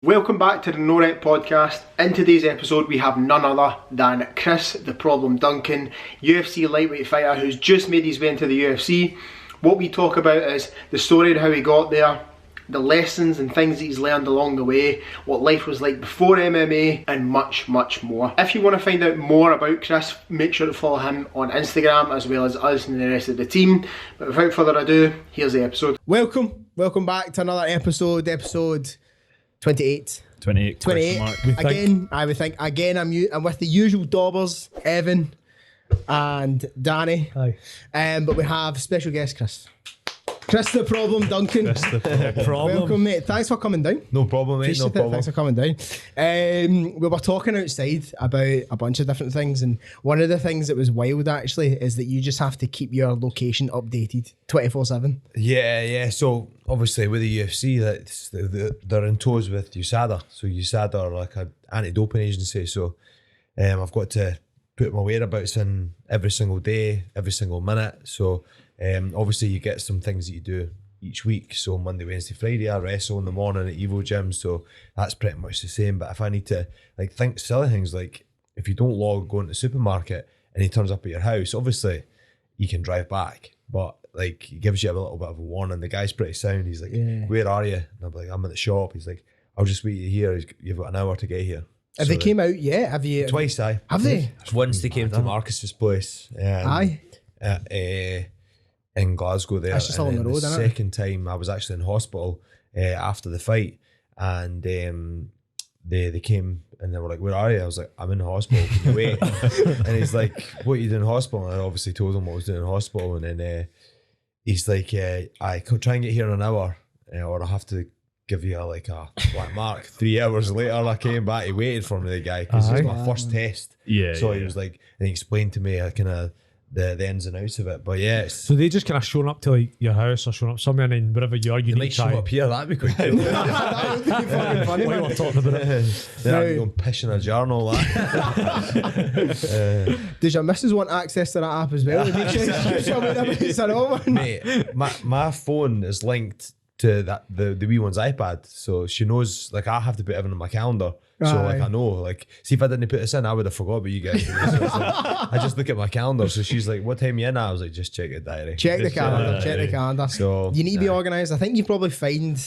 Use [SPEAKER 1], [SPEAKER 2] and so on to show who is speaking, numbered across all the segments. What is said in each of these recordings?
[SPEAKER 1] Welcome back to the No Rep podcast. In today's episode we have none other than Chris "The Problem" Duncan, UFC lightweight fighter who's just made his way into the UFC. What we talk about is the story of how he got there, the lessons and things that he's learned along the way, what life was like before MMA, and much, much more. If you want to find out more about Chris, make sure to follow him on Instagram as well as us and the rest of the team. But without further ado, here's the episode. Welcome back to another episode 28.
[SPEAKER 2] 28.
[SPEAKER 1] Again, I would think. Again, I'm with the usual daubers, Evan and Danny.
[SPEAKER 2] Hi.
[SPEAKER 1] But we have special guest Chris. Chris "The Problem" Duncan.
[SPEAKER 2] Chris the problem.
[SPEAKER 1] Welcome, mate. Thanks for coming down.
[SPEAKER 2] No problem, mate. No problem.
[SPEAKER 1] Thanks for coming down. We were talking outside about a bunch of different things, and one of the things that was wild actually is that you just have to keep your location updated 24/7.
[SPEAKER 2] Yeah. So obviously with the UFC, they're in toes with USADA. So USADA are like an anti-doping agency. So I've got to put my whereabouts in every single day, every single minute. So obviously you get some things that you do each week. So Monday, Wednesday, Friday, I wrestle in the morning at Evo Gym. So that's pretty much the same. But if I need to think silly things, like if you don't go into the supermarket and he turns up at your house, obviously you can drive back. But he gives you a little bit of a warning. The guy's pretty sound. He's like, Where are you? And I'm like, I'm at the shop. He's like, I'll just wait you here. You've got an hour to get here.
[SPEAKER 1] Have they came out yet? Have you?
[SPEAKER 2] Twice,
[SPEAKER 1] Have they?
[SPEAKER 2] Once they came to Marcus's place.
[SPEAKER 1] Aye.
[SPEAKER 2] In Glasgow there.
[SPEAKER 1] That's just along the road, isn't it?
[SPEAKER 2] The second time I was actually in hospital after the fight, and they came and they were like, "Where are you?" I was like, "I'm in hospital. Can you wait?" And he's like, "What are you doing in hospital?" And I obviously told him what I was doing in hospital, and then he's like, "I could try and get here in an hour, or I have to give you a black mark." 3 hours later, I came back. He waited for me, the guy, because it was my first test. So he was like, and he explained to me kind of the ins and outs of it. But yeah,
[SPEAKER 3] so they just kind of showing up to your house or showing up somewhere, and then wherever you are, you
[SPEAKER 2] they
[SPEAKER 3] need
[SPEAKER 2] might
[SPEAKER 3] to
[SPEAKER 2] show
[SPEAKER 3] try.
[SPEAKER 2] up here. That'd be quite cool.
[SPEAKER 1] That would be fucking funny,
[SPEAKER 3] While
[SPEAKER 1] man.
[SPEAKER 3] we're talking about it.
[SPEAKER 2] Then I'd go and piss in a jar and all that.
[SPEAKER 1] Does your missus want access to that app as well?
[SPEAKER 2] Mate, my phone is linked to the wee one's iPad, so she knows. I have to put everything in my calendar, so I know. See, if I didn't put this in, I would have forgot about you guys. So I just look at my calendar. So she's like, "What time are you in?" I was like, "Just check the diary."
[SPEAKER 1] Check the calendar.
[SPEAKER 2] So
[SPEAKER 1] you need to be organised. I think you probably find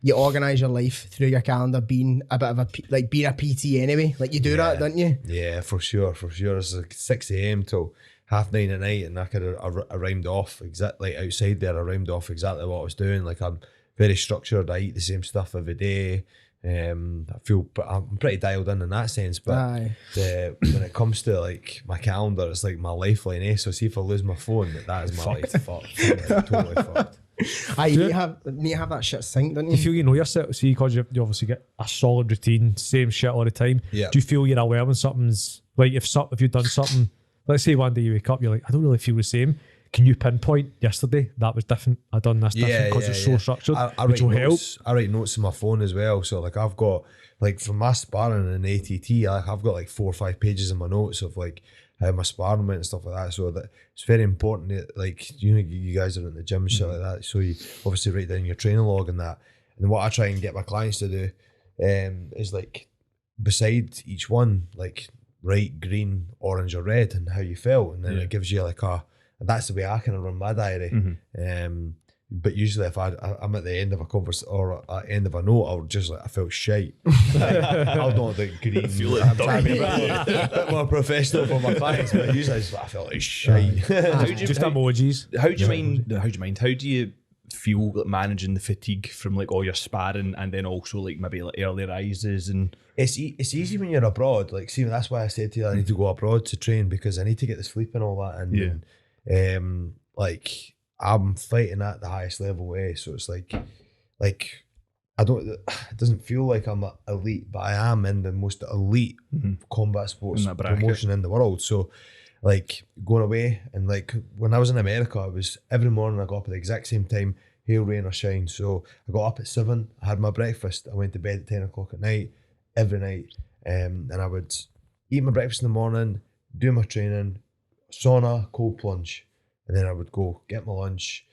[SPEAKER 1] you organise your life through your calendar being a bit of being a PT anyway. You do that, don't you?
[SPEAKER 2] Yeah, for sure. It's 6 a.m. till 9:30 at night, and I rhymed off exactly outside there. I rhymed off exactly what I was doing. I'm very structured. I eat the same stuff every day. I feel I'm pretty dialed in that sense. But when it comes to my calendar, it's like my lifeline. So see, if I lose my phone, that is my life. Fucked. Totally fucked.
[SPEAKER 1] You need to have that shit synced, don't you?
[SPEAKER 3] Do you feel you know yourself? See, because you obviously get a solid routine, same shit all the time.
[SPEAKER 2] Yeah.
[SPEAKER 3] Do you feel you're aware when something's if you've done something? Let's say one day you wake up, you're like, I don't really feel the same. Can you pinpoint yesterday that was different? I done this different because it's so structured. Which will help.
[SPEAKER 2] I write notes on my phone as well. So I've got from my sparring in ATT, I've got 4 or 5 pages in my notes of how my sparring went and stuff like that. So that it's very important that you guys are in the gym and shit like that. So you obviously write down your training log and that. And what I try and get my clients to do is beside each one, write green, orange or red and how you felt, and then it gives you that's the way I kind of run my diary. But usually if I'm at the end of a conversation or at the end of a note, I'll just I felt shite. I'll not green. I'm trying to be a bit more professional for my clients, but usually I felt like shite.
[SPEAKER 3] Just emojis.
[SPEAKER 4] How do you feel managing the fatigue from all your sparring, and then also maybe early rises? And
[SPEAKER 2] it's easy when you're abroad. See, that's why I said to you I need to go abroad to train, because I need to get the sleep and all that. And I'm fighting at the highest level way, so it's I don't. It doesn't feel like I'm elite, but I am in the most elite combat sports promotion in the world. So going away and when I was in America, it was every morning I got up at the exact same time, hail, rain or shine. So I got up at 7, I had my breakfast, I went to bed at 10 o'clock at night, every night. And I would eat my breakfast in the morning, do my training, sauna, cold plunge, and then I would go get my lunch,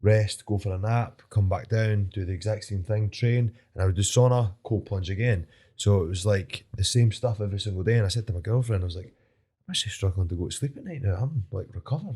[SPEAKER 2] rest, go for a nap, come back down, do the exact same thing, train, and I would do sauna, cold plunge again. So it was like the same stuff every single day. And I said to my girlfriend, I was like, I'm actually struggling to go to sleep at night now. I'm like recovered.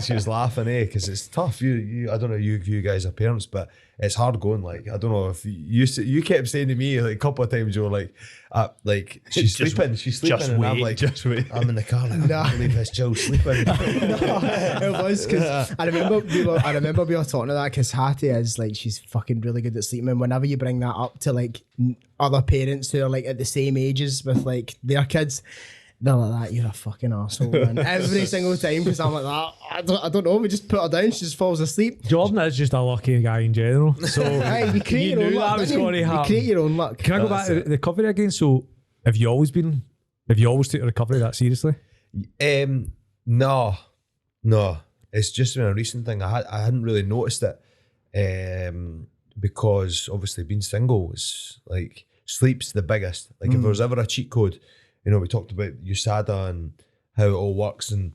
[SPEAKER 2] She was laughing, because it's tough. I don't know if you guys are parents, but it's hard going. Like, I don't know if you kept saying to me like a couple of times, you were like she's sleeping, and
[SPEAKER 4] wait,
[SPEAKER 2] I'm like,
[SPEAKER 4] just wait.
[SPEAKER 2] I'm in the car, like, I can't believe this Jill's sleeping.
[SPEAKER 1] It was because I remember we were talking to that because Hattie is like, she's fucking really good at sleeping, and whenever you bring that up to like other parents who are like at the same ages with like their kids, they're like, that you're a fucking arsehole, man. Every single time, because I'm like that. I don't know. We just put her down. She just falls asleep.
[SPEAKER 3] Jordan is just a lucky guy in general. So
[SPEAKER 1] hey, you create your own luck. You create your own luck.
[SPEAKER 3] Can I go back to the recovery again? So have you always took your recovery that seriously?
[SPEAKER 2] No. It's just been a recent thing. I hadn't really noticed it. Because obviously being single is like, sleep's the biggest. Like if there was ever a cheat code, we talked about USADA and how it all works and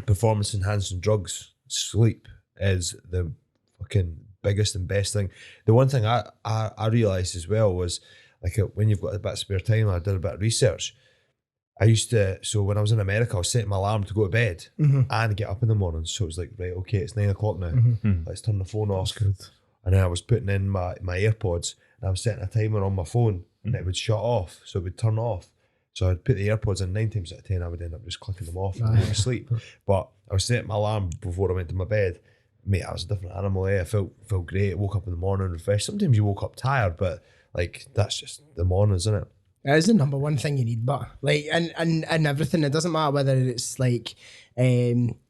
[SPEAKER 2] performance enhancing drugs. Sleep is the fucking biggest and best thing. The one thing I realised as well was like when you've got a bit of spare time, I did a bit of research. So when I was in America, I was setting my alarm to go to bed and get up in the morning. So it was like, right, okay, it's 9 o'clock now. Let's turn the phone off.
[SPEAKER 3] That's good.
[SPEAKER 2] And then I was putting in my AirPods and I was setting a timer on my phone and it would shut off. So it would turn off. So I'd put the AirPods in, 9 times out of 10, I would end up just clicking them off and going to sleep. But I was setting my alarm before I went to my bed. Mate, I was a different animal. I felt great. I woke up in the morning refreshed. Sometimes you woke up tired, but like that's just the morning, isn't it?
[SPEAKER 1] It is the number one thing you need, but like and everything. It doesn't matter whether it's like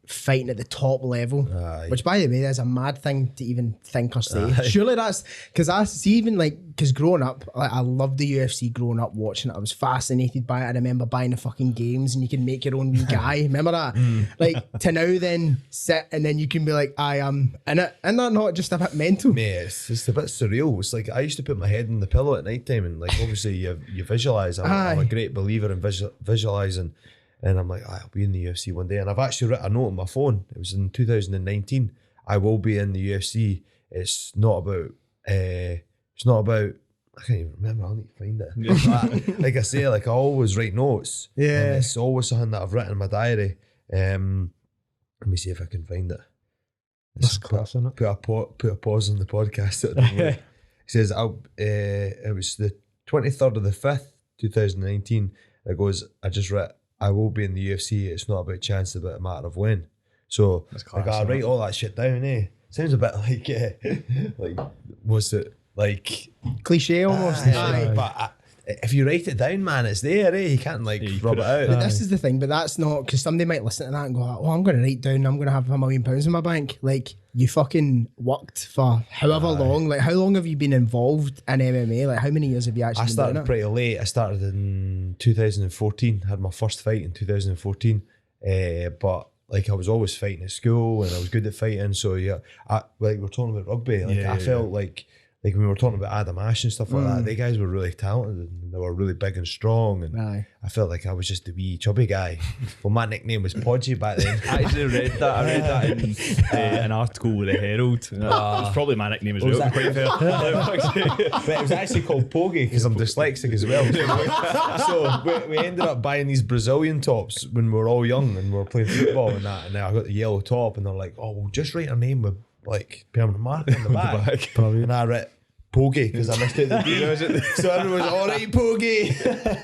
[SPEAKER 1] fighting at the top level, which by the way is a mad thing to even think or say. Surely that's because I see, even like, because growing up, I loved the UFC. Growing up watching it, I was fascinated by it. I remember buying the fucking games and you can make your own wee guy. Remember that? Like to now then sit and then you can be like, I am in it. And that not just a bit mental?
[SPEAKER 2] Mate, it's a bit surreal. It's like I used to put my head in the pillow at night time and like obviously you visualise. I'm a great believer in visualising. And I'm like, I'll be in the UFC one day. And I've actually written a note on my phone. It was in 2019. I will be in the UFC. It's not about, I can't even remember. I'll need to find it. Like I say, like I always write notes.
[SPEAKER 1] Yeah.
[SPEAKER 2] And it's always something that I've written in my diary. Let me see if I can find it.
[SPEAKER 3] That's class, isn't it?
[SPEAKER 2] Put a pause on the podcast. It says, it was the 23rd of the 5th, 2019. It goes, I just read, I will be in the UFC. It's not about chance, it's about a matter of when. So like, I write all that shit down. Sounds a bit like what's it like?
[SPEAKER 1] Cliche almost.
[SPEAKER 2] But if you write it down, man, it's there. You can't like rub it out.
[SPEAKER 1] But this is the thing. But that's not, because somebody might listen to that and go, "Oh, I'm going to write down. I'm going to have £1 million in my bank." Like, you fucking worked for however long. Like, how long have you been involved in MMA? Like, how many years have you actually been doing it? I started
[SPEAKER 2] pretty late. I started in 2014. Had my first fight in 2014. But like, I was always fighting at school and I was good at fighting. So yeah, like we're talking about rugby. Like I felt like when we were talking about Adam Ash and stuff like that, they guys were really talented and they were really big and strong. And I felt like I was just a wee chubby guy. Well, my nickname was Podgy back then.
[SPEAKER 4] I actually read that. I read that in an article with the Herald. It's probably my nickname as well.
[SPEAKER 2] But it was actually called Pogie because I'm dyslexic as well. So we ended up buying these Brazilian tops when we were all young and we were playing football and that. And then I got the yellow top and they're like, "Oh, we'll just write our name with like permanent mark on the back." And I read Pogie because I missed out the D. So everyone's all right, Pogie.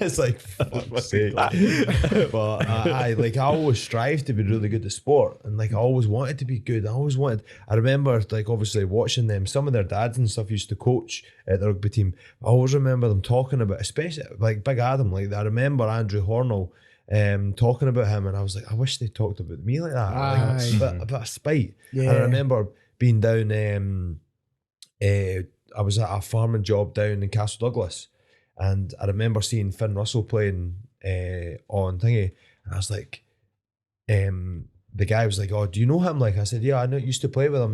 [SPEAKER 2] It's like, fuck's sake. But I always strive to be really good at sport, and like I always wanted to be good. I remember like obviously watching them. Some of their dads and stuff used to coach at the rugby team. I always remember them talking about, especially like Big Adam. Like I remember Andrew Hornell talking about him, and I was like, I wish they talked about me like that. Like, a bit of spite. Yeah. And I remember being down. I was at a farming job down in Castle Douglas, and I remember seeing Finn Russell playing on thingy, and I was like, the guy was like, "Oh, do you know him?" Like I said, "Yeah, I used to play with him.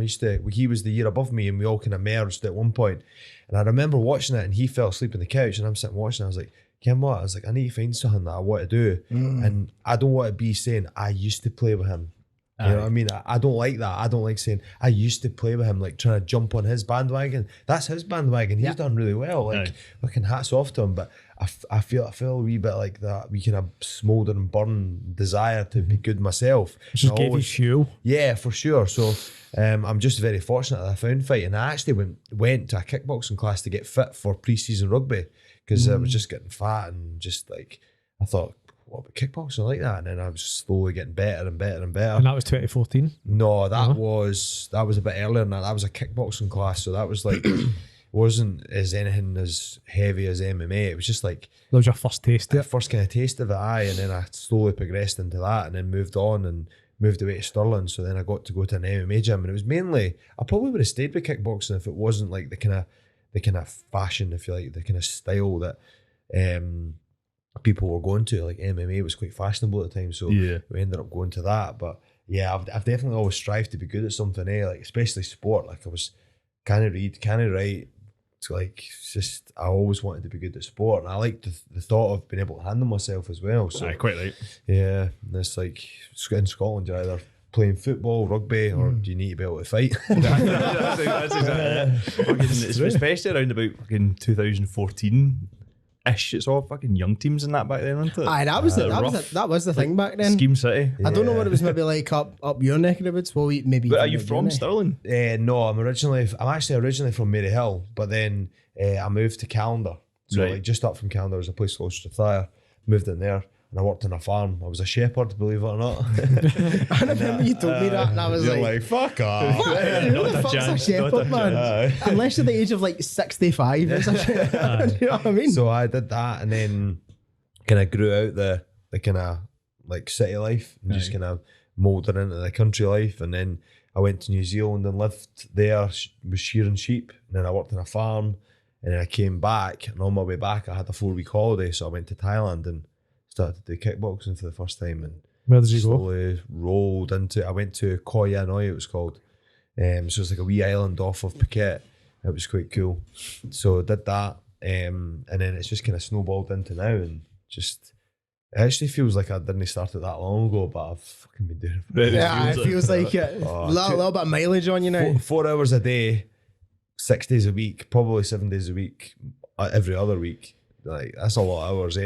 [SPEAKER 2] He was the year above me, and we all kind of merged at one point." And I remember watching it, and he fell asleep on the couch, and I'm sitting watching. I was like, "Ken, what?" I was like, "I need to find something that I want to do, and I don't want to be saying I used to play with him." You know what I mean? I don't like that. I don't like saying I used to play with him, like trying to jump on his bandwagon. That's his bandwagon. He's done really well. Like fucking hats off to him. But I feel a wee bit like that. We kind of smoulder and burn desire to be good myself.
[SPEAKER 3] Just gave you fuel.
[SPEAKER 2] Yeah, for sure. So I'm just very fortunate that I found fighting. I actually went to a kickboxing class to get fit for pre-season rugby because I was just getting fat and just like I thought, what about kickboxing? I like that. And then I was slowly getting better and better and better.
[SPEAKER 3] And that was 2014?
[SPEAKER 2] No, that was a bit earlier than that. That was a kickboxing class. So that was like, wasn't as anything as heavy as MMA. It was just like...
[SPEAKER 3] That was your first taste of it?
[SPEAKER 2] First kind of taste of it, aye. And then I slowly progressed into that and then moved on and moved away to Stirling. So then I got to go to an MMA gym. And it was mainly... I probably would have stayed with kickboxing if it wasn't like the kind of fashion, if you like, the kind of style that... people were going to, like MMA was quite fashionable at the time, so we ended up going to that. But yeah, I've definitely always strived to be good at something, like especially sport. Like I was can I read, can I write? It's like it's just I always wanted to be good at sport, and I liked the thought of being able to handle myself as well. So
[SPEAKER 4] quite right.
[SPEAKER 2] Yeah, and it's like in Scotland, you're either playing football, rugby, or do you need to be able to fight?
[SPEAKER 4] that's exactly it. Especially around about fucking 2014. It's all fucking young teams and that back then, wasn't it?
[SPEAKER 5] Aye, that was the thing back then.
[SPEAKER 4] Scheme City.
[SPEAKER 5] I don't know what it was maybe like up your neck of the woods. Well, maybe.
[SPEAKER 4] But are you from Stirling?
[SPEAKER 2] No, I'm actually originally from Maryhill, but then I moved to Callendar. So like just up from Callendar was a place called Strathire. Moved in there. And I worked on a farm. I was a shepherd, believe it or not.
[SPEAKER 5] I remember you told me that, and I was
[SPEAKER 2] like, fuck off.
[SPEAKER 5] Who the fuck's a shepherd, man? Unless you're the age of like 65. It's a you know what I mean?
[SPEAKER 2] So I did that and then kind of grew out the kind of like city life and just kind of moulded into the country life. And then I went to New Zealand and lived there, was shearing sheep. And then I worked on a farm. And then I came back. And on my way back, I had a 4-week holiday. So I went to Thailand and started to do kickboxing for the first time, and
[SPEAKER 3] where did you
[SPEAKER 2] slowly rolled into. I went to Koh Yanoi, it was called. So it's like a wee island off of Phuket. It was quite cool. So I did that, and then it's just kind of snowballed into now, and just it actually feels like I didn't start it that long ago, but I've fucking been doing it.
[SPEAKER 5] Yeah, it feels like a little bit of mileage on you now.
[SPEAKER 2] 4 hours a day, 6 days a week, probably 7 days a week, every other week. Like that's a lot of hours,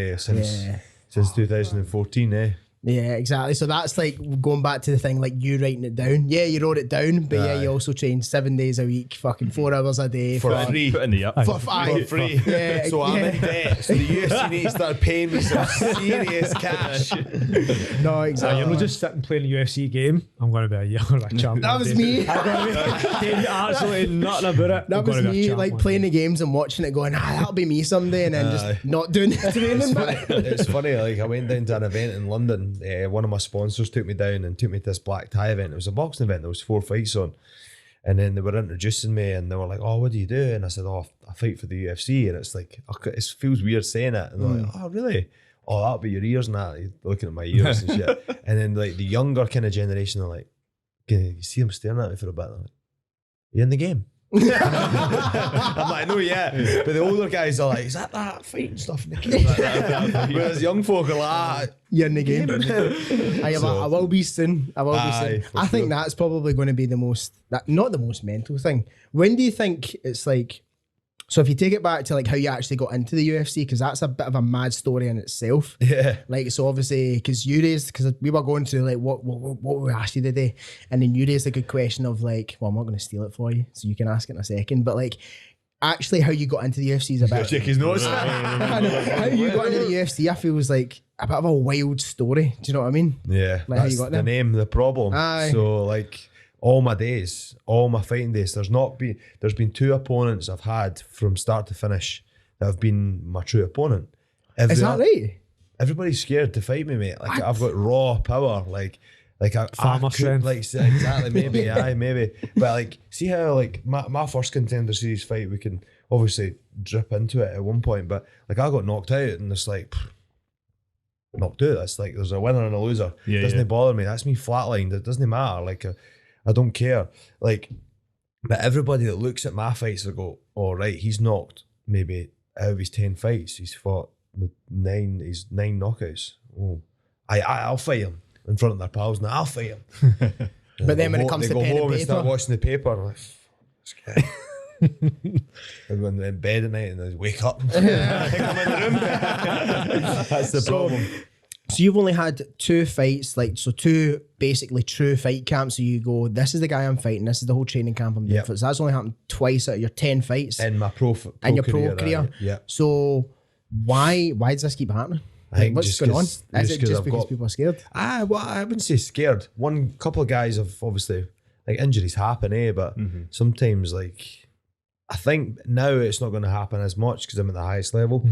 [SPEAKER 2] Since 2014,
[SPEAKER 5] Yeah, exactly. So that's like going back to the thing, like you writing it down. Yeah, you wrote it down, but you also trained 7 days a week, fucking 4 hours a day.
[SPEAKER 2] For free.
[SPEAKER 4] Put in the up.
[SPEAKER 5] For
[SPEAKER 2] free.
[SPEAKER 5] Yeah,
[SPEAKER 2] so I'm in debt. So the UFC need to start paying me some serious cash.
[SPEAKER 5] No, exactly.
[SPEAKER 3] You're not just sitting playing a UFC game. I'm going to be a champ.
[SPEAKER 5] That was me.
[SPEAKER 3] Absolutely nothing about it.
[SPEAKER 5] That was me, like playing the games and watching it going, that'll be me someday, and then just not doing the training.
[SPEAKER 2] It's funny, like I went down to an event in London. One of my sponsors took me down and took me to this black tie event. It was a boxing event. There was 4 fights on. And then they were introducing me and they were like, oh, what do you do? And I said, oh, I fight for the UFC. And it's like, it feels weird saying it. And they're like, oh, really? Oh, that'll be your ears and that. He's looking at my ears and shit. And then like the younger kind of generation are like, can you see them staring at me for a bit? They're like, you in the game? I'm like, no, yeah. But the older guys are like, is that fighting stuff in the game? Whereas young folk are like,
[SPEAKER 5] you're in the game. I will be soon. I will be soon. I think that's probably going to be not the most mental thing. When do you think it's like, so if you take it back to like how you actually got into the UFC, because that's a bit of a mad story in itself.
[SPEAKER 2] Yeah.
[SPEAKER 5] Like, so obviously, because we were going through like what we asked you today, and then you raised a good question of like, well, I'm not going to steal it for you, so you can ask it in a second, but like, actually how you got into the UFC is a bit...
[SPEAKER 2] Check his notes.
[SPEAKER 5] How you got into the UFC, I feel was like a bit of a wild story. Do you know what I mean?
[SPEAKER 2] Yeah.
[SPEAKER 5] Like how you got there.
[SPEAKER 2] The name, the problem.
[SPEAKER 5] Aye.
[SPEAKER 2] So like... all my fighting days, there's been 2 opponents I've had from start to finish that have been my true opponent.
[SPEAKER 5] Is that right?
[SPEAKER 2] Everybody's scared to fight me, mate. Like
[SPEAKER 5] What?
[SPEAKER 2] I've got raw power, like
[SPEAKER 3] Farmer strength.
[SPEAKER 2] like exactly, maybe, aye, maybe. But like, see how like my first Contender Series fight, we can obviously drip into it at one point, but like I got knocked out and it's like knocked out. That's like there's a winner and a loser. It doesn't bother me. That's me flatlined. It doesn't matter. Like I don't care. Like, but everybody that looks at my fights will go, "Oh right, he's knocked maybe out of his 10 fights, he's fought with 9 knockouts. Oh, I'll fight him." in front of their pals, and I'll fight him.
[SPEAKER 5] But then when it comes to pen and
[SPEAKER 2] and start
[SPEAKER 5] paper,
[SPEAKER 2] watching the paper, I'm like, this guy. I go in bed at night and I wake up. That's the problem.
[SPEAKER 5] so you've only had 2 fights, like, so 2 basically true fight camps. So you go, this is the guy I'm fighting, this is the whole training camp I'm doing.
[SPEAKER 2] Yep.
[SPEAKER 5] So that's only happened twice out of your 10 fights
[SPEAKER 2] In my pro
[SPEAKER 5] career.
[SPEAKER 2] Yeah.
[SPEAKER 5] So why does this keep happening?
[SPEAKER 2] I think
[SPEAKER 5] What's
[SPEAKER 2] just
[SPEAKER 5] going on?
[SPEAKER 2] 'cause-
[SPEAKER 5] Is it
[SPEAKER 2] just 'cause
[SPEAKER 5] just
[SPEAKER 2] I've
[SPEAKER 5] because
[SPEAKER 2] got-
[SPEAKER 5] people are scared?
[SPEAKER 2] Well, I wouldn't say scared. One couple of guys have obviously, like, injuries happen, but sometimes, like, I think now it's not going to happen as much because I'm at the highest level.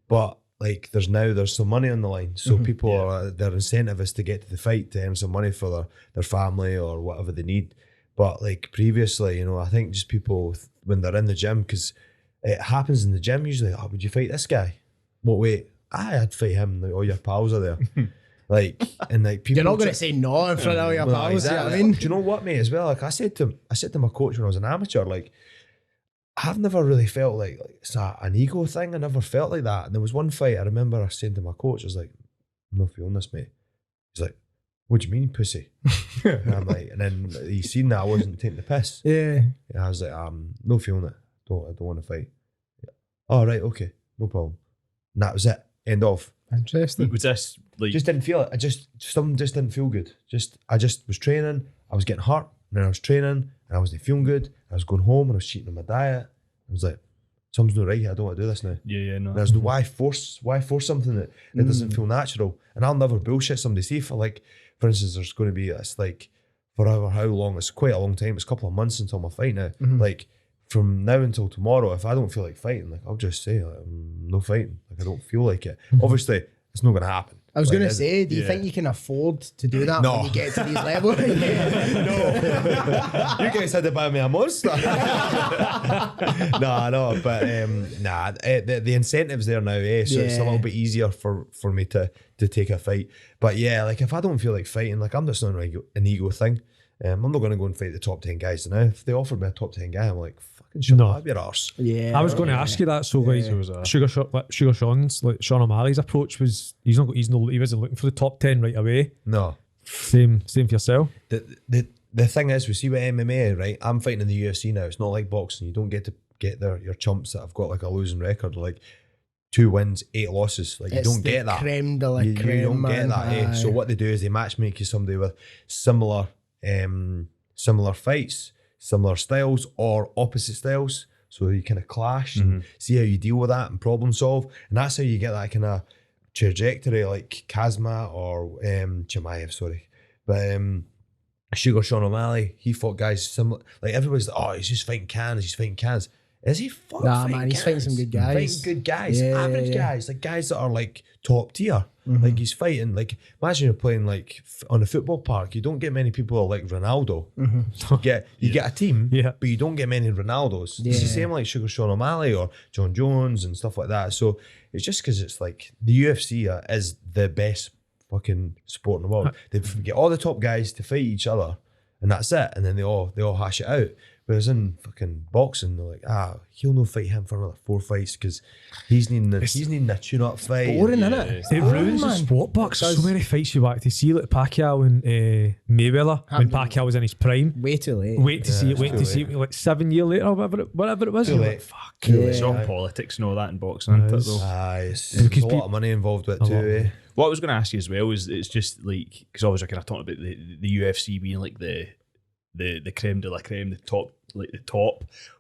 [SPEAKER 2] But like, there's some money on the line, so people are, their incentive is to get to the fight to earn some money for their family or whatever they need. But like previously, you know, I think just people when they're in the gym, because it happens in the gym usually. Oh, would you fight this guy? What weight? I'd fight him. Like, all your pals are there. Like, and like people.
[SPEAKER 5] You're not going to say no in front of all your
[SPEAKER 2] Well,
[SPEAKER 5] pals.
[SPEAKER 2] exactly.
[SPEAKER 5] You know what I mean?
[SPEAKER 2] Do you know what, mate? As well, like I said to my coach when I was an amateur, like, I've never really felt like it's an ego thing. I never felt like that. And there was one fight I remember I saying to my coach, I was like, I'm not feeling this, mate. He's like, what do you mean, pussy? And I'm like, and then he seen that I wasn't taking the piss.
[SPEAKER 5] Yeah.
[SPEAKER 2] And I was like, I'm not feeling it. I don't want to fight. Oh, right, okay, no problem. And that was it. End of.
[SPEAKER 5] Interesting.
[SPEAKER 4] Was this like
[SPEAKER 2] Just didn't feel it. Something just didn't feel good. I just was training. I was getting hurt, and then I was training, and I wasn't feeling good. I was going home, and I was cheating on my diet. I was like, something's not right here. I don't want to do this now.
[SPEAKER 4] Yeah, no.
[SPEAKER 2] And I was like, why force something that doesn't feel natural? And I'll never bullshit somebody. See, for instance, there's going to be, it's like, forever, how long? It's quite a long time. It's a couple of months until my fight now. Like, from now until tomorrow, if I don't feel like fighting, like, I'll just say, like, I'm no fighting. Like, I don't feel like it. Obviously, it's not going to happen.
[SPEAKER 5] I was
[SPEAKER 2] Like,
[SPEAKER 5] going to
[SPEAKER 2] is
[SPEAKER 5] say, do you think you can afford to do that
[SPEAKER 2] No.
[SPEAKER 5] when you get to these levels?
[SPEAKER 2] You guys had to buy me a monster. No, but the incentive's there now, so it's a little bit easier for me to take a fight. But yeah, like, if I don't feel like fighting, like, I'm just not an ego thing. I'm not going to go and fight the top 10 guys now. If they offered me a top 10 guy, I'm like, fucking shut up your arse.
[SPEAKER 5] Yeah.
[SPEAKER 3] I was going to ask you that. So like, Sugar Sean's, like Sean O'Malley's approach was he wasn't looking for the top 10 right away.
[SPEAKER 2] No.
[SPEAKER 3] Same for yourself.
[SPEAKER 2] The thing is, we see with MMA, right? I'm fighting in the UFC now. It's not like boxing. You don't get to get your chumps that have got like a losing record, like 2 wins, 8 losses. Like,
[SPEAKER 5] It's
[SPEAKER 2] you don't
[SPEAKER 5] the
[SPEAKER 2] get that.
[SPEAKER 5] creme de la
[SPEAKER 2] You
[SPEAKER 5] creme,
[SPEAKER 2] don't
[SPEAKER 5] man.
[SPEAKER 2] get that.
[SPEAKER 5] Aye.
[SPEAKER 2] So what they do is they matchmake you somebody with similar fights, similar styles, or opposite styles. So you kind of clash and see how you deal with that and problem solve. And that's how you get that kind of trajectory, like Kazma or Chimaev, sorry. But Sugar Sean O'Malley, he fought guys similar. Like, everybody's like, oh, he's just fighting cans. Is he fucking
[SPEAKER 5] Nah, man, he's fighting some good guys.
[SPEAKER 2] Fighting good guys,
[SPEAKER 5] Yeah,
[SPEAKER 2] average
[SPEAKER 5] yeah.
[SPEAKER 2] guys, like guys that are like top tier. Like, he's fighting, like, imagine you're playing like on a football park. You don't get many people like Ronaldo. You get a team, but you don't get many Ronaldos. It's the same like Sugar Sean O'Malley or John Jones and stuff like that. So it's just because it's like the UFC is the best fucking sport in the world. They get all the top guys to fight each other, and that's it. And then they all hash it out. Whereas in fucking boxing, they're like, he'll no fight him for another 4 fights because he's needing a tune-up fight.
[SPEAKER 5] Boring, innit?
[SPEAKER 3] It ruins the sport, Bucks. So many fights you back to see, like Pacquiao and Mayweather when Pacquiao was in his prime.
[SPEAKER 5] Way too late.
[SPEAKER 3] Wait to see it like 7 years later or whatever it was.
[SPEAKER 2] Too
[SPEAKER 3] You're
[SPEAKER 2] late.
[SPEAKER 3] like, fuck.
[SPEAKER 4] It's all politics and all that in boxing, isn't it, though?
[SPEAKER 2] There's a lot of money involved with it too,
[SPEAKER 4] What I was going to ask you as well is, it's just like, because obviously I kind of talked about the UFC being like the creme de la creme, the top.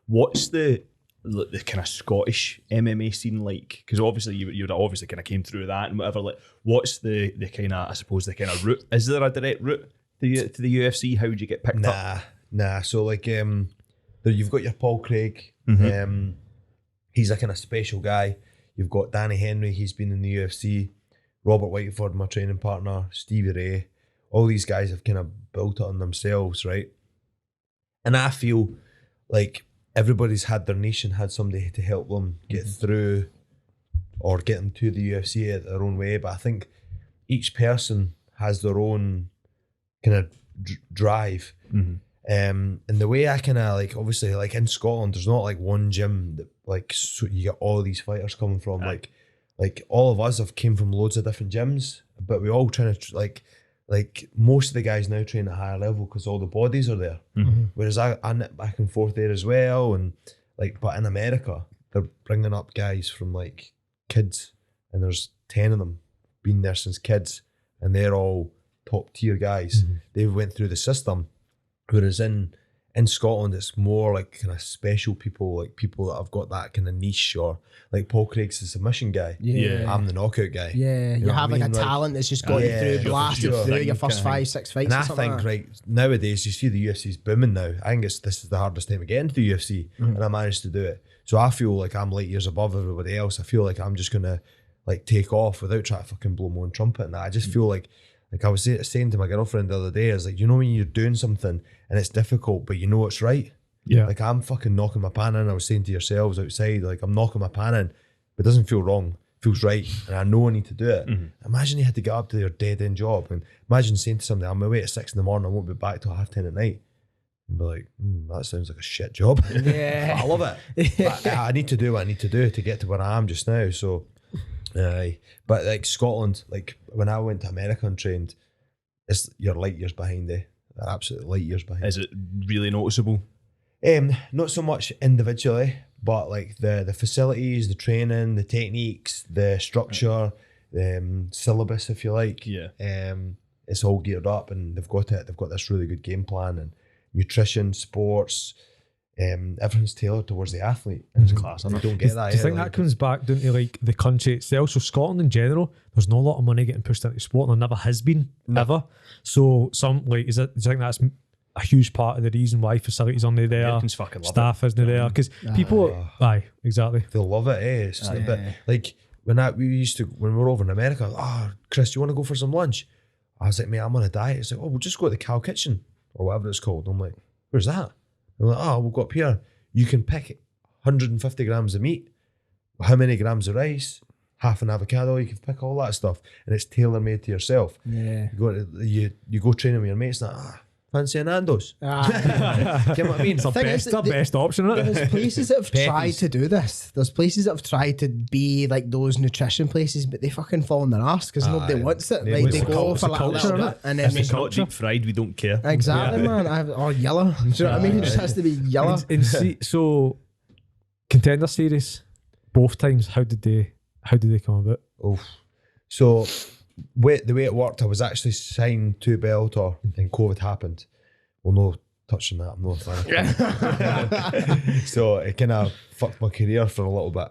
[SPEAKER 4] What's the kind of Scottish MMA scene like? Because obviously you obviously kind of came through that and whatever. Like, what's the kind of, I suppose, the kind of route? Is there a direct route to the UFC? How would you get picked up?
[SPEAKER 2] Nah. So like, you've got your Paul Craig. He's a kind of special guy. You've got Danny Henry. He's been in the UFC. Robert Whiteford, my training partner. Stevie Ray. All these guys have kind of built it on themselves, right? And I feel like everybody's had their niche and had somebody to help them get through or get them to the UFC at their own way. But I think each person has their own kind of drive. And the way I kind of like, obviously, like in Scotland, there's not like one gym that like so you get all these fighters coming from. Like all of us have came from loads of different gyms, but we all trying to like like most of the guys now train at a higher level because all the bodies are there. Whereas I nip back and forth there as well, and like, but in America they're bringing up guys from like kids, and there's 10 of them been there since kids, and they're all top tier guys. They went through the system, whereas in Scotland it's more like kind of special people, like people that have got that kind of niche, or like Paul Craig's the submission guy. I'm the knockout guy.
[SPEAKER 5] You have like a talent that's just got you through, blasted through your first 5-6 fights.
[SPEAKER 2] And I think right nowadays you see the UFC's booming now. I think this is the hardest time to get into the UFC, and I managed to do it. So I feel like I'm light years above everybody else. I feel like I'm just gonna like take off without trying to fucking blow my own trumpet. And I just feel like I was saying to my girlfriend the other day, I was like, you know when you're doing something and it's difficult, but you know it's right?
[SPEAKER 3] Yeah.
[SPEAKER 2] Like I'm fucking knocking my pan in. I was saying to yourselves outside, like I'm knocking my pan in, but it doesn't feel wrong. It feels right. And I know I need to do it. Imagine you had to get up to your dead end job, and imagine saying to somebody, I'm away at 6 a.m, I won't be back till 10:30 at night. And be like, that sounds like a shit job.
[SPEAKER 5] Yeah.
[SPEAKER 2] I love it. But I need to do what I need to do to get to where I am just now. So, but like Scotland, like when I went to America and trained, you're light years behind there. They're absolutely light years behind.
[SPEAKER 4] Is it really noticeable?
[SPEAKER 2] Not so much individually, but like the facilities, the training, the techniques, the structure, syllabus, if you like.
[SPEAKER 4] Yeah.
[SPEAKER 2] It's all geared up, and they've got this really good game plan, and nutrition, sports, everything's tailored towards the athlete. And
[SPEAKER 4] It's class.
[SPEAKER 2] you don't get that.
[SPEAKER 3] Do you think that comes back down to like the country itself? So Scotland in general, there's not a lot of money getting pushed into sport, and there never has been ever. So some like, do you think that's a huge part of the reason why facilities aren't there,
[SPEAKER 4] Americans fucking love
[SPEAKER 3] staff isn't there? Because people, exactly.
[SPEAKER 2] They'll love it. It's just a bit like when we were over in America. Chris, you want to go for some lunch? I was like, mate, I'm on a diet. It's like, we'll just go to the Cow Kitchen or whatever it's called. I'm like, where's that? I'm like, we'll go up here. You can pick 150 grams of meat, how many grams of rice, half an avocado. You can pick all that stuff, and it's tailor made to yourself.
[SPEAKER 5] Yeah.
[SPEAKER 2] You go training with your mates. Like, fancy a Nando's. You know what I mean?
[SPEAKER 3] It's the best option, isn't it?
[SPEAKER 5] There's places that have tried to do this. There's places that have tried to be like those nutrition places, but they fucking fall on their arse because nobody wants it. Like they go for like a little bit, and then
[SPEAKER 4] If it's not deep fried, we don't care.
[SPEAKER 5] exactly, man. Or yellow. Do you know what I mean? It just has to be yellow.
[SPEAKER 3] And see, so Contender Series, both times, how did they come about?
[SPEAKER 2] So the way it worked, I was actually signed to Bellator and COVID happened. Well, no touching that. I'm not a fan. So it kind of fucked my career for a little bit.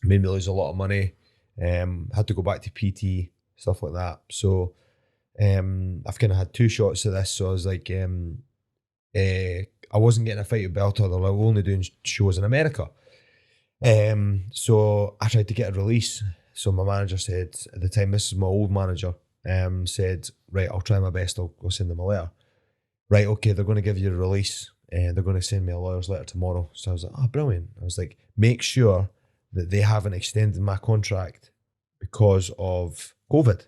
[SPEAKER 2] Made me lose a lot of money. Had to go back to PT, stuff like that. So I've kind of had 2 shots of this. So I was like, I wasn't getting a fight with Bellator. They were only doing shows in America. So I tried to get a release. So my manager said, at the time, this is my old manager, said, right, I'll try my best. I'll send them a letter. Right, okay, they're going to give you a release, and they're going to send me a lawyer's letter tomorrow. So I was like, brilliant. I was like, make sure that they haven't extended my contract because of COVID.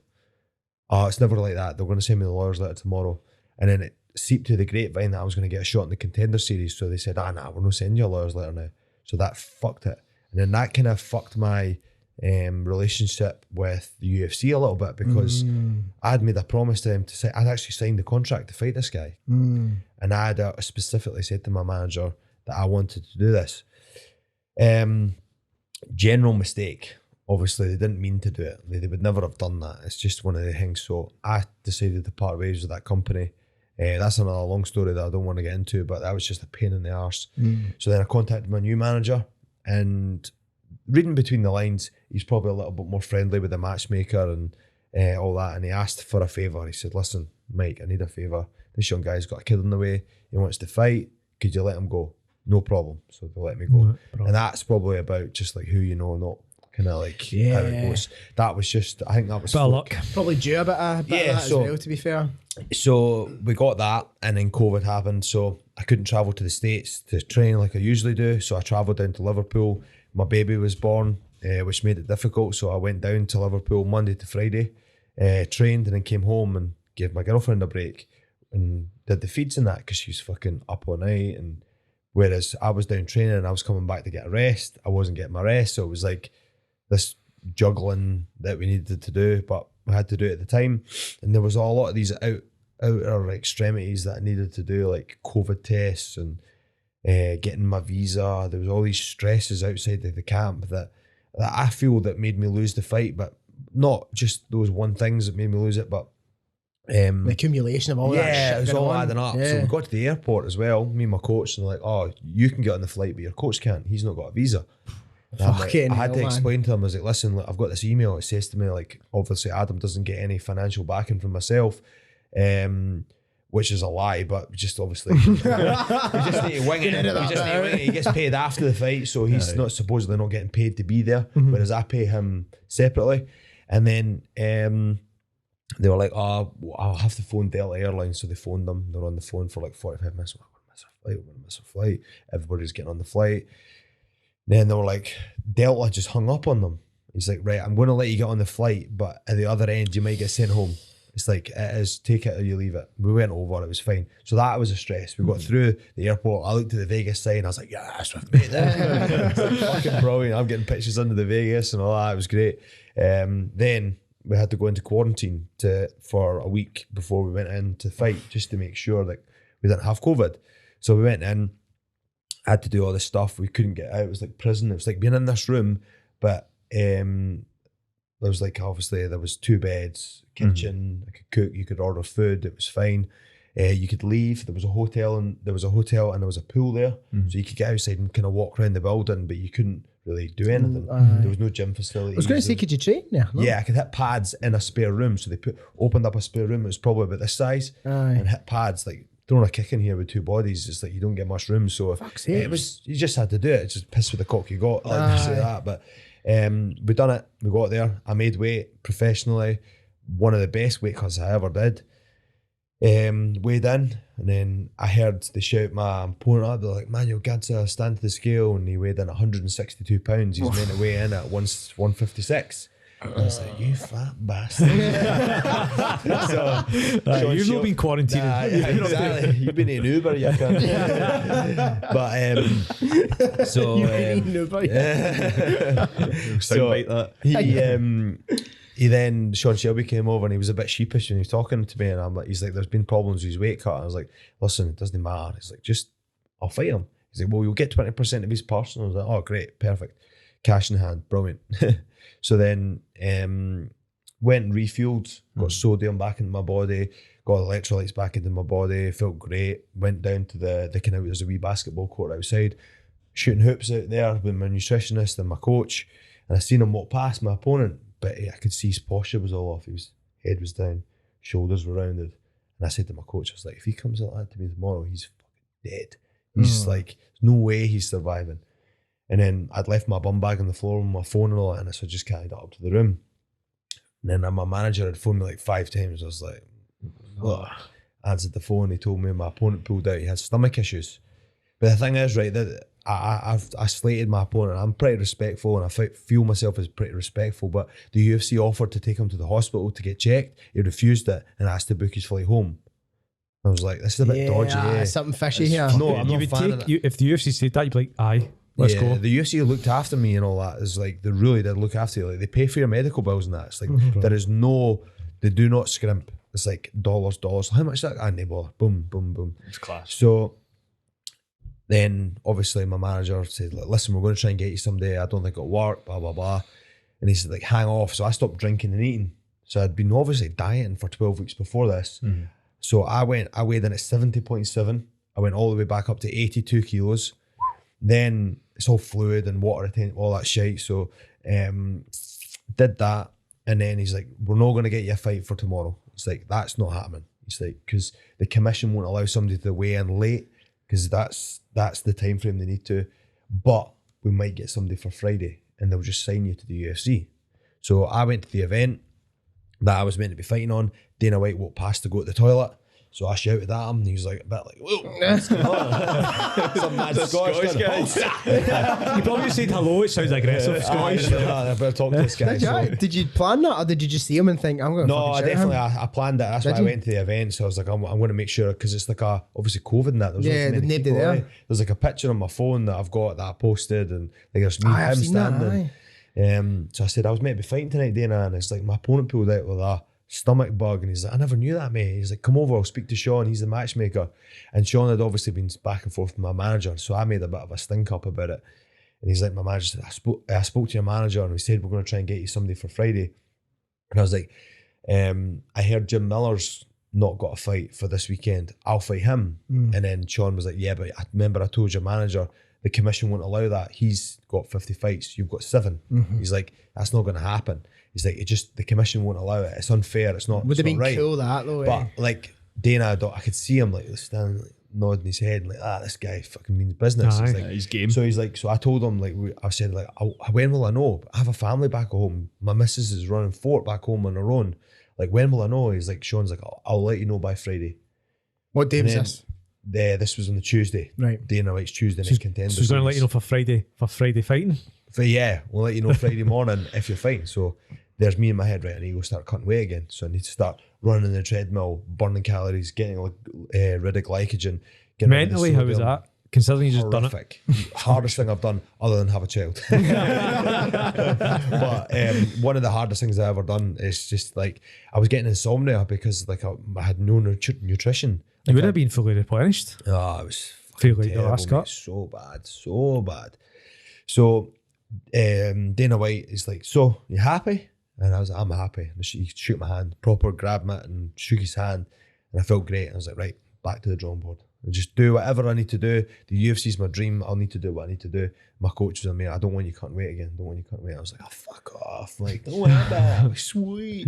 [SPEAKER 2] It's never like that. They're going to send me the lawyer's letter tomorrow. And then it seeped to the grapevine that I was going to get a shot in the Contender Series. So they said, nah, we're not sending you a lawyer's letter now. So that fucked it. And then that kind of fucked my relationship with the UFC a little bit, because I'd made a promise to them to say I'd actually signed the contract to fight this guy, and I had specifically said to my manager that I wanted to do this. General mistake. Obviously, they didn't mean to do it. They would never have done that. It's just one of the things. So I decided to part ways with that company. That's another long story that I don't want to get into, but that was just a pain in the arse. So then I contacted my new manager, and reading between the lines, he's probably a little bit more friendly with the matchmaker and all that. And he asked for a favour. He said, listen, Mike, I need a favour. This young guy's got a kid on the way. He wants to fight. Could you let him go? No problem. So they let me go. And that's probably about just like who you know, not kind of like how it goes. That was just, I think that was
[SPEAKER 3] luck.
[SPEAKER 5] Probably due a bit of that as well, to be fair.
[SPEAKER 2] So we got that, and then COVID happened. So I couldn't travel to the States to train like I usually do. So I travelled down to Liverpool. My baby was born, which made it difficult. So I went down to Liverpool Monday to Friday, trained, and then came home and gave my girlfriend a break and did the feeds and that, because she was fucking up all night. And whereas I was down training and I was coming back to get a rest, I wasn't getting my rest. So it was like this juggling that we needed to do. But we had to do it at the time, and there was a lot of these outer extremities that I needed to do, like COVID tests and getting my visa. There was all these stresses outside of the camp that I feel that made me lose the fight, but not just those one things that made me lose it, but
[SPEAKER 5] the accumulation of all that shit.
[SPEAKER 2] Yeah, it was all adding up.
[SPEAKER 5] Yeah.
[SPEAKER 2] So we got to the airport as well, me and my coach, and they're like, oh, you can get on the flight, but your coach can't. He's not got a visa. And I'm like, I had to explain to him, I was like, listen, look, I've got this email. It says to me, like, obviously Adam doesn't get any financial backing from myself, which is a lie, but just obviously, we just need to wing it. He gets paid after the fight, so he's not supposedly not getting paid to be there, whereas I pay him separately. And then they were like, oh, I'll have to phone Delta Airlines. So they phoned them. They're on the phone for like 45 minutes. I'm going to miss a flight. Everybody's getting on the flight. Then they were like, Delta just hung up on them. He's like, right, I'm going to let you get on the flight, but at the other end, you might get sent home. It's like, it is, take it or you leave it. We went over, it was fine. So that was a stress. We got through the airport. I looked at the Vegas sign. I was like, yes, we've made it. It's like fucking brilliant. I'm getting pictures under the Vegas and all that. It was great. Then we had to go into quarantine for a week before we went in to fight, just to make sure that we didn't have COVID. So we went in, had to do all this stuff. We couldn't get out. It was like prison. It was like being in this room, but there was like, obviously there was 2 beds, kitchen, I could cook, you could order food, it was fine. You could leave. There was a hotel and there was a pool there, so you could get outside and kind of walk around the building, but you couldn't really do anything. There was no gym facilities.
[SPEAKER 5] I was going to say, could you train there? No?
[SPEAKER 2] Yeah, I could hit pads in a spare room. So they opened up a spare room. It was probably about this size, and hit pads. Like throwing a kick in here with 2 bodies, it's like you don't get much room. So it was, you just had to do it. It's just piss with the cock you got. I like to say that, but we done it. We got there. I made weight professionally. One of the best weight cuts I ever did. Weighed in, and then I heard they shout my opponent up. They're like, man, you'll get to stand to the scale, and he weighed in 162 pounds. He's meant to weigh in at 156. And I was like, you fat bastard.
[SPEAKER 3] You've not been quarantining.
[SPEAKER 2] Nah, yeah, exactly. You've been eating Uber, you can. But so
[SPEAKER 5] You've been eating Uber.
[SPEAKER 2] So
[SPEAKER 4] like that.
[SPEAKER 2] he then, Sean Shelby came over and he was a bit sheepish when he was talking to me, and I'm like, he's like, there's been problems with his weight cut. And I was like, listen, it doesn't matter. He's like, I'll fight him. He's like, well, you'll get 20% of his purse. And I was like, oh, great, perfect. Cash in hand, brilliant. So then went and refueled, got sodium back into my body, got electrolytes back into my body, felt great. Went down to there's a wee basketball court outside, shooting hoops out there with my nutritionist and my coach. And I seen him walk past my opponent, but I could see his posture was all off. His head was down, shoulders were rounded. And I said to my coach, I was like, if he comes like that to me tomorrow, he's fucking dead. He's like, there's no way he's surviving. And then I'd left my bum bag on the floor with my phone and all that, and so I just carried it up to the room. And then my manager had phoned me like 5 times. I was like, ugh. I answered the phone. He told me my opponent pulled out. He had stomach issues. But the thing is, right, that I slated my opponent. I'm pretty respectful, and I feel myself as pretty respectful. But the UFC offered to take him to the hospital to get checked. He refused it and asked to book his flight home. I was like, this is a bit dodgy.
[SPEAKER 5] Something fishy here.
[SPEAKER 2] No, I'm not a fan of that.
[SPEAKER 3] If the UFC said that, you'd be like, aye. Let's go.
[SPEAKER 2] The UFC looked after me and all that. It's like they really did look after you. Like they pay for your medical bills and that. It's like there is they do not scrimp. It's like dollars. How much is that? I bother. Boom, boom, boom.
[SPEAKER 4] It's class.
[SPEAKER 2] So then obviously my manager said, like, listen, we're going to try and get you someday. I don't think it'll work, blah, blah, blah. And he said, like, hang off. So I stopped drinking and eating. So I'd been obviously dieting for 12 weeks before this. So I weighed in at 70.7. I went all the way back up to 82 kilos. Then it's all fluid and water retention, all that shit. So did that, and then he's like, we're not going to get you a fight for tomorrow. It's like, that's not happening. It's like, because the commission won't allow somebody to weigh in late, because that's the time frame they need to. But we might get somebody for Friday, and they'll just sign you to the UFC. So I went to the event that I was meant to be fighting on. Dana White walked past to go to the toilet. So I shouted at him, and he was like, a bit like, whoa. Some mad Scottish guy.
[SPEAKER 3] You probably said hello, it sounds aggressive. Scottish.
[SPEAKER 2] I better talk to this guy.
[SPEAKER 5] Did you plan that, or did you just see him and think, I'm going to
[SPEAKER 2] No, I planned it. That's why I went to the event. So I was like, I'm going to make sure, because it's like obviously COVID and that.
[SPEAKER 5] There's nobody there.
[SPEAKER 2] There's like a picture on my phone that I've got that I posted, and like there's me and him standing. So I said, I was meant to be fighting tonight, Dana, and it's like my opponent pulled out with a stomach bug, and he's like, I never knew that, mate. He's like, come over, I'll speak to Sean, he's the matchmaker. And Sean had obviously been back and forth with my manager, so I made a bit of a stink up about it. And he's like, my manager said, I spoke to your manager, and we said we're going to try and get you somebody for Friday. And I was like, I heard Jim Miller's not got a fight for this weekend, I'll fight him. And then Sean was like, yeah, but I remember I told your manager the commission won't allow that. He's got 50 fights, you've got 7. He's like, that's not going to happen. He's like, the commission won't allow it. It's unfair. It's not.
[SPEAKER 5] Would have been
[SPEAKER 2] right.
[SPEAKER 5] cool that though.
[SPEAKER 2] But like Dana, I could see him like standing, like, nodding his head, like, this guy fucking means business. He's like,
[SPEAKER 4] he's game.
[SPEAKER 2] So he's like, so I told him, like, I said, like, when will I know? I have a family back home. My missus is running fort back home on her own. Like, when will I know? He's like, Sean's like, I'll let you know by Friday.
[SPEAKER 5] What day was this?
[SPEAKER 2] This was on the Tuesday.
[SPEAKER 5] Right.
[SPEAKER 2] Dana White's Tuesday night Contender.
[SPEAKER 3] So he's going to let you know for Friday fighting?
[SPEAKER 2] Yeah, we'll let you know Friday morning if you're fighting. So there's me in my head, right, I need to go start cutting weight again. So I need to start running in the treadmill, burning calories, getting rid of glycogen.
[SPEAKER 3] Mentally, how was that? Considering you just
[SPEAKER 2] horrific. Done it. Hardest thing I've done other than have a child. But one of the hardest things I've ever done is just like, I was getting insomnia because like I had no nutrition.
[SPEAKER 3] You would have been fully replenished.
[SPEAKER 2] Oh, it was
[SPEAKER 3] Feel like
[SPEAKER 2] terrible,
[SPEAKER 3] the last cut.
[SPEAKER 2] mate. So bad. So Dana White is like, so you happy? And I was like, I'm happy. And he shook my hand, proper grabbed me and shook his hand, and I felt great. And I was like, right, back to the drawing board. I'll just do whatever I need to do. The UFC's my dream. I'll need to do what I need to do. My coach was on me. I don't want you cutting weight again. Don't want you cutting weight. I was like, oh, fuck off. Like, don't want that. Sweet.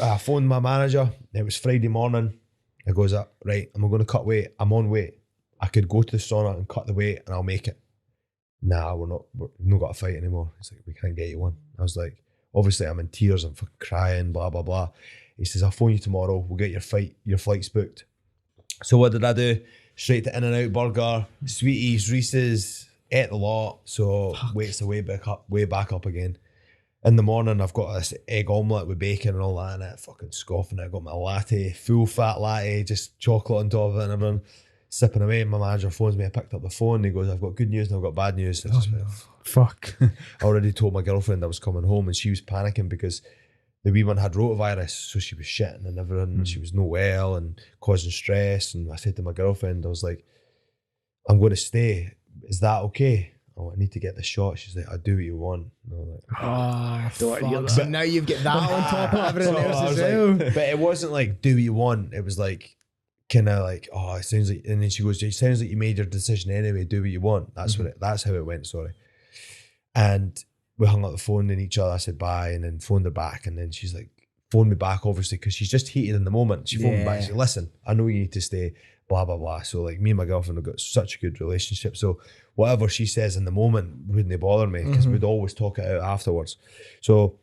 [SPEAKER 2] I phoned my manager. It was Friday morning. It goes up, right, I'm going to cut weight. I'm on weight. I could go to the sauna and cut the weight and I'll make it. Nah, we've not got a fight anymore. He's like, we can't get you one. I was like, obviously I'm in tears. I'm fucking crying, blah, blah, blah. He says, I'll phone you tomorrow. We'll get your flights booked. So what did I do? Straight to In-N-Out Burger, Sweeties, Reese's, ate the lot. So weight's the way back up again. In the morning, I've got this egg omelette with bacon and all that in it. Fucking scoffing it. I got my latte, full fat latte, just chocolate on top of it and everything. Sipping away. My manager phones me. I picked up the phone. He goes, I've got good news and I've got bad news. I just went,
[SPEAKER 3] fuck.
[SPEAKER 2] I already told my girlfriend I was coming home and she was panicking because the wee one had rotavirus, so she was shitting and everything. She was no well and causing stress. And I said to my girlfriend, I was like, I'm going to stay. Is that okay? Oh, I need to get the shot. She's like, I'll do what you want. And I was like,
[SPEAKER 5] fuck. So now you've got that on top of everything else as well.
[SPEAKER 2] Like, but it wasn't like, do what you want. It was like, kind of like, oh, it sounds like, and then she goes, it sounds like you made your decision anyway. Do what you want. That's that's how it went. Sorry. And we hung up the phone in each other. I said bye and then phoned her back. And then she's like, phoned me back, obviously, because she's just heated in the moment. She phoned me back and said, listen, I know you need to stay, blah, blah, blah. So like me and my girlfriend have got such a good relationship. So whatever she says in the moment wouldn't bother me because we'd always talk it out afterwards. So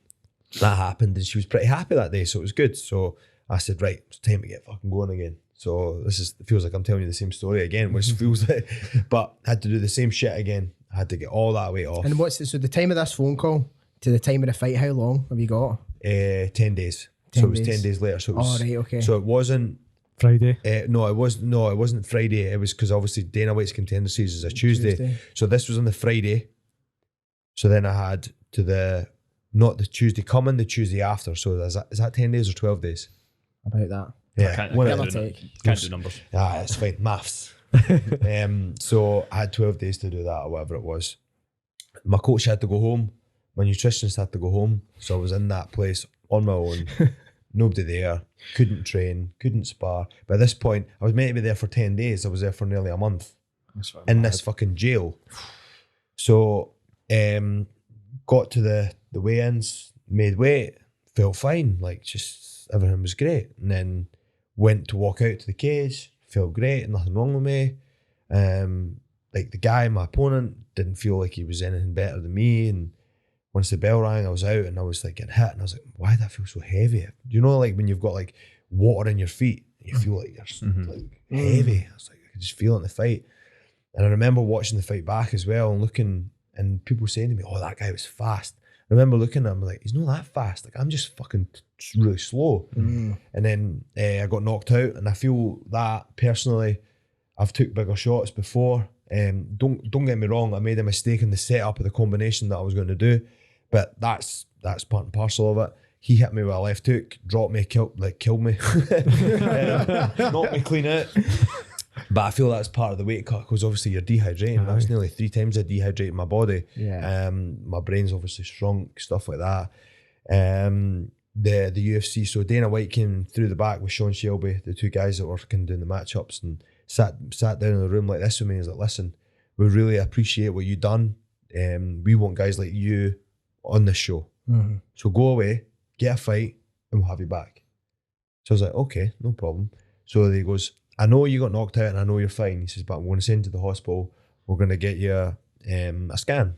[SPEAKER 2] that happened and she was pretty happy that day. So it was good. So I said, right, it's time to get fucking going again. So it feels like I'm telling you the same story again, which feels like, but I had to do the same shit again. I had to get all that weight off.
[SPEAKER 5] And so the time of this phone call to the time of the fight, how long have you got?
[SPEAKER 2] 10 days. So it was 10 days later. So it was,
[SPEAKER 5] right, okay.
[SPEAKER 2] So it wasn't
[SPEAKER 3] Friday.
[SPEAKER 2] It wasn't Friday. It was because obviously Dana White's Contender Series is a Tuesday. So this was on the Friday. So then I had not the Tuesday coming, the Tuesday after. So is that 10 days or 12 days?
[SPEAKER 5] About that.
[SPEAKER 2] Yeah.
[SPEAKER 4] Can't do numbers.
[SPEAKER 2] Ah, it's fine. Maths. So I had 12 days to do that or whatever it was. My coach had to go home. My nutritionist had to go home. So I was in that place on my own. Nobody there. Couldn't train. Couldn't spar. By this point, I was meant to be there for 10 days. I was there for nearly a month. In this fucking jail. So got to the weigh-ins, made weight, felt fine. Like just everything was great. And then went to walk out to the cage, felt great, nothing wrong with me. Like the guy, my opponent, didn't feel like he was anything better than me. And once the bell rang, I was out and I was like getting hit and I was like, why do I feel so heavy? Do you know like when you've got like water in your feet, you feel like you're like heavy. I was like, I could just feel it in the fight. And I remember watching the fight back as well and looking and people saying to me, oh, that guy was fast. I remember looking at him like, he's not that fast. Like I'm just fucking really slow. And then I got knocked out and I feel that personally, I've took bigger shots before Don't get me wrong, I made a mistake in the setup of the combination that I was going to do, but that's part and parcel of it. He hit me with a left hook, dropped me, killed me, knocked me clean out. But I feel that's part of the weight cut because obviously you're dehydrating. That's nearly 3 times I dehydrated my body.
[SPEAKER 5] Yeah.
[SPEAKER 2] My brain's obviously shrunk, stuff like that. The UFC, so Dana White came through the back with Sean Shelby, the 2 guys that were doing the matchups, and sat down in the room like this with me. He's like, listen, we really appreciate what you've done. We want guys like you on this show.
[SPEAKER 5] Mm-hmm.
[SPEAKER 2] So go away, get a fight, and we'll have you back. So I was like, okay, no problem. So he goes, I know you got knocked out and I know you're fine. He says, but I'm going to send you to the hospital. We're going to get you a scan.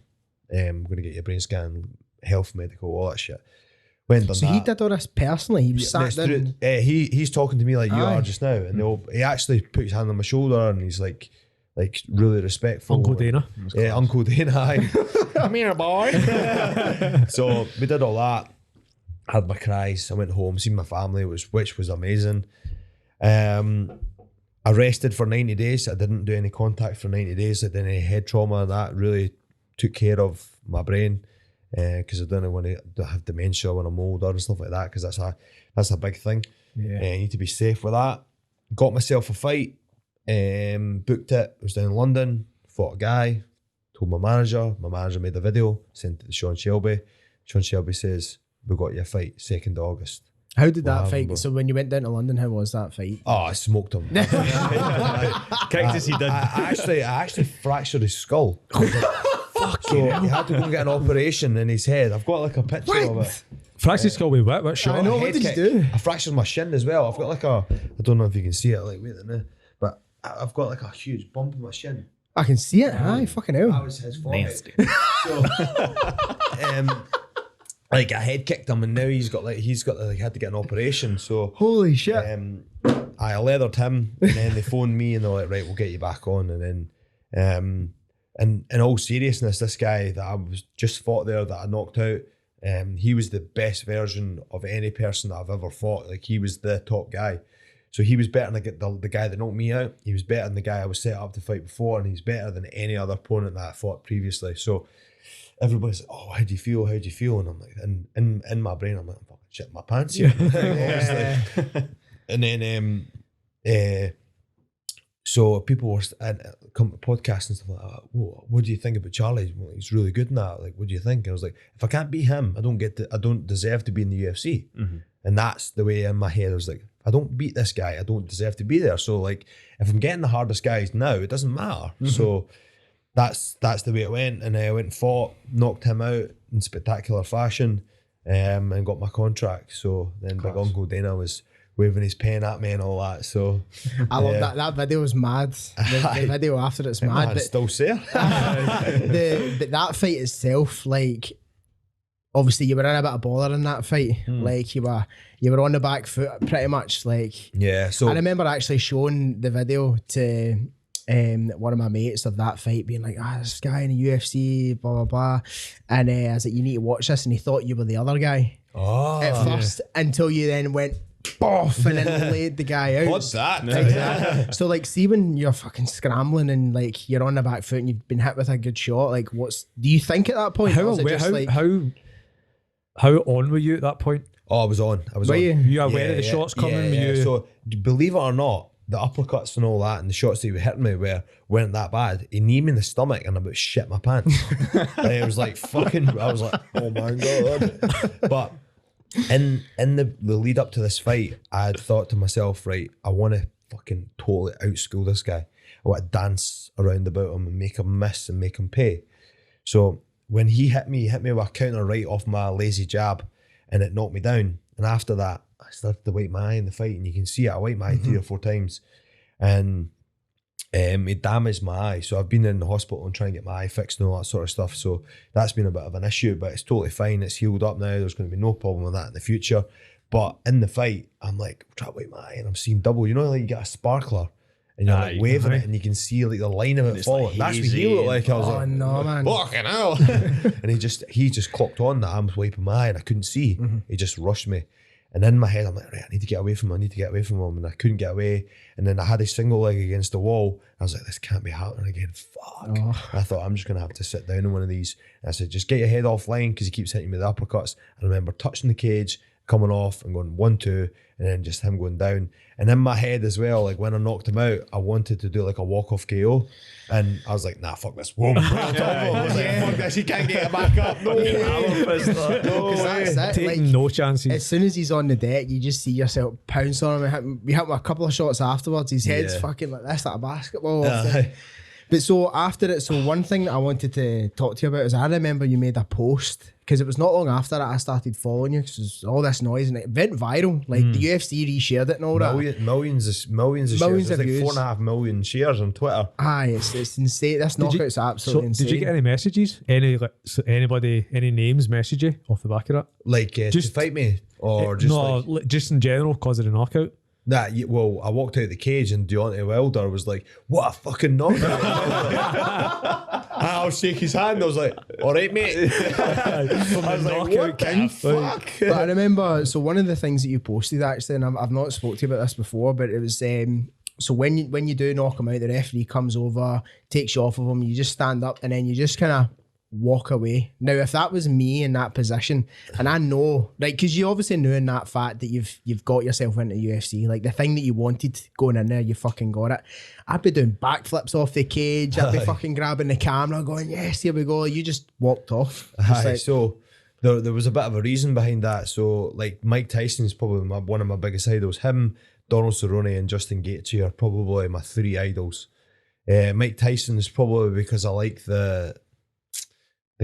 [SPEAKER 2] We're going to get you a brain scan, health, medical, all that shit. Went and done
[SPEAKER 5] So
[SPEAKER 2] that.
[SPEAKER 5] he did all this personally. He was sat down.
[SPEAKER 2] He's talking to me like you
[SPEAKER 5] Aye.
[SPEAKER 2] are just now, and he actually put his hand on my shoulder and he's like really respectful.
[SPEAKER 3] Uncle Dana.
[SPEAKER 2] Yeah, Uncle Dana. Aye.
[SPEAKER 5] Come here, boy.
[SPEAKER 2] So we did all that. Had my cries. I went home, seen my family, which was amazing. I rested for 90 days. I didn't do any contact for 90 days. I didn't any head trauma. That really took care of my brain because I don't want to have dementia when I'm older and stuff like that because that's a big thing.
[SPEAKER 5] Yeah.
[SPEAKER 2] You need to be safe with that. Got myself a fight. Booked it. Was down in London. Fought a guy. Told my manager. My manager made a video. Sent it to Sean Shelby. Sean Shelby says, we got you a fight 2nd August.
[SPEAKER 5] How did that
[SPEAKER 2] Wow,
[SPEAKER 5] fight?
[SPEAKER 2] bro.
[SPEAKER 5] So when you went down to London, how was that fight?
[SPEAKER 2] Oh, I smoked him.
[SPEAKER 4] Cactus he did.
[SPEAKER 2] I actually fractured his skull. So he had to go and get an operation in his head. I've got like a picture of it.
[SPEAKER 3] Fractured skull with what shot?
[SPEAKER 5] I know.
[SPEAKER 2] A
[SPEAKER 5] What
[SPEAKER 2] head
[SPEAKER 5] did you
[SPEAKER 2] kick.
[SPEAKER 5] do?
[SPEAKER 2] I fractured my shin as well. I've got like I don't know if you can see it. Like wait a minute, but I've got like a huge bump in my shin.
[SPEAKER 5] I can see it. Aye, fucking hell.
[SPEAKER 2] That was his forehead. So, like I head kicked him, and now he's got had to get an operation. So
[SPEAKER 5] Holy shit.
[SPEAKER 2] I leathered him, and then they phoned me, and they're like, right, we'll get you back on. And then, and in all seriousness, this guy that I was just fought there that I knocked out, he was the best version of any person that I've ever fought. Like he was the top guy. So he was better than the guy that knocked me out. He was better than the guy I was set up to fight before, and he's better than any other opponent that I fought previously. So everybody's like, oh, how do you feel? How do you feel? And I'm like, and in my brain, I'm like, I'm fucking shitting my pants here. Obviously. And then, so people were come to podcasts and stuff like that. What do you think about Charlie? Well, he's really good in that. Like, what do you think? And I was like, if I can't beat him, I don't deserve to be in the UFC.
[SPEAKER 4] Mm-hmm.
[SPEAKER 2] And that's the way in my head. I was like, if I don't beat this guy, I don't deserve to be there. So like, if I'm getting the hardest guys now, it doesn't matter. Mm-hmm. So that's the way it went. And I went and fought, knocked him out in spectacular fashion, and got my contract. So then Big Uncle Dana was waving his pen at me and all that. So
[SPEAKER 5] I love that. That video was mad. The video after it's mad. But
[SPEAKER 2] still there.
[SPEAKER 5] but that fight itself, like, obviously you were in a bit of bother in that fight. Like you were on the back foot pretty much. Like,
[SPEAKER 2] yeah. So
[SPEAKER 5] I remember actually showing the video to one of my mates of that fight, being like, this guy in the UFC, blah blah blah, and I was like, you need to watch this, and he thought you were the other guy at first, until you then went boff and then laid the guy out.
[SPEAKER 2] What's that?
[SPEAKER 5] Exactly. So like, see when you're fucking scrambling and like you're on the back foot and you've been hit with a good shot, like do you think at that point?
[SPEAKER 3] How on were you at that point?
[SPEAKER 2] Oh, I was on.
[SPEAKER 5] Were you?
[SPEAKER 3] You aware of the shots coming?
[SPEAKER 2] Yeah. So believe it or not, the uppercuts and all that and the shots that he was hitting me weren't that bad. He kneed me in the stomach and I about shit my pants. Like, it was like fucking, I was like, oh my God. But in the lead up to this fight, I had thought to myself, right, I want to fucking totally outschool this guy. I want to dance around about him and make him miss and make him pay. So when he hit me with a counter right off my lazy jab and it knocked me down. And after that, I started to wipe my eye in the fight, and you can see it. I wiped my eye 3 or 4 times, and it damaged my eye. So I've been in the hospital and trying to get my eye fixed and all that sort of stuff. So that's been a bit of an issue, but it's totally fine. It's healed up now. There's going to be no problem with that in the future. But in the fight, I'm like, trying to wipe my eye and I'm seeing double. You know, like you get a sparkler and you're like waving it and you can see like the line of it falling. Like that's what he looked like. I was like,
[SPEAKER 5] no, man.
[SPEAKER 2] Fucking hell. And he just clocked on that I was wiping my eye and I couldn't see. He just rushed me. And in my head, I'm like, right, I need to get away from him. And I couldn't get away. And then I had a single leg against the wall. I was like, this can't be happening again. Fuck. I thought, I'm just going to have to sit down in one of these. And I said, just get your head offline because he keeps hitting me with the uppercuts. I remember touching the cage, coming off and going 1-2, and then just him going down. And in my head as well, like when I knocked him out, I wanted to do like a walk-off KO. And I was like, nah, fuck this. Whoa. I was like, fuck this, he can't get it back up. No way.
[SPEAKER 5] That's it.
[SPEAKER 3] Taking no chances.
[SPEAKER 5] As soon as he's on the deck, you just see yourself pounce on him. We hit him a couple of shots afterwards. His head's fucking like this, like a basketball. But so after it, so one thing that I wanted to talk to you about is I remember you made a post because it was not long after that I started following you because there's all this noise and it went viral. Like the UFC reshared it and all that.
[SPEAKER 2] Millions of shares. There's like 4.5 million shares on Twitter.
[SPEAKER 5] Aye, it's insane. This knockout's absolutely insane.
[SPEAKER 3] Did you get any messages? Anybody, any names message you off the back of that?
[SPEAKER 2] Like just to fight me or just
[SPEAKER 3] just in general because of the knockout?
[SPEAKER 2] Well, I walked out the cage and Deontay Wilder was like, what a fucking knockout. I'll shake his hand. I was like, all right, mate. I was like, what the fuck?
[SPEAKER 5] But I remember, so one of the things that you posted actually, and I've not spoke to you about this before, but it was, so when you do knock him out, the referee comes over, takes you off of him, you just stand up and then you just kind of walk away. Now, if that was me in that position, and I know, like, because you obviously knew in that fact that you've got yourself into UFC, like the thing that you wanted going in there, you fucking got it. I'd be doing backflips off the cage. I'd be fucking grabbing the camera, going, "Yes, here we go." You just walked off.
[SPEAKER 2] So there was a bit of a reason behind that. So like Mike Tyson's probably one of my biggest idols. Him, Donald Cerrone, and Justin Gaethje are probably my 3 idols. Mike Tyson is probably because I like the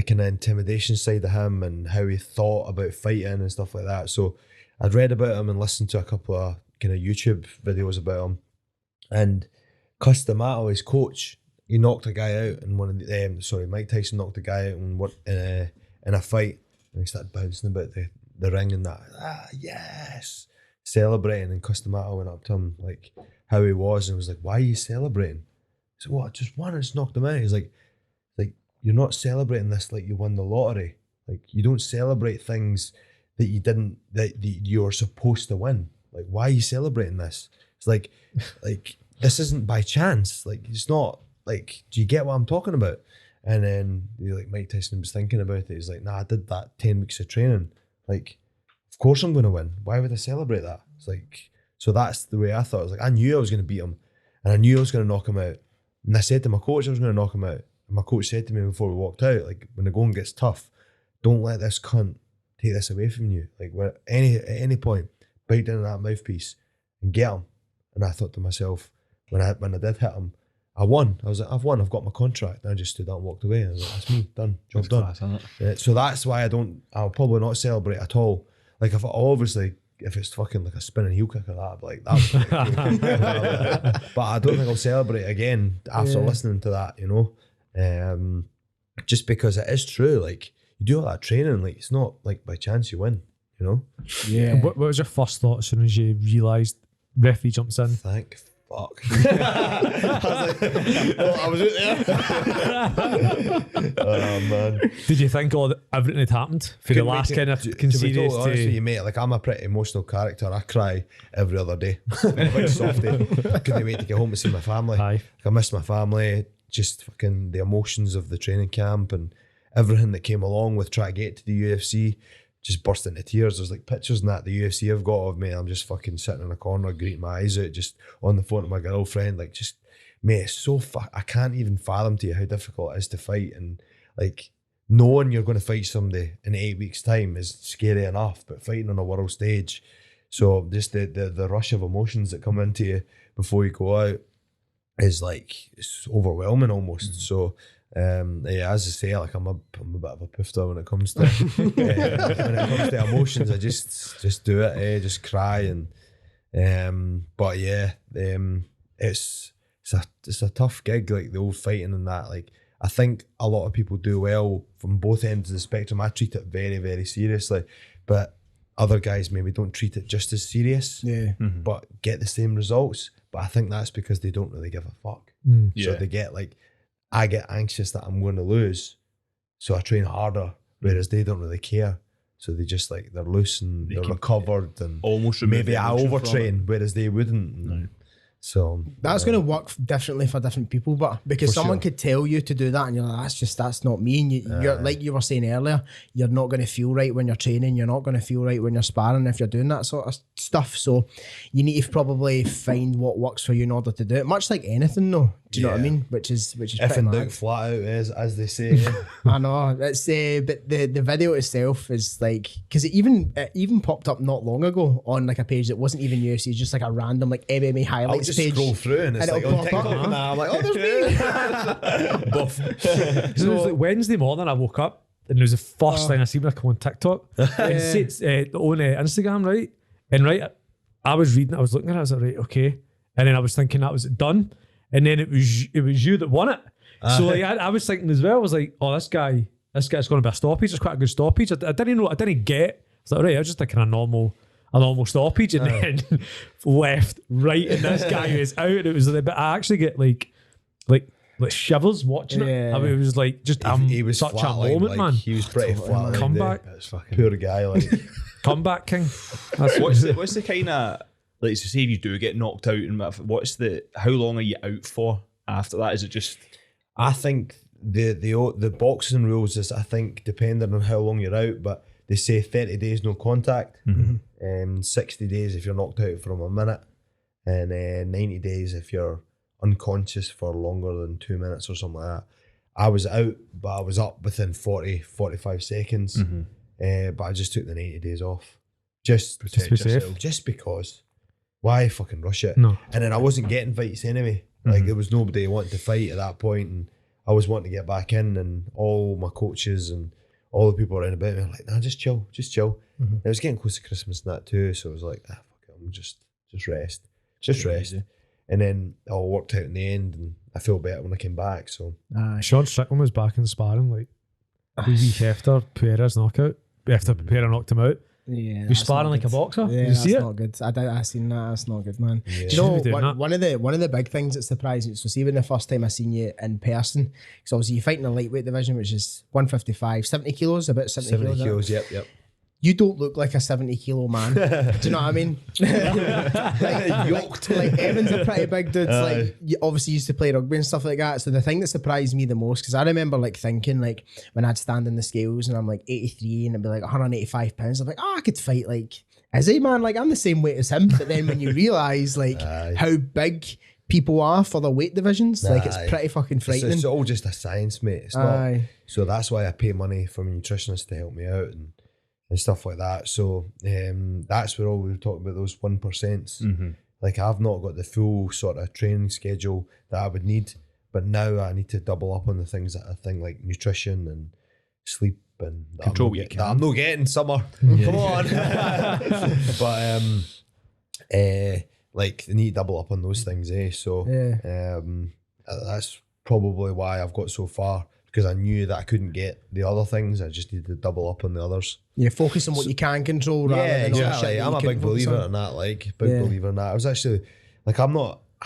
[SPEAKER 2] kind of intimidation side of him and how he thought about fighting and stuff like that. So I'd read about him and listened to a couple of kind of YouTube videos about him. And Cus D'Amato, his coach, he knocked a guy out in one of the, Mike Tyson knocked a guy out in a fight, and he started bouncing about the ring and that. Yes, celebrating. And Cus D'Amato went up to him like how he was and was like, "Why are you celebrating?" He said, "What? Just won. I just knocked him out." He's like, "You're not celebrating this like you won the lottery. Like you don't celebrate things that you didn't, that you're supposed to win. Like why are you celebrating this? It's like this isn't by chance. Like it's not like, do you get what I'm talking about?" And then Mike Tyson was thinking about it. He's like, "Nah, I did that 10 weeks of training. Like, of course I'm going to win. Why would I celebrate that?" It's like, so that's the way I thought. It was like, I knew I was going to beat him and I knew I was going to knock him out. And I said to my coach, I was going to knock him out. My coach said to me before we walked out, like, when the going gets tough, don't let this cunt take this away from you. Like, at any point, bite down on that mouthpiece and get him. And I thought to myself, when I did hit him, I won. I was like, I've won. I've got my contract. And I just stood up and walked away. I was like, that's me, done, job done. Class, so that's why I'll probably not celebrate at all. Like, if it's fucking like a spinning heel kick or that, I'll be like, that was cool. But I don't think I'll celebrate again after listening to that, you know. Just because it is true, like you do all that training, like it's not like by chance you win, you know.
[SPEAKER 3] Yeah. What was your first thought as soon as you realised referee jumps in?
[SPEAKER 2] Thank fuck. I was out there. Oh man.
[SPEAKER 3] Did you think everything had happened for the last kind of series?
[SPEAKER 2] To be totally honest with you, mate, like I'm a pretty emotional character. I cry every other day. I'm a big softy. I couldn't wait to get home and see my family.
[SPEAKER 3] Aye.
[SPEAKER 2] I miss my family. Just fucking the emotions of the training camp and everything that came along with trying to get to the UFC, just burst into tears. There's like pictures and that the UFC have got of me. I'm just fucking sitting in a corner, greeting my eyes out, just on the phone to my girlfriend. Like, just, mate, it's so I can't even fathom to you how difficult it is to fight. And like, knowing you're going to fight somebody in 8 weeks' time is scary enough, but fighting on a world stage. So just the rush of emotions that come into you before you go out is like, it's overwhelming almost. So as I say, like I'm a bit of a poofter when it comes to when it comes to emotions. I just do it, just cry and but yeah, it's a tough gig, like the old fighting and that. Like I think a lot of people do well from both ends of the spectrum. I treat it very, very seriously, but other guys maybe don't treat it just as serious, but get the same results. But I think that's because they don't really give a fuck. So they get like, I get anxious that I'm going to lose, so I train harder, whereas they don't really care. So they just like, they're loose and
[SPEAKER 4] They
[SPEAKER 2] they're
[SPEAKER 4] can
[SPEAKER 2] recovered, and
[SPEAKER 4] almost remove
[SPEAKER 2] maybe
[SPEAKER 4] the
[SPEAKER 2] I
[SPEAKER 4] emotion from it.
[SPEAKER 2] overtrain, whereas they wouldn't.
[SPEAKER 4] No.
[SPEAKER 2] So
[SPEAKER 5] That's going to work differently for different people, but because
[SPEAKER 2] For
[SPEAKER 5] someone
[SPEAKER 2] sure.
[SPEAKER 5] could tell you to do that and you're like, that's not me. And you're like you were saying earlier, you're not going to feel right when you're training. You're not going to feel right when you're sparring if you're doing that sort of stuff. So you need to probably find what works for you in order to do it. Much like anything, though. Do you know what I
[SPEAKER 2] Yeah.
[SPEAKER 5] mean? Which is
[SPEAKER 2] if
[SPEAKER 5] pretty
[SPEAKER 2] in
[SPEAKER 5] mad.
[SPEAKER 2] doubt, flat out, as they say.
[SPEAKER 5] I know it's but the video itself is like, because it even popped up not long ago on like a page that wasn't even UFC, just like a random like MMA
[SPEAKER 2] I'll
[SPEAKER 5] highlights
[SPEAKER 2] just
[SPEAKER 5] page.
[SPEAKER 2] scroll through and it's
[SPEAKER 5] and
[SPEAKER 2] like
[SPEAKER 5] it'll
[SPEAKER 2] on
[SPEAKER 5] pop
[SPEAKER 2] TikTok
[SPEAKER 5] up.
[SPEAKER 2] and I'm like, oh, there's me. Buff.
[SPEAKER 3] So it was like Wednesday morning, I woke up and it was the first thing I seen when I come on TikTok. And it's on Instagram, right? And I was reading, I was looking at it, I was like, right, okay. And then I was thinking that was it done. And then it was you that won it. So like I was thinking as well, I was like, oh, this guy's going to be a stoppage. It's quite a good stoppage. I didn't know, I didn't get. It's like, right, I was just thinking a normal stoppage, and then left, right, and this guy was out. And it was like, but I actually get like shivers watching it. I mean, it was like just
[SPEAKER 2] He was
[SPEAKER 3] such a
[SPEAKER 2] flatlined,
[SPEAKER 3] moment,
[SPEAKER 2] like,
[SPEAKER 3] man.
[SPEAKER 2] He was pretty flat.
[SPEAKER 3] Comeback.
[SPEAKER 4] That's fucking.
[SPEAKER 2] Poor guy, like.
[SPEAKER 3] Comeback king. That's
[SPEAKER 4] What's the kind of, like, so say if you do get knocked out, and how long are you out for after that? Is it just
[SPEAKER 2] I think the boxing rules is, I think, depending on how long you're out, but they say 30 days no contact, 60 days if you're knocked out from a minute, and 90 days if you're unconscious for longer than 2 minutes or something like that. I was out, but I was up within 45 seconds, but I just took the 90 days off. Just
[SPEAKER 3] Just be safe.
[SPEAKER 2] Just because. Why fucking rush it?
[SPEAKER 3] No.
[SPEAKER 2] And then I wasn't getting fights anyway. Like, there was nobody wanting to fight at that point, and I was wanting to get back in, and all my coaches and all the people around about me were like, nah, just chill. And it was getting close to Christmas and that too, so I was like, fuck it, I'm just rest. Just rest.
[SPEAKER 4] easy.
[SPEAKER 2] And then it all worked out in the end, and I felt better when I came back, so.
[SPEAKER 3] Sean Strickland was back in sparring like a week after Pereira's knockout. After Pereira knocked him out.
[SPEAKER 5] Yeah,
[SPEAKER 3] He's sparring like a boxer.
[SPEAKER 5] Yeah,
[SPEAKER 3] Did you see
[SPEAKER 5] that's
[SPEAKER 3] it?
[SPEAKER 5] not good. I seen that. That's not good, man.
[SPEAKER 2] Yeah.
[SPEAKER 5] Do you
[SPEAKER 3] Shouldn't be
[SPEAKER 5] know
[SPEAKER 3] doing that.
[SPEAKER 5] one of the big things that surprised me? So see, when the first time I seen you in person, because obviously you fight in the lightweight division, which is 155, 70 kilos, about 70,
[SPEAKER 2] 70
[SPEAKER 5] kilos.
[SPEAKER 2] kilos,
[SPEAKER 5] isn't it?
[SPEAKER 2] yep.
[SPEAKER 5] You don't look like a 70 kilo man. Do you know what I mean? like Evan's a pretty big dude. Like, you obviously used to play rugby and stuff like that. So the thing that surprised me the most, because I remember like thinking like when I'd stand in the scales and I'm like 83 and it'd be like 185 pounds, I'm like, oh, I could fight like Izzy, man. Like I'm the same weight as him. But then when you realise like how big people are for the weight divisions, like it's pretty fucking frightening.
[SPEAKER 2] It's all just a science, mate. It's not. So that's why I pay money for my nutritionist to help me out and stuff like that. So that's where all we were talking about, those 1%. Like I've not got the full sort of training schedule that I would need, but now I need to double up on the things that I think, like nutrition and sleep and that
[SPEAKER 4] Control
[SPEAKER 2] I'm
[SPEAKER 4] what you
[SPEAKER 2] not
[SPEAKER 4] can.
[SPEAKER 2] that I'm not getting summer. Come on. But like I need to double up on those things, So that's probably why I've got so far, because I knew that I couldn't get the other things. I just needed to double up on the others.
[SPEAKER 5] Yeah, focus on what you can control rather than all the shit that
[SPEAKER 2] I'm
[SPEAKER 5] you
[SPEAKER 2] a
[SPEAKER 5] couldn't
[SPEAKER 2] big
[SPEAKER 5] focus
[SPEAKER 2] believer
[SPEAKER 5] on.
[SPEAKER 2] in that, believer in that. I was actually, like, I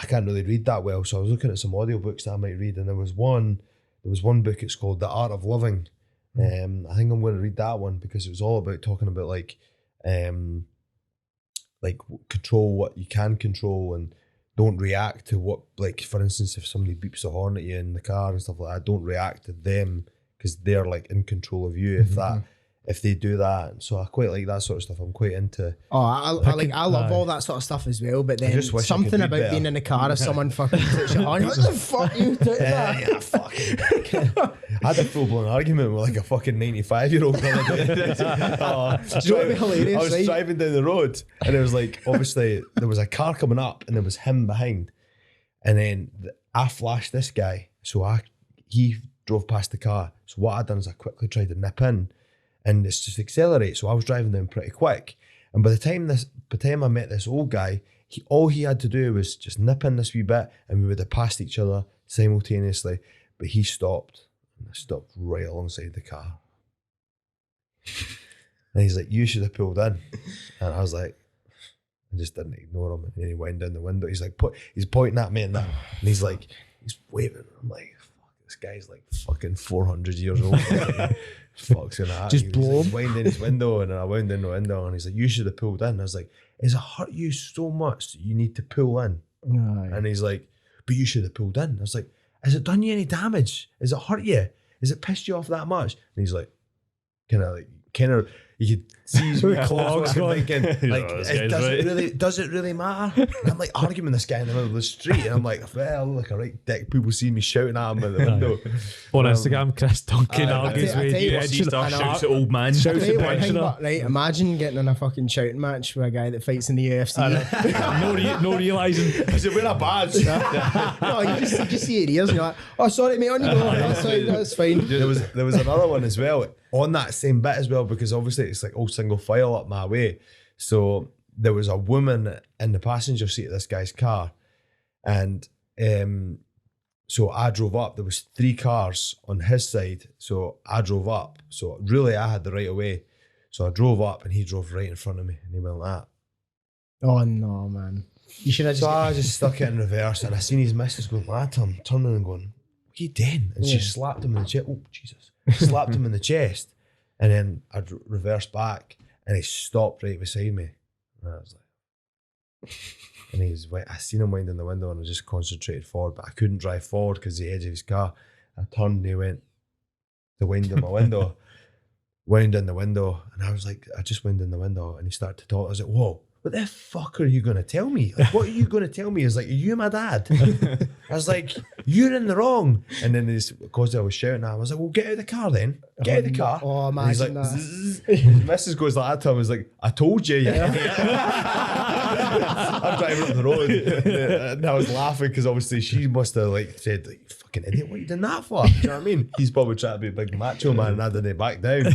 [SPEAKER 2] can't really read that well, so I was looking at some audiobooks that I might read, and there was one book, it's called The Art of Living. I think I'm going to read that one, because it was all about talking about like control what you can control, and don't react to what, like, for instance, if somebody beeps a horn at you in the car and stuff like that, don't react to them, because they're like in control of you if they do that. So I quite like that sort of stuff. I'm quite into.
[SPEAKER 5] Oh, I love all that sort of stuff as well. But then
[SPEAKER 2] just wish I
[SPEAKER 5] something
[SPEAKER 2] could read
[SPEAKER 5] about
[SPEAKER 2] better.
[SPEAKER 5] being in a car if someone fucking puts you on, what the fuck you doing that?
[SPEAKER 2] Yeah, fucking. I had a full blown argument with like a fucking 95-year-old.
[SPEAKER 5] Do you know what would be hilarious?
[SPEAKER 2] I was
[SPEAKER 5] right?
[SPEAKER 2] driving down the road, and it was like, obviously there was a car coming up, and there was him behind, and then I flashed this guy, so he drove past the car. So what I done is I quickly tried to nip in, and it's just accelerate. So I was driving down pretty quick, and by the time I met this old guy, all he had to do was just nip in this wee bit, and we would have passed each other simultaneously. But he stopped, and I stopped right alongside the car. And he's like, "You should have pulled in." And I was like, I just didn't ignore him. And then he went down the window. He's like, he's pointing at me and that, and he's like, he's waving. I'm like, fuck, this guy's like fucking 400 years old. Fuck's in that.
[SPEAKER 3] Just blow
[SPEAKER 2] He's
[SPEAKER 3] him.
[SPEAKER 2] winding his window, and then I wound in the window, and he's like, "You should have pulled in." I was like, "Has it hurt you so much that you need to pull in?"
[SPEAKER 5] Aye.
[SPEAKER 2] And he's like, "But you should have pulled in." I was like, "Has it done you any damage? Has it hurt you? Has it pissed you off that much?" And he's like, kind of, you could see his wee claws thinking, like, does it really matter? And I'm like arguing with this guy in the middle of the street, and I'm like, well, I look like a right dick. People see me shouting at him at the window.
[SPEAKER 3] On Instagram, Chris Duncan argues
[SPEAKER 5] I
[SPEAKER 3] with
[SPEAKER 5] tell you
[SPEAKER 3] you.
[SPEAKER 5] what,
[SPEAKER 4] Shouts at old man.
[SPEAKER 3] Shouts
[SPEAKER 5] Tell you
[SPEAKER 3] at
[SPEAKER 5] one thing,
[SPEAKER 3] pensioner.
[SPEAKER 5] but, right, imagine getting in a fucking shouting match with a guy that fights in the UFC.
[SPEAKER 3] No realising.
[SPEAKER 2] Is it wear a badge?
[SPEAKER 5] No, you just see it ears and you're like, oh, sorry, mate, on you go. That's fine.
[SPEAKER 2] There was another one as well on that same bit as well, because obviously it's like all single file up my way. So there was a woman in the passenger seat of this guy's car, and so I drove up. There was 3 cars on his side, so I drove up. So really, I had the right of way. So I drove up, and he drove right in front of me, and he went like that.
[SPEAKER 5] Oh, no, man. You should have just...
[SPEAKER 2] So I just stuck it in reverse, and I seen his missus going like that to him, turning and going, "What are you doing?" And she slapped him in the chest. Oh, Jesus. Slapped him in the chest. And then I reversed back, and he stopped right beside me. And I was like... And I seen him winding the window, and I just concentrated forward, but I couldn't drive forward because the edge of his car. I turned, and he went to wind in my window, wound in the window, and I was like, I just wound in the window, and he started to talk. I was like, whoa, what the fuck are you going to tell me? Like, what are you going to tell me? He's like, are you my dad? I was like, you're in the wrong. And then because I was shouting at him, I was like, well, get out of the car then. Get out of the car.
[SPEAKER 5] Oh,
[SPEAKER 2] And he's like,
[SPEAKER 5] imagine that.
[SPEAKER 2] zzz. His missus goes like that to him. He's like, I told you. I'm driving up the road, and I was laughing because obviously she must have like said, like, "You fucking idiot, what are you doing that for?" Do you know what I mean? He's probably trying to be a big macho man, and I didn't back down.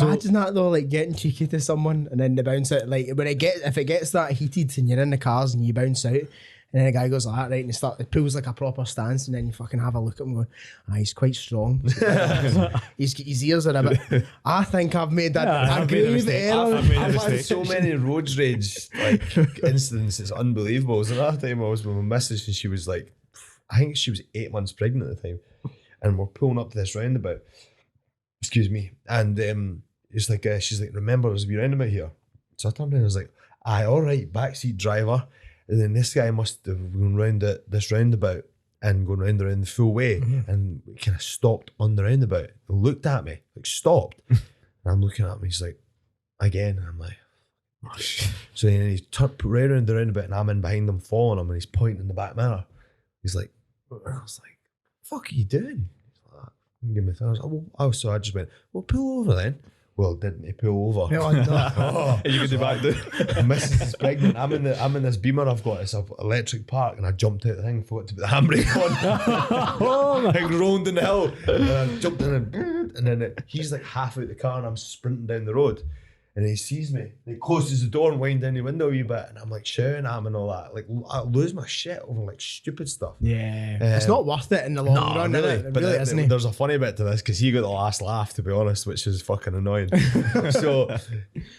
[SPEAKER 5] Imagine that though, like getting cheeky to someone and then they bounce out. Like if it gets that heated and you're in the cars and you bounce out, and then a guy goes like that, right, and it pulls like a proper stance, and then you fucking have a look at him going, he's quite strong. his ears are a bit... I think I've made a grave error.
[SPEAKER 2] I've had so many road rage like incidents. It's unbelievable. So that time I was with my missus, and she was like, I think she was 8 months pregnant at the time, and we're pulling up to this roundabout. Excuse me. And it's like she's like, remember there's a wee roundabout here. So I turned around and I was like, aye, all right, backseat driver. And then this guy must have gone round this roundabout and gone round the full way, and kind of stopped on the roundabout and looked at me, like stopped. And I'm looking at him, he's like, again, and I'm like, so then he's put right around the roundabout, and I'm in behind him following him, and he's pointing in the back mirror. He's like, I was like, fuck are you doing? He's like, give me a thing. I was like, well, so I just went, well, pull over then. Well, didn't he pull over?
[SPEAKER 5] Oh, no.
[SPEAKER 2] Oh,
[SPEAKER 4] You could do back there.
[SPEAKER 2] Mrs. is pregnant. I'm in this Beamer I've got. It's an electric park, and I jumped out the thing, forgot to put the handbrake on. I rolled down the hill, and I jumped in, and then he's like half out the car, and I'm sprinting down the road. And he sees me, and he closes the door and winds down the window a wee bit, and I'm like shouting at him and all that. Like, I lose my shit over like stupid stuff.
[SPEAKER 5] Yeah. It's not worth it in the long run,
[SPEAKER 2] really.
[SPEAKER 5] is it?
[SPEAKER 2] But
[SPEAKER 5] Really, isn't it?
[SPEAKER 2] there's a funny bit to this because he got the last laugh, to be honest, which is fucking annoying. So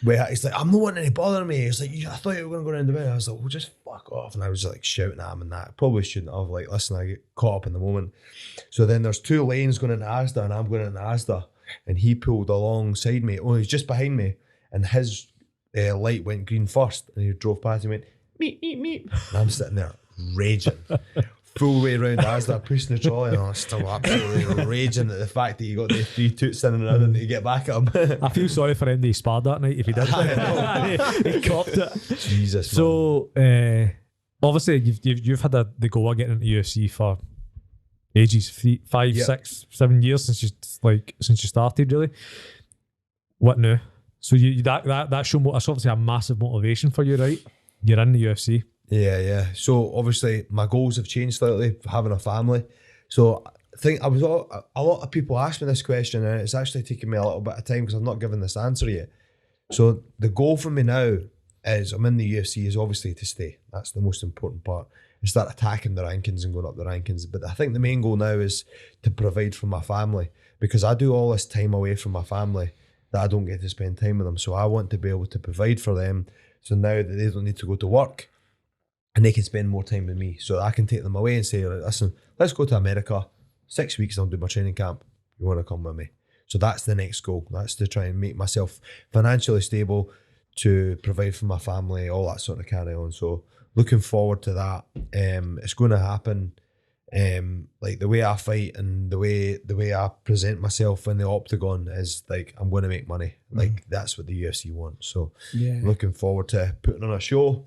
[SPEAKER 2] he's like, I'm not wanting to bother me. He's like, I thought you were going to go around the way. I was like, well, just fuck off. And I was like shouting at him and that. Probably shouldn't have. Like, listen, I get caught up in the moment. So then there's 2 lanes going into Asda, and I'm going into Asda, and he pulled alongside me. Oh, he's just behind me, and his light went green first, and he drove past and went meep meep meep, and I'm sitting there raging full way around Asda, pushing the trolley, and I'm still absolutely raging at the fact that you got the 3 toots in and I didn't get back at him.
[SPEAKER 3] I feel sorry for Andy Spard that night if he did. he copped it.
[SPEAKER 2] Jesus, man.
[SPEAKER 3] So obviously you've had the go of getting into UFC for ages, 3, 5,
[SPEAKER 2] Yep.
[SPEAKER 3] 6, 7 years since you started, really. What now? So that show that's obviously a massive motivation for you, right? You're in the UFC.
[SPEAKER 2] Yeah. So obviously my goals have changed slightly, having a family. So I think a lot of people ask me this question, and it's actually taken me a little bit of time because I've not given this answer yet. So the goal for me now is, I'm in the UFC, is obviously to stay. That's the most important part. And start attacking the rankings and going up the rankings. But I think the main goal now is to provide for my family, because I do all this time away from my family that I don't get to spend time with them. So I want to be able to provide for them, so now that they don't need to go to work and they can spend more time with me. So I can take them away and say, listen, let's go to America, 6 weeks and I'll do my training camp. You want to come with me? So that's the next goal. That's to try and make myself financially stable, to provide for my family, all that sort of carry on. So looking forward to that. It's going to happen. Like the way I fight and the way I present myself in the octagon is like, I'm going to make money. Like that's what the UFC wants. So looking forward to putting on a show,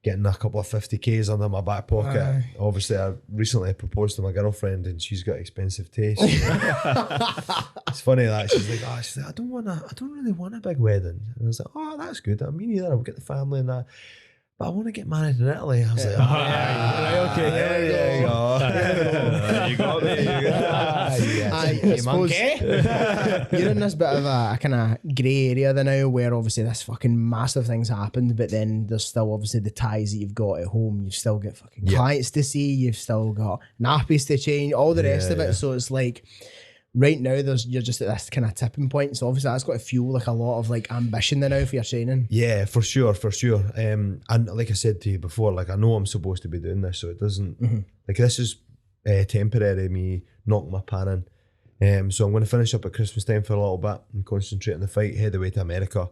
[SPEAKER 2] getting a couple of 50Ks under my back pocket. Obviously, I recently proposed to my girlfriend and she's got expensive taste. It's funny that she's like, I don't really want a big wedding. And I was like, oh, that's good. I mean, either I'll get the family and that. But I want to get married in Italy. I was like, okay, there you go. You got me.
[SPEAKER 5] I suppose you're in this bit of a kind of grey area there now, where obviously this fucking massive thing's happened, but then there's still obviously the ties that you've got at home. You've still got fucking clients to see. You've still got nappies to change, all the rest of it. So it's like, right now you're just at this kind of tipping point. So obviously that's got to fuel like a lot of like ambition there now for your training. Yeah,
[SPEAKER 2] for sure. And like I said to you before, like I know I'm supposed to be doing this, so it doesn't like this is temporary, me knocking my pan in. So I'm going to finish up at Christmas time for a little bit and concentrate on the fight, head away to America,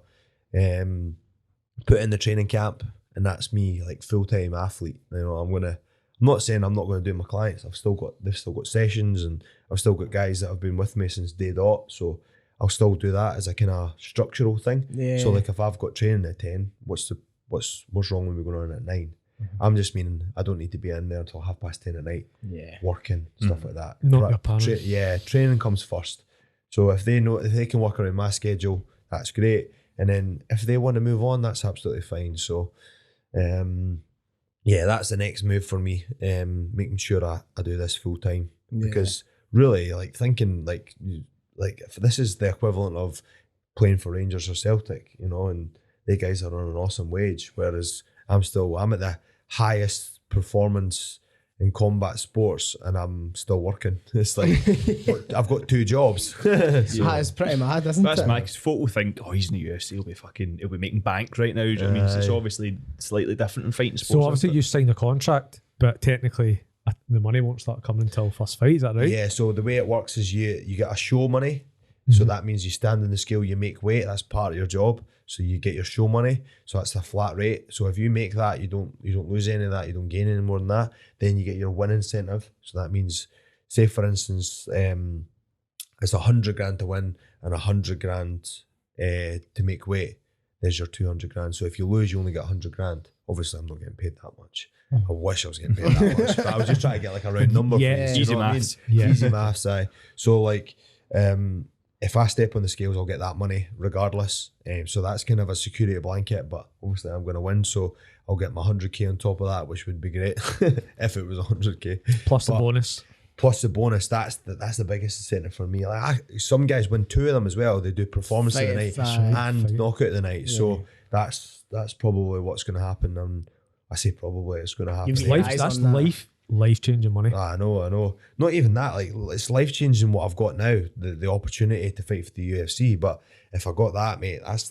[SPEAKER 2] put in the training camp, and that's me like full-time athlete. You know, I'm not saying I'm not going to do my clients. They've still got sessions, and I've still got guys that have been with me since day dot. So I'll still do that as a kind of structural thing. Yeah. So like if I've got training at 10, what's wrong with me going on at 9? I'm just meaning I don't need to be in there until 10:30 at night. Yeah. Working, stuff like that.
[SPEAKER 3] Not your plan.
[SPEAKER 2] Training comes first. So if they can work around my schedule, that's great. And then if they want to move on, that's absolutely fine. So that's the next move for me. Making sure I do this full time, because really, like thinking like if this is the equivalent of playing for Rangers or Celtic, you know, and they guys are on an awesome wage, whereas I'm at the highest performance in combat sports and I'm still working. It's like I've got 2 jobs.
[SPEAKER 5] That is pretty mad, isn't it?
[SPEAKER 4] That's mad, because folk will think, oh, he's in the UFC, he'll be making bank right now. Do you know what I mean? So it's obviously slightly different in fighting sports.
[SPEAKER 3] So obviously you signed a contract, but technically the money won't start coming until first fight, is that right?
[SPEAKER 2] Yeah, so the way it works is you get a show money. So that means you stand in the scale, you make weight, that's part of your job. So you get your show money, so that's a flat rate. So if you make that, you don't lose any of that, you don't gain any more than that. Then you get your win incentive. So that means, say for instance, it's 100 grand to win and 100 grand to make weight. There's your 200 grand. So if you lose, you only get 100 grand. Obviously, I'm not getting paid that much. I wish I was getting paid that much, but I was just trying to get like a round number.
[SPEAKER 4] Yeah, easy maths.
[SPEAKER 2] Easy maths, aye. So like, if I step on the scales, I'll get that money regardless. So that's kind of a security blanket, but obviously I'm going to win, so I'll get my 100K on top of that, which would be great if it was 100K.
[SPEAKER 3] Plus the bonus.
[SPEAKER 2] Plus the bonus, that's the biggest incentive for me. Like some guys win 2 of them as well. They do performance of the night and knockout of the night. Yeah. So that's probably what's going to happen. And I say probably it's going to happen.
[SPEAKER 3] That's life-changing money.
[SPEAKER 2] I know. Not even that. Like it's life-changing what I've got now, the opportunity to fight for the UFC. But if I got that, mate, that's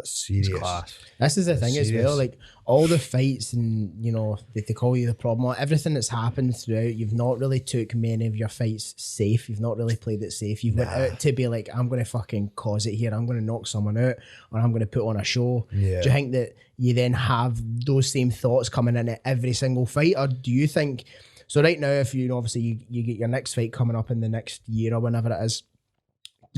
[SPEAKER 2] serious.
[SPEAKER 4] It's class.
[SPEAKER 5] This is the thing as well. Like all the fights and they call you the problem. Everything that's happened throughout, you've not really took many of your fights safe. You've not really played it safe. You've went out to be like, I'm going to fucking cause it here. I'm going to knock someone out, or I'm going to put on a show. Yeah. Do you think that you then have those same thoughts coming in at every single fight, or do you think? So right now, if obviously you get your next fight coming up in the next year or whenever it is,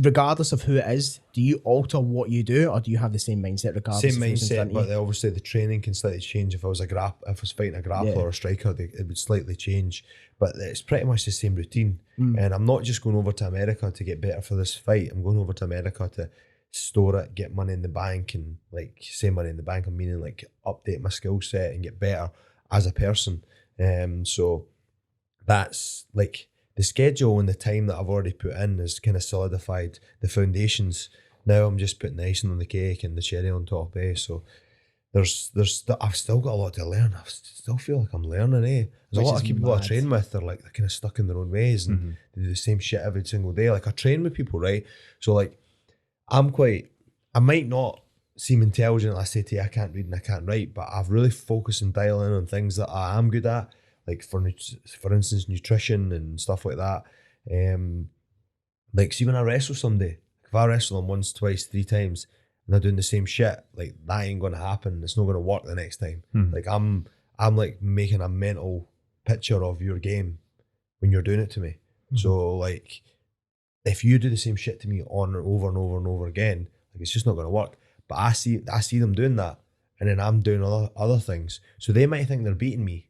[SPEAKER 5] regardless of who it is, do you alter what you do, or do you have the same mindset regardless?
[SPEAKER 2] Same mindset, but obviously the training can slightly change. If I was fighting a grappler or a striker, it would slightly change. But it's pretty much the same routine. And I'm not just going over to America to get better for this fight. I'm going over to America to store it, get money in the bank, and like say money in the bank, I'm meaning like update my skill set and get better as a person. So that's like the schedule and the time that I've already put in has kind of solidified the foundations. Now I'm just putting the icing on the cake and the cherry on top, So I've still got a lot to learn. I still feel like I'm learning, There's a lot of people I train with, they're kind of stuck in their own ways and they do the same shit every single day. Like I train with people, right? So like I might not seem intelligent. I say to you, I can't read and I can't write, but I've really focused and dialed in on things that I am good at. Like for instance, nutrition and stuff like that. like, see when I wrestle somebody, if I wrestle them once, twice, 3 times, and they're doing the same shit, like, that ain't gonna happen. It's not gonna work the next time. Like, I'm like making a mental picture of your game when you're doing it to me. So like, if you do the same shit to me on and over and over and over again, like, it's just not gonna work. But I see them doing that, and then I'm doing other things. So they might think they're beating me.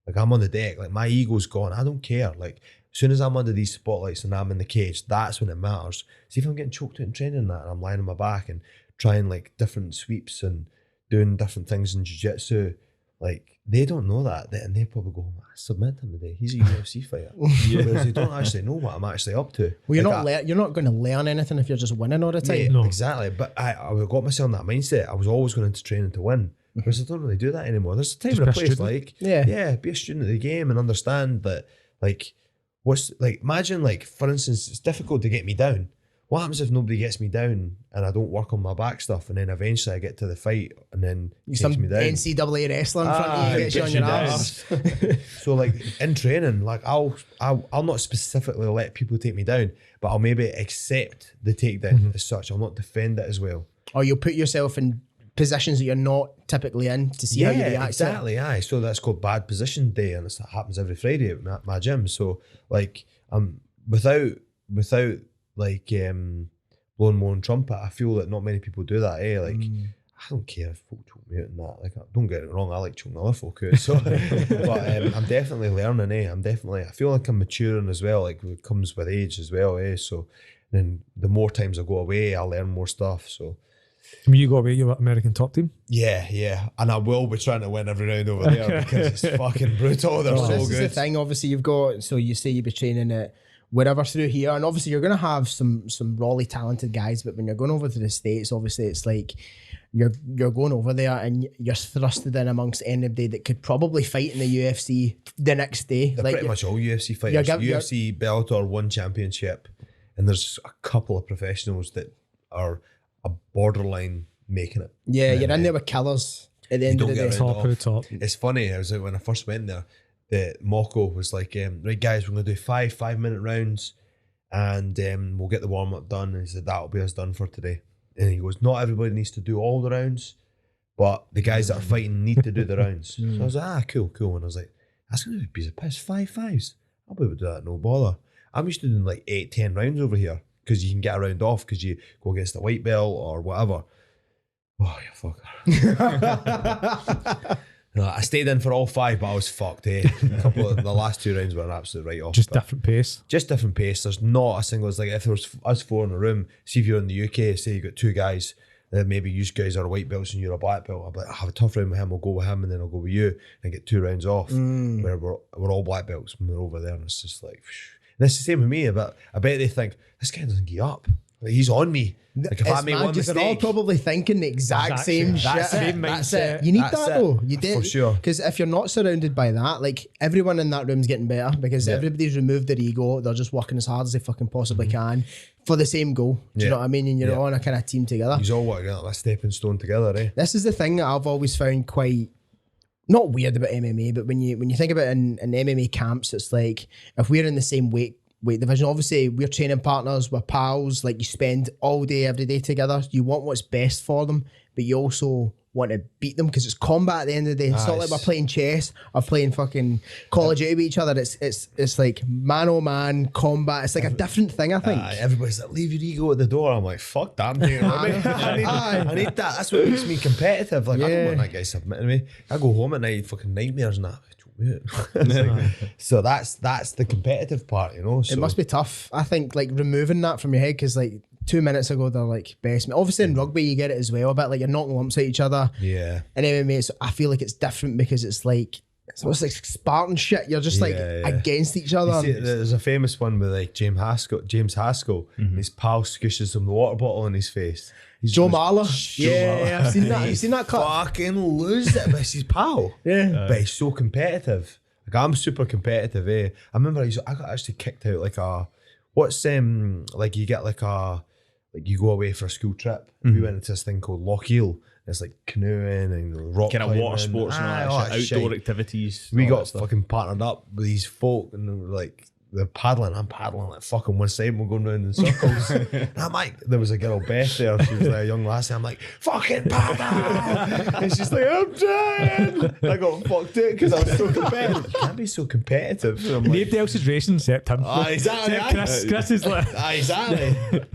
[SPEAKER 2] Like, I'm on the deck, like, my ego's gone. I don't care. Like, as soon as I'm under these spotlights and I'm in the cage, that's when it matters. See if I'm getting choked out in training and that, and I'm lying on my back and trying like different sweeps and doing different things in jiu-jitsu, like, they don't know that, and they probably go, I submit him today, he's a UFC fighter. Whereas they don't actually know what I'm actually up to.
[SPEAKER 5] Well,
[SPEAKER 2] like,
[SPEAKER 5] you're not going to learn anything if you're just winning all the time.
[SPEAKER 2] mate, exactly. But I got myself in that mindset. I was always going into training to win. Whereas I don't really do that anymore. There's a time and a place, like, be a student of the game and understand that, like, imagine, like, for instance, it's difficult to get me down. What happens if nobody gets me down and I don't work on my back stuff, and then eventually I get to the fight and then he takes me down?
[SPEAKER 5] NCAA wrestling in front of you, gets you on your ass.
[SPEAKER 2] So like, in training, like, I'll not specifically let people take me down, but I'll maybe accept the takedown as such. I'll not defend it as well.
[SPEAKER 5] Or you'll put yourself in positions that you're not typically in to see how you react.
[SPEAKER 2] Exactly, aye. So that's called bad position day, and it happens every Friday at my gym. So like, without like blowing my own trumpet, I feel that not many people do that. Like, I don't care if folk choke me out and that. Like, don't get it wrong, I like choking other folk out. So, but I'm definitely learning. I feel like I'm maturing as well. Like, it comes with age as well. So then the more times I go away, I learn more stuff. So.
[SPEAKER 3] When you go away, you're at American Top Team?
[SPEAKER 2] Yeah. And I will be trying to win every round over there because it's fucking brutal. They're so
[SPEAKER 5] this
[SPEAKER 2] good.
[SPEAKER 5] Is the thing, obviously, you've got, so you say you'll be training at wherever through here, and obviously you're going to have some rawly talented guys, but when you're going over to the States, obviously it's like you're going over there and you're thrusted in amongst anybody that could probably fight in the UFC the next day.
[SPEAKER 2] They're
[SPEAKER 5] like,
[SPEAKER 2] pretty much all UFC fighters. UFC, Bellator, one championship, and there's a couple of professionals that are a borderline making it.
[SPEAKER 5] Yeah, you're in there with killers at the end of the day.
[SPEAKER 3] Top.
[SPEAKER 2] It's funny, I was like, when I first went there, the Moko was like, right guys, we're going to do 5-minute rounds, and we'll get the warm-up done. And he said, that'll be us done for today. And he goes, not everybody needs to do all the rounds, but the guys that are fighting need to do the rounds. So I was like, cool. And I was like, that's going to be a piece of piss, 5 5s. I'll be able to do that, no bother. I'm used to doing like 8-10 rounds over here, because you can get a round off because you go against a white belt or whatever. Oh, you fucker. No, I stayed in for all 5, but I was fucked. A couple of the last 2 rounds were an absolute write-off.
[SPEAKER 3] Just different pace.
[SPEAKER 2] Just different pace. There's not a single. It's like if there was us 4 in a room. See if you're in the UK. Say you got 2 guys. Maybe you guys are white belts and you're a black belt. I'll be like, I have a tough round with him. I'll go with him, and then I'll go with you and get 2 rounds off. Where we're all black belts when we're over there, and it's just like. And it's the same with me. But I bet they think this guy doesn't get up. Like, he's on me. Like, if I make one mistake,
[SPEAKER 5] they're all probably thinking the exact same shit.
[SPEAKER 3] That's it.
[SPEAKER 5] You need that though. You
[SPEAKER 2] do, for sure.
[SPEAKER 5] Because if you're not surrounded by that, like, everyone in that room's getting better because everybody's removed their ego. They're just working as hard as they fucking possibly can for the same goal. Do you know what I mean? And you're on a kind of team together.
[SPEAKER 2] You all want to get a stepping stone together, eh?
[SPEAKER 5] This is the thing that I've always found quite not weird about MMA, but when you think about it in MMA camps, it's like if we're in the same weight division, obviously we're training partners, we're pals, like you spend all day every day together, you want what's best for them, but you also want to beat them because it's combat at the end of the day. It's not like we're playing chess or playing fucking Call of Duty with each other. It's like man oh man combat. It's like a different thing, I think.
[SPEAKER 2] Everybody's like, leave your ego at the door. I'm like, fuck that, I'm taking it with me. I need that. That's what makes me competitive. Like, I don't want that guy submitting me. I go home at night, fucking nightmares and that. So that's the competitive part, you know. So
[SPEAKER 5] it must be tough, I think, like removing that from your head, because like 2 minutes ago they're like best mate. Obviously in rugby you get it as well, a bit like you're knocking lumps at each other.
[SPEAKER 2] Yeah.
[SPEAKER 5] In MMA I feel like it's different because it's like like Spartan shit. You're just against each other.
[SPEAKER 2] See, there's a famous one with like James Haskell. His pal squishes him the water bottle in his face.
[SPEAKER 5] Joe Marler. Yeah, I've seen that. You've seen that cut?
[SPEAKER 2] Fucking lose it, but it's his pal.
[SPEAKER 5] Yeah.
[SPEAKER 2] But he's so competitive. Like, I'm super competitive, eh? I remember I got actually kicked out like like you get like you go away for a school trip. We went into this thing called Lochiel. It's like canoeing and rock
[SPEAKER 4] kind
[SPEAKER 2] climbing.
[SPEAKER 4] Of water sports and all that shit, outdoor activities.
[SPEAKER 2] We got fucking partnered up with these folk, and they were like they're paddling. I'm paddling like fucking one side. We're going round in circles. And I'm like, there was a girl Beth there. She was like a young lassie. I'm like, fucking paddle. And she's like, I'm trying. And I got fucked out because I was so competitive. You can't be so competitive. So I'm like,
[SPEAKER 3] Nobody else is racing except him.
[SPEAKER 2] exactly.
[SPEAKER 3] Except Chris is like,
[SPEAKER 2] Exactly.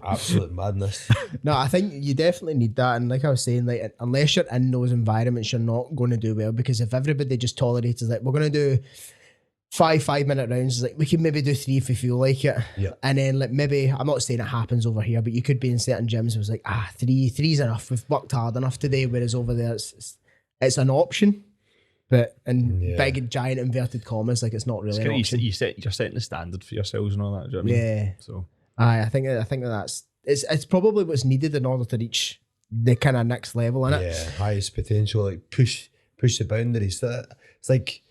[SPEAKER 2] Absolute madness.
[SPEAKER 5] No, I think you definitely need that. And like I was saying, like unless you're in those environments, you're not going to do well. Because if everybody just tolerates, like, we're going to do 5-minute rounds, like we can maybe do 3 if we feel like it.
[SPEAKER 2] Yeah.
[SPEAKER 5] And then like maybe, I'm not saying it happens over here, but you could be in certain gyms. It was like, three's enough. We've worked hard enough today. Whereas over there, it's an option. But in big giant inverted commas, like it's not really. An option.
[SPEAKER 4] You're setting the standard for yourselves and all that. Do you know what I mean?
[SPEAKER 5] Yeah.
[SPEAKER 4] So
[SPEAKER 5] I think that's it's probably what's needed in order to reach the kind of next level, innit?
[SPEAKER 2] Yeah, highest potential, like push the boundaries. So it's like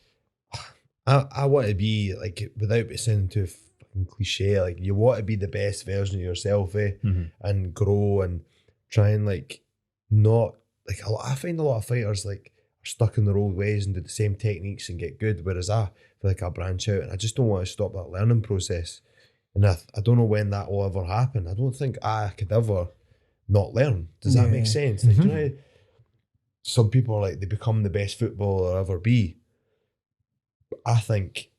[SPEAKER 2] I want to be like, without it sounding too fucking cliche, like you want to be the best version of yourself, and grow and try and like not like I find a lot of fighters like are stuck in their old ways and do the same techniques and get good, whereas I feel like I branch out and I just don't want to stop that learning process. And I don't know when that will ever happen. I don't think I could ever not learn. Does that make sense? Like, you know, some people are like, they become the best footballer they'll ever be. I think,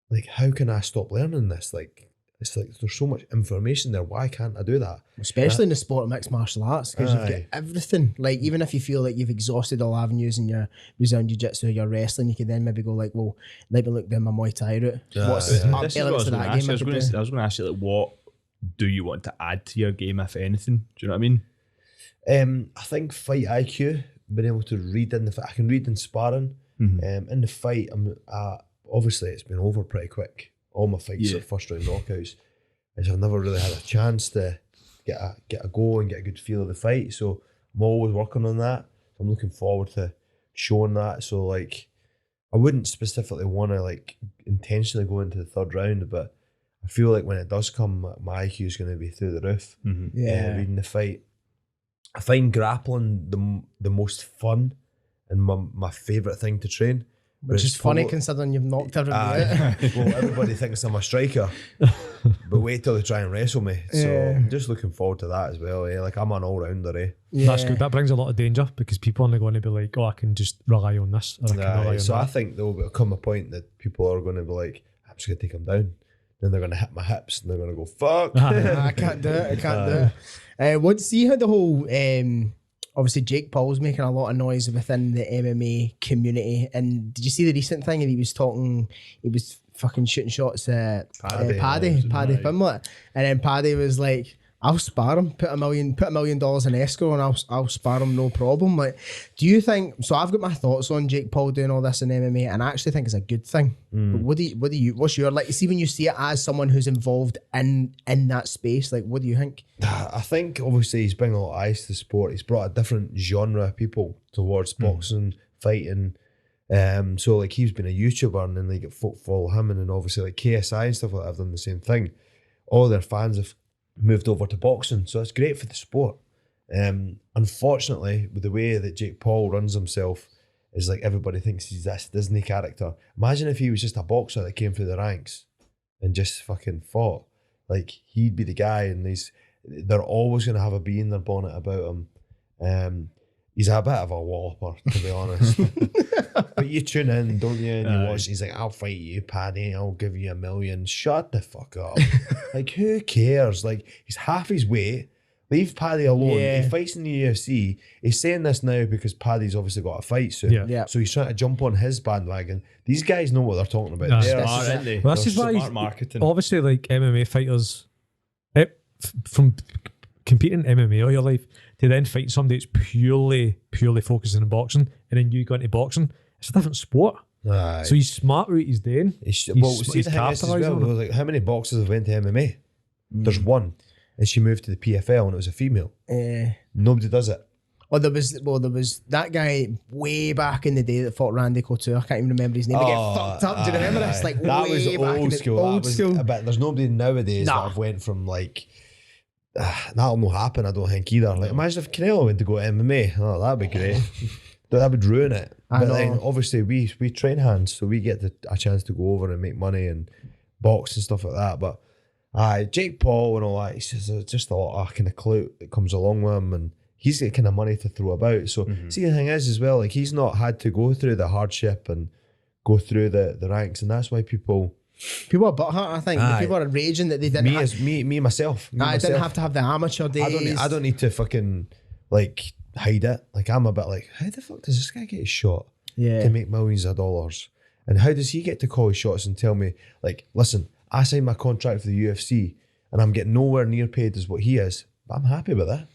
[SPEAKER 2] like, how can I stop learning this? Like, it's like there's so much information there. Why can't I do that?
[SPEAKER 5] Especially in the sport of mixed martial arts, because you've got everything. Like, even if you feel like you've exhausted all avenues in your Brazilian Jiu-Jitsu or your wrestling, you can then maybe go like, well, let me look down my Muay Thai route. What's
[SPEAKER 4] This is what
[SPEAKER 5] elements of that game?
[SPEAKER 4] I was going to ask you, like, what do you want to add to your game, if anything? Do you know what I mean?
[SPEAKER 2] I think fight IQ, being able to read in the fight. I can read in sparring. In the fight, obviously it's been over pretty quick. All my fights are first round knockouts, and so I've never really had a chance to get a go and get a good feel of the fight. So I'm always working on that. I'm looking forward to showing that. So like, I wouldn't specifically want to like intentionally go into the third round, but I feel like when it does come, my IQ is going to be through the roof. Reading the fight. I find grappling the most fun and my favourite thing to train.
[SPEAKER 5] Which is funny considering you've knocked everybody out.
[SPEAKER 2] Well, everybody thinks I'm a striker, but wait till they try and wrestle me. So I'm just looking forward to that as well. Like, I'm an all-rounder.
[SPEAKER 3] That's good. That brings a lot of danger because people are going to be like, oh, I can just rely on this. Or I can rely on
[SPEAKER 2] so
[SPEAKER 3] that.
[SPEAKER 2] I think there will come a point that people are going to be like, I'm just going to take them down. Then they're going to hit my hips and they're going to go, fuck.
[SPEAKER 5] I can't do it. I can't do it. See how the whole... obviously, Jake Paul's making a lot of noise within the MMA community. And did you see the recent thing? And he was fucking shooting shots at Paddy Pimblett. And then Paddy was like, I'll spar him, put $1 million in escrow and I'll spar him, no problem. Like, do you think, so I've got my thoughts on Jake Paul doing all this in MMA and I actually think it's a good thing. But what's your, like, see when you see it as someone who's involved in that space, like, what do you think?
[SPEAKER 2] I think obviously he's bringing a lot of eyes to the sport. He's brought a different genre of people towards boxing, fighting. So like, he's been a YouTuber and then they get folk follow him, and then obviously like KSI and stuff like that have done the same thing. All their fans have moved over to boxing, so it's great for the sport. Unfortunately, with the way that Jake Paul runs himself, is like everybody thinks he's this Disney character. Imagine if he was just a boxer that came through the ranks and just fucking fought. Like, he'd be the guy, and they're always going to have a bee in their bonnet about him. He's a bit of a whopper, to be honest. But you tune in, don't you? And you watch. He's like, I'll fight you, Paddy. I'll give you $1 million. Shut the fuck up. Like, who cares? Like, he's half his weight. Leave Paddy alone. He fights in the UFC. He's saying this now because Paddy's obviously got a fight soon.
[SPEAKER 3] Yeah.
[SPEAKER 2] So he's trying to jump on his bandwagon. These guys know what they're talking about. They're
[SPEAKER 4] smart, aren't they?
[SPEAKER 3] Well, this is why
[SPEAKER 4] smart marketing.
[SPEAKER 3] Obviously, like MMA fighters, from competing in MMA all your life to then fight somebody that's purely focusing on boxing, and then you go into boxing, it's a different sport.
[SPEAKER 2] Aye.
[SPEAKER 3] So he's smart what he's doing.
[SPEAKER 2] See, the thing is as well, like, how many boxers have went to MMA? There's one, and she moved to the PFL, and it was a female. Nobody does it.
[SPEAKER 5] There was that guy way back in the day that fought Randy Couture. I can't even remember his name. He get fucked up. Do you remember this? Like,
[SPEAKER 2] that
[SPEAKER 5] way
[SPEAKER 2] was
[SPEAKER 5] back
[SPEAKER 2] old
[SPEAKER 5] in
[SPEAKER 2] school.
[SPEAKER 5] Old school.
[SPEAKER 2] But there's nobody nowadays that have went from like. That'll not happen, I don't think either. Like, imagine if Canelo went to go to MMA. Oh, that'd be great. That would ruin it. But then obviously we train hands, so we get a chance to go over and make money and box and stuff like that. But Jake Paul and all that, he says there's just a lot of kind of clout that comes along with him, and he's got kind of money to throw about. So see, the thing is as well, like he's not had to go through the hardship and go through the ranks, and that's why people
[SPEAKER 5] are butthurt. I think people are raging that they didn't.
[SPEAKER 2] Myself.
[SPEAKER 5] I didn't have to have the amateur days.
[SPEAKER 2] I don't need to fucking like hide it. Like I'm a bit like, how the fuck does this guy get his shot to make millions of dollars? And how does he get to call his shots and tell me, like, listen, I signed my contract for the UFC and I'm getting nowhere near paid as what he is, but I'm happy with that.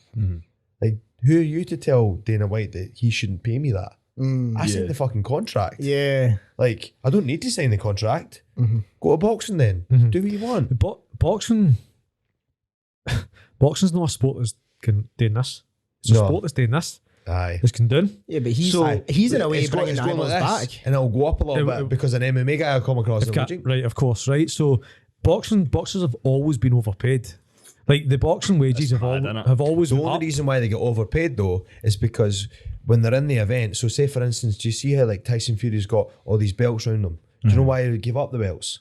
[SPEAKER 2] Like, who are you to tell Dana White that he shouldn't pay me that? I signed the fucking contract.
[SPEAKER 5] Yeah.
[SPEAKER 2] Like, I don't need to sign the contract. Go to boxing then. Do what you want.
[SPEAKER 3] Boxing's not a sport that's doing this. It's a sport that's doing this.
[SPEAKER 2] Aye.
[SPEAKER 3] This can do.
[SPEAKER 5] Yeah, but he's in a way bringing rivals back.
[SPEAKER 2] And it'll go up a little bit because an MMA guy will come across
[SPEAKER 3] right, of course, right? So boxers have always been overpaid. Like the boxing wages have always
[SPEAKER 2] The
[SPEAKER 3] been
[SPEAKER 2] only
[SPEAKER 3] up.
[SPEAKER 2] reason why they get overpaid though is because when they're in the event, so say for instance, do you see how like Tyson Fury's got all these belts around him? Do you know why he would give up the belts?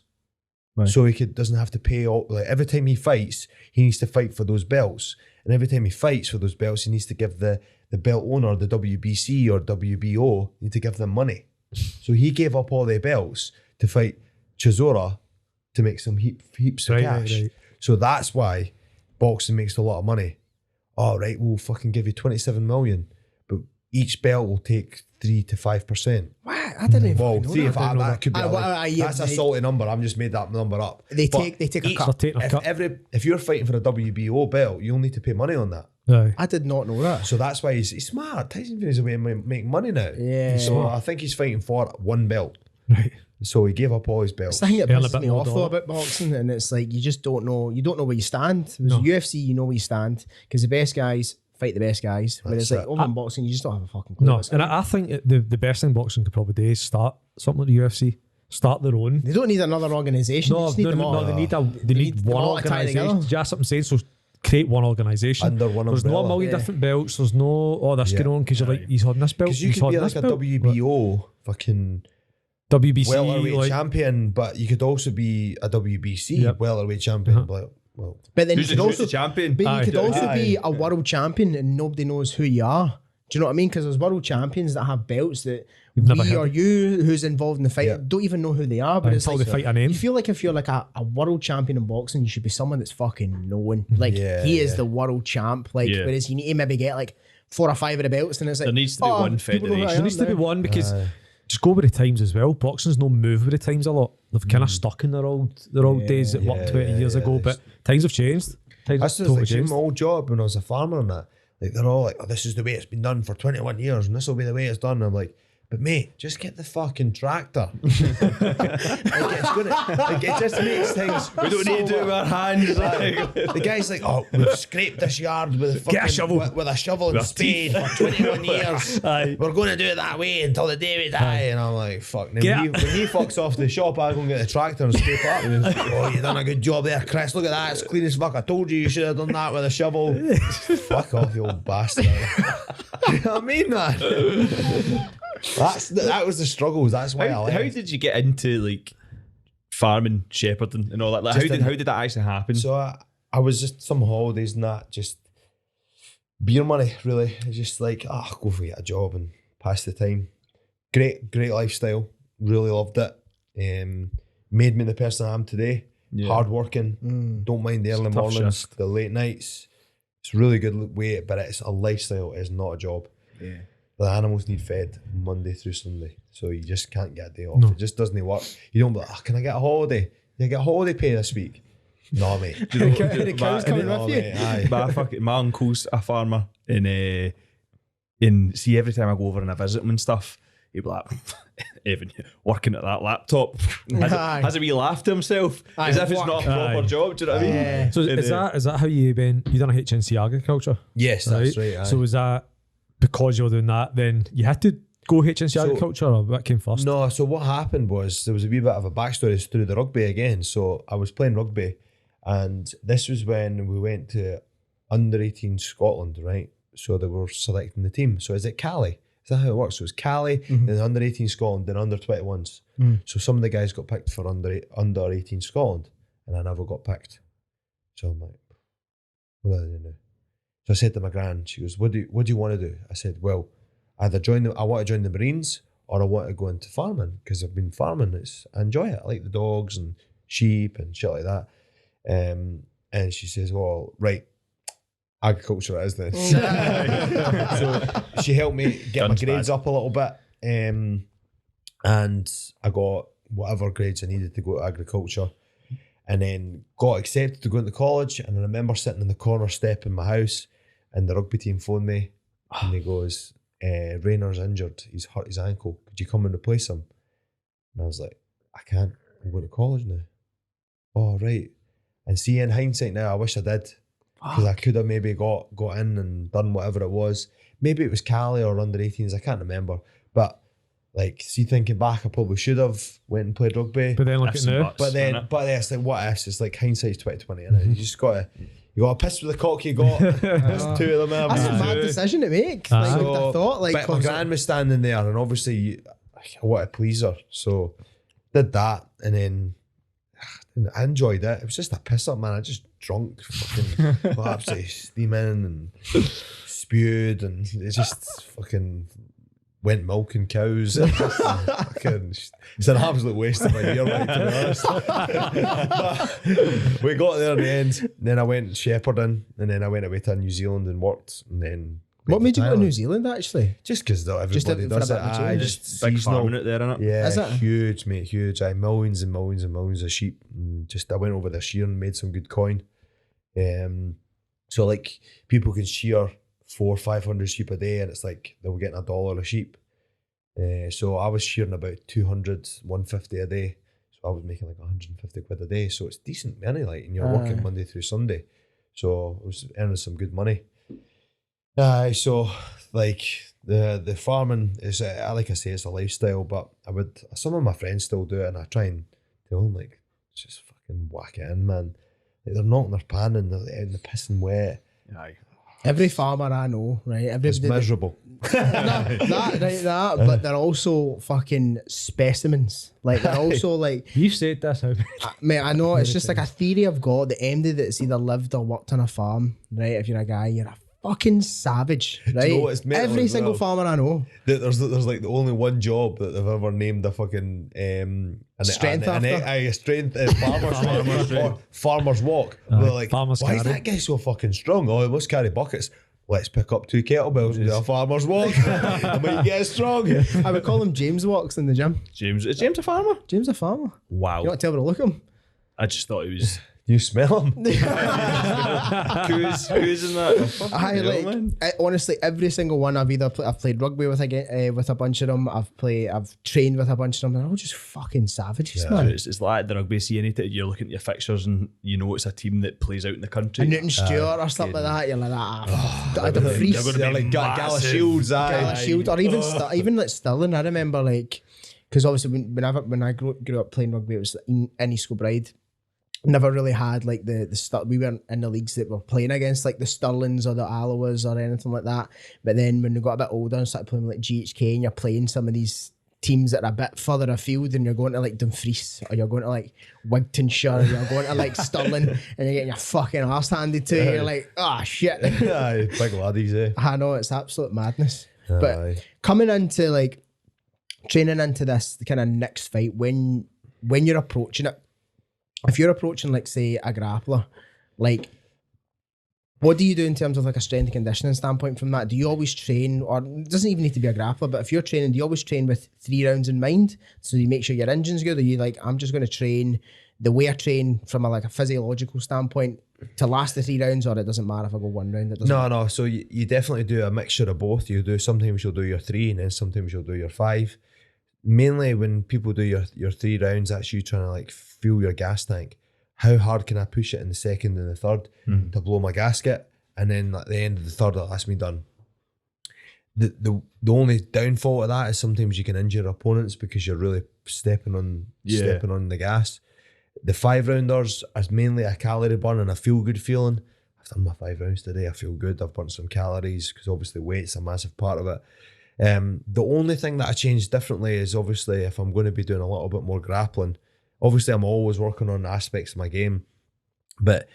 [SPEAKER 4] Right.
[SPEAKER 2] So he doesn't have to pay all, like every time he fights, he needs to fight for those belts. And every time he fights for those belts, he needs to give the belt owner, the WBC or WBO, need to give them money. So he gave up all their belts to fight Chisora to make some heaps of cash.
[SPEAKER 3] Right.
[SPEAKER 2] So that's why boxing makes a lot of money. All right, we'll fucking give you 27 million, but each belt will take 3 to 5%.
[SPEAKER 5] What? I didn't even know
[SPEAKER 2] see if
[SPEAKER 5] that.
[SPEAKER 2] that could be that's a salty number. I'm just made that number up.
[SPEAKER 5] They take a cut.
[SPEAKER 2] If you're fighting for a WBO belt, you'll need to pay money on that.
[SPEAKER 5] I did not know that.
[SPEAKER 2] So that's why he's smart. Tyson Fury's a way to make money now.
[SPEAKER 5] Yeah.
[SPEAKER 2] So I think he's fighting for one belt.
[SPEAKER 3] Right.
[SPEAKER 2] So he gave up all his belts.
[SPEAKER 5] It's the thing that
[SPEAKER 3] Earn a
[SPEAKER 5] pisses
[SPEAKER 3] bit
[SPEAKER 5] me
[SPEAKER 3] more
[SPEAKER 5] off though
[SPEAKER 3] dollar.
[SPEAKER 5] about boxing, and it's like you just don't know. You don't know where you stand. With UFC, you know where you stand because the best guys fight the best guys. Whereas like over in boxing, you just don't have a fucking clue.
[SPEAKER 3] No, and I think the best thing boxing could probably do is start something like the UFC. Start their own.
[SPEAKER 5] They don't need another organisation.
[SPEAKER 3] No,
[SPEAKER 5] they just need them all.
[SPEAKER 3] they need one
[SPEAKER 5] all to tie
[SPEAKER 3] organisation.
[SPEAKER 5] together.
[SPEAKER 3] Just what I'm saying. So create one organisation.
[SPEAKER 2] Under one
[SPEAKER 3] There's no
[SPEAKER 2] umbrella.
[SPEAKER 3] a million different belts. There's no this going on because you're like he's holding this belt.
[SPEAKER 2] Because you
[SPEAKER 3] he's
[SPEAKER 2] could be
[SPEAKER 3] holding
[SPEAKER 2] like
[SPEAKER 3] this
[SPEAKER 2] a
[SPEAKER 3] belt.
[SPEAKER 2] WBO fucking
[SPEAKER 3] WBC
[SPEAKER 2] welterweight champion, but you could also be a WBC welterweight champion. Well,
[SPEAKER 5] But then
[SPEAKER 4] Who's
[SPEAKER 5] you could also
[SPEAKER 4] the champion?
[SPEAKER 5] But you could also be a world champion and nobody knows who you are. Do you know what I mean? Because there's world champions that have belts that
[SPEAKER 3] never
[SPEAKER 5] we
[SPEAKER 3] heard
[SPEAKER 5] or
[SPEAKER 3] of.
[SPEAKER 5] you who's involved in the fight don't even know who they are. But it's
[SPEAKER 3] until
[SPEAKER 5] like,
[SPEAKER 3] they fight a name.
[SPEAKER 5] you feel like if you're like a world champion in boxing, you should be someone that's fucking known. Like he is the world champ. Like whereas you need to maybe get like 4 or 5 of the belts, and it's like
[SPEAKER 4] There needs to be one
[SPEAKER 5] people know who I
[SPEAKER 4] federation.
[SPEAKER 5] am
[SPEAKER 3] There needs to be
[SPEAKER 5] now.
[SPEAKER 3] one because just go with the times as well. Boxing's no move with the times a lot. They've kind of stuck in their old days that worked 20 years ago, but times have changed. Times
[SPEAKER 2] that's
[SPEAKER 3] have
[SPEAKER 2] just
[SPEAKER 3] totally
[SPEAKER 2] like
[SPEAKER 3] changed.
[SPEAKER 2] my old job when I was a farmer and that. Like they're all like, oh, this is the way it's been done for 21 years and this will be the way it's done. And I'm like, but mate, just get the fucking tractor. It just makes things.
[SPEAKER 4] We don't need to do it with our hands.
[SPEAKER 2] The guy's like, oh, we've scraped this yard with a fucking,
[SPEAKER 3] Get a shovel.
[SPEAKER 2] with a shovel and spade for 21 years.
[SPEAKER 3] Aye.
[SPEAKER 2] We're going to do it that way until the day we die. And I'm like, fuck. Then
[SPEAKER 3] Get
[SPEAKER 2] when he fucks off the shop, I go and get the tractor and scrape it up. Oh, you done a good job there, Chris. Look at that. It's clean as fuck. I told you should have done that with a shovel. Fuck off, you old bastard. You know what I mean, man? That was the struggles. That's why
[SPEAKER 4] How
[SPEAKER 2] I left.
[SPEAKER 4] did you get into like farming, shepherding, and all that? Like, how did that actually happen?
[SPEAKER 2] So I was just some holidays and that, just beer money, really. It's just like, go for get a job and pass the time. Great lifestyle. Really loved it. Made me the person I am today.
[SPEAKER 4] Yeah.
[SPEAKER 2] Hard working. Don't mind the early
[SPEAKER 3] tough
[SPEAKER 2] mornings,
[SPEAKER 3] shift.
[SPEAKER 2] the late nights. It's a really good way, but it's a lifestyle. It's not a job.
[SPEAKER 4] Yeah.
[SPEAKER 2] The animals need fed Monday through Sunday, so you just can't get a day off. It just doesn't work. You don't be like, can I get a holiday? Can I get a holiday pay this week? No, mate.
[SPEAKER 5] The cow's coming
[SPEAKER 2] No,
[SPEAKER 5] with you.
[SPEAKER 2] mate, aye.
[SPEAKER 4] But my uncle's a farmer, and see every time I go over and I visit him and stuff, he'd be like, Evan, working at that laptop. Has a wee laugh to himself, as if it's not a proper job. Do you know what I mean?
[SPEAKER 5] Yeah.
[SPEAKER 3] So is that how you done a HNC agriculture?
[SPEAKER 2] Yes, that's right. aye.
[SPEAKER 3] So was that because you were doing that, then you had to go HNC agriculture, or what came first?
[SPEAKER 2] No, so what happened was there was a wee bit of a backstory through the rugby again. So I was playing rugby, and this was when we went to under 18 Scotland, right? So they were selecting the team. So is it Cali? Is that how it works? So it's Cali, then under 18 Scotland, then under 21s. So some of the guys got picked for under 18 Scotland, and I never got picked. So I'm like, what do I do now? So I said to my gran, she goes, what do you want to do? I said, well, either I want to join the Marines, or I want to go into farming, because I've been farming. I enjoy it. I like the dogs and sheep and shit like that. And she says, well, right, agriculture it is then. So she helped me get my grades up a little bit. And I got whatever grades I needed to go to agriculture. And then got accepted to go into college. And I remember sitting in the corner step in my house, and the rugby team phoned me, and he goes, Rayner's injured, he's hurt his ankle, could you come and replace him? And I was like, I can't, I'm going to college now. Oh, right. And see, in hindsight now, I wish I did, because I could have maybe got in and done whatever it was. Maybe it was Cali or under 18s, I can't remember. But like, see, thinking back, I probably should have went and played rugby.
[SPEAKER 3] But then look at now.
[SPEAKER 2] But then it's like, what ifs? It's like hindsight's 2020, innit? You just gotta piss with the cock you got. There's two of them.
[SPEAKER 5] That's a mad decision to make. Like, I thought, like,
[SPEAKER 2] but my gran was standing there, and obviously I wanted to please her, so did that, and then I enjoyed it. It was just a piss up, man. I just drunk, fucking absolutely steaming and spewed, and it just fucking went milking cows. It's an absolute waste of a year, right, to be honest. But we got there in the end. Then I went shepherding, and then I went away to New Zealand and worked, and then.
[SPEAKER 5] What made you go to New Zealand, actually?
[SPEAKER 2] Just because everybody does it.
[SPEAKER 4] Just big farming out there, innit?
[SPEAKER 2] Yeah,
[SPEAKER 5] is it?
[SPEAKER 2] Huge, mate, huge. Millions and millions and millions of sheep. And I went over this year and made some good coin. So like, people can shear 400-500 sheep a day, and it's like they were getting $1 a sheep. So I was shearing about 200-150 a day. So I was making like 150 quid a day. So it's decent money, like, and you're working Monday through Sunday. So I was earning some good money. So like the farming is, like I say, it's a lifestyle, but some of my friends still do it, and I try and tell them, like, just fucking whack it in, man. Like, they're knocking their pan and they're in the pissing wet.
[SPEAKER 4] Aye.
[SPEAKER 5] Every farmer I know, right?
[SPEAKER 2] It's miserable.
[SPEAKER 5] But they're also fucking specimens. Like, they're also like,
[SPEAKER 3] You've said this, how
[SPEAKER 5] mate, I know, it's just like a theory I've got that anybody that's either lived or worked on a farm, right? If you're a guy, you're a fucking savage, right?
[SPEAKER 2] You know what, it's mental
[SPEAKER 5] Every
[SPEAKER 2] as
[SPEAKER 5] single
[SPEAKER 2] well.
[SPEAKER 5] farmer I know.
[SPEAKER 2] There's like the only one job that they've ever named a fucking
[SPEAKER 5] Strength
[SPEAKER 2] farmer's walk. They're like,
[SPEAKER 3] farmer's
[SPEAKER 2] why is
[SPEAKER 3] carry.
[SPEAKER 2] that guy so fucking strong? Oh, he must carry buckets. Let's pick up 2 kettlebells and do a farmer's walk. I might get strong.
[SPEAKER 5] I would call him James Walks in the gym.
[SPEAKER 4] Is James a farmer?
[SPEAKER 5] James a farmer.
[SPEAKER 4] Wow.
[SPEAKER 5] You want to tell me to look him?
[SPEAKER 4] I just thought he was
[SPEAKER 2] You smell him?
[SPEAKER 4] who's in that?
[SPEAKER 5] Honestly, every single one I've played rugby with a bunch of them. I've trained with a bunch of them. They're all just fucking savages, man.
[SPEAKER 4] It's like the rugby scene. You're looking at your fixtures and you know it's a team that plays out in the country.
[SPEAKER 5] And Newton Stewart or something like that. You're like that. I don't freeze.
[SPEAKER 2] They're like Gala Shields,
[SPEAKER 5] Gala Shield, or even like Stirling. I remember, like, because obviously when I grew up playing rugby, it was in East Kilbride. Never really had like we weren't in the leagues that were playing against like the Stirlings or the Alloas or anything like that. But then when we got a bit older and started playing like GHK, and you're playing some of these teams that are a bit further afield, and you're going to like Dumfries, or you're going to like Wigtonshire, or you're going to like Stirling, and you're getting your fucking arse handed to you. You're like, oh shit.
[SPEAKER 2] Aye, big laddies, eh?
[SPEAKER 5] I know, it's absolute madness. But coming into like training into this kind of next fight, when you're approaching it, if you're approaching, like, say, a grappler, like, what do you do in terms of like a strength and conditioning standpoint from that? Do you always train, or it doesn't even need to be a grappler, but if you're training, do you always train with 3 rounds in mind? So you make sure your engine's good? Or you like, I'm just going to train the way I train from a physiological standpoint to last the 3 rounds, or it doesn't matter if I go 1 round? It doesn't.
[SPEAKER 2] No. So you definitely do a mixture of both. Sometimes you'll do your 3, and then sometimes you'll do your 5. Mainly when people do your 3 rounds, that's you trying to like fuel your gas tank. How hard can I push it in the second and the third to blow my gasket? And then at the end of the third, that's me done. The only downfall of that is sometimes you can injure opponents because you're really stepping on the gas. The 5 rounders is mainly a calorie burn and a feel good feeling. I've done my 5 rounds today. I feel good. I've burnt some calories because obviously weight's a massive part of it. The only thing that I changed differently is obviously if I'm going to be doing a little bit more grappling. Obviously, I'm always working on aspects of my game, but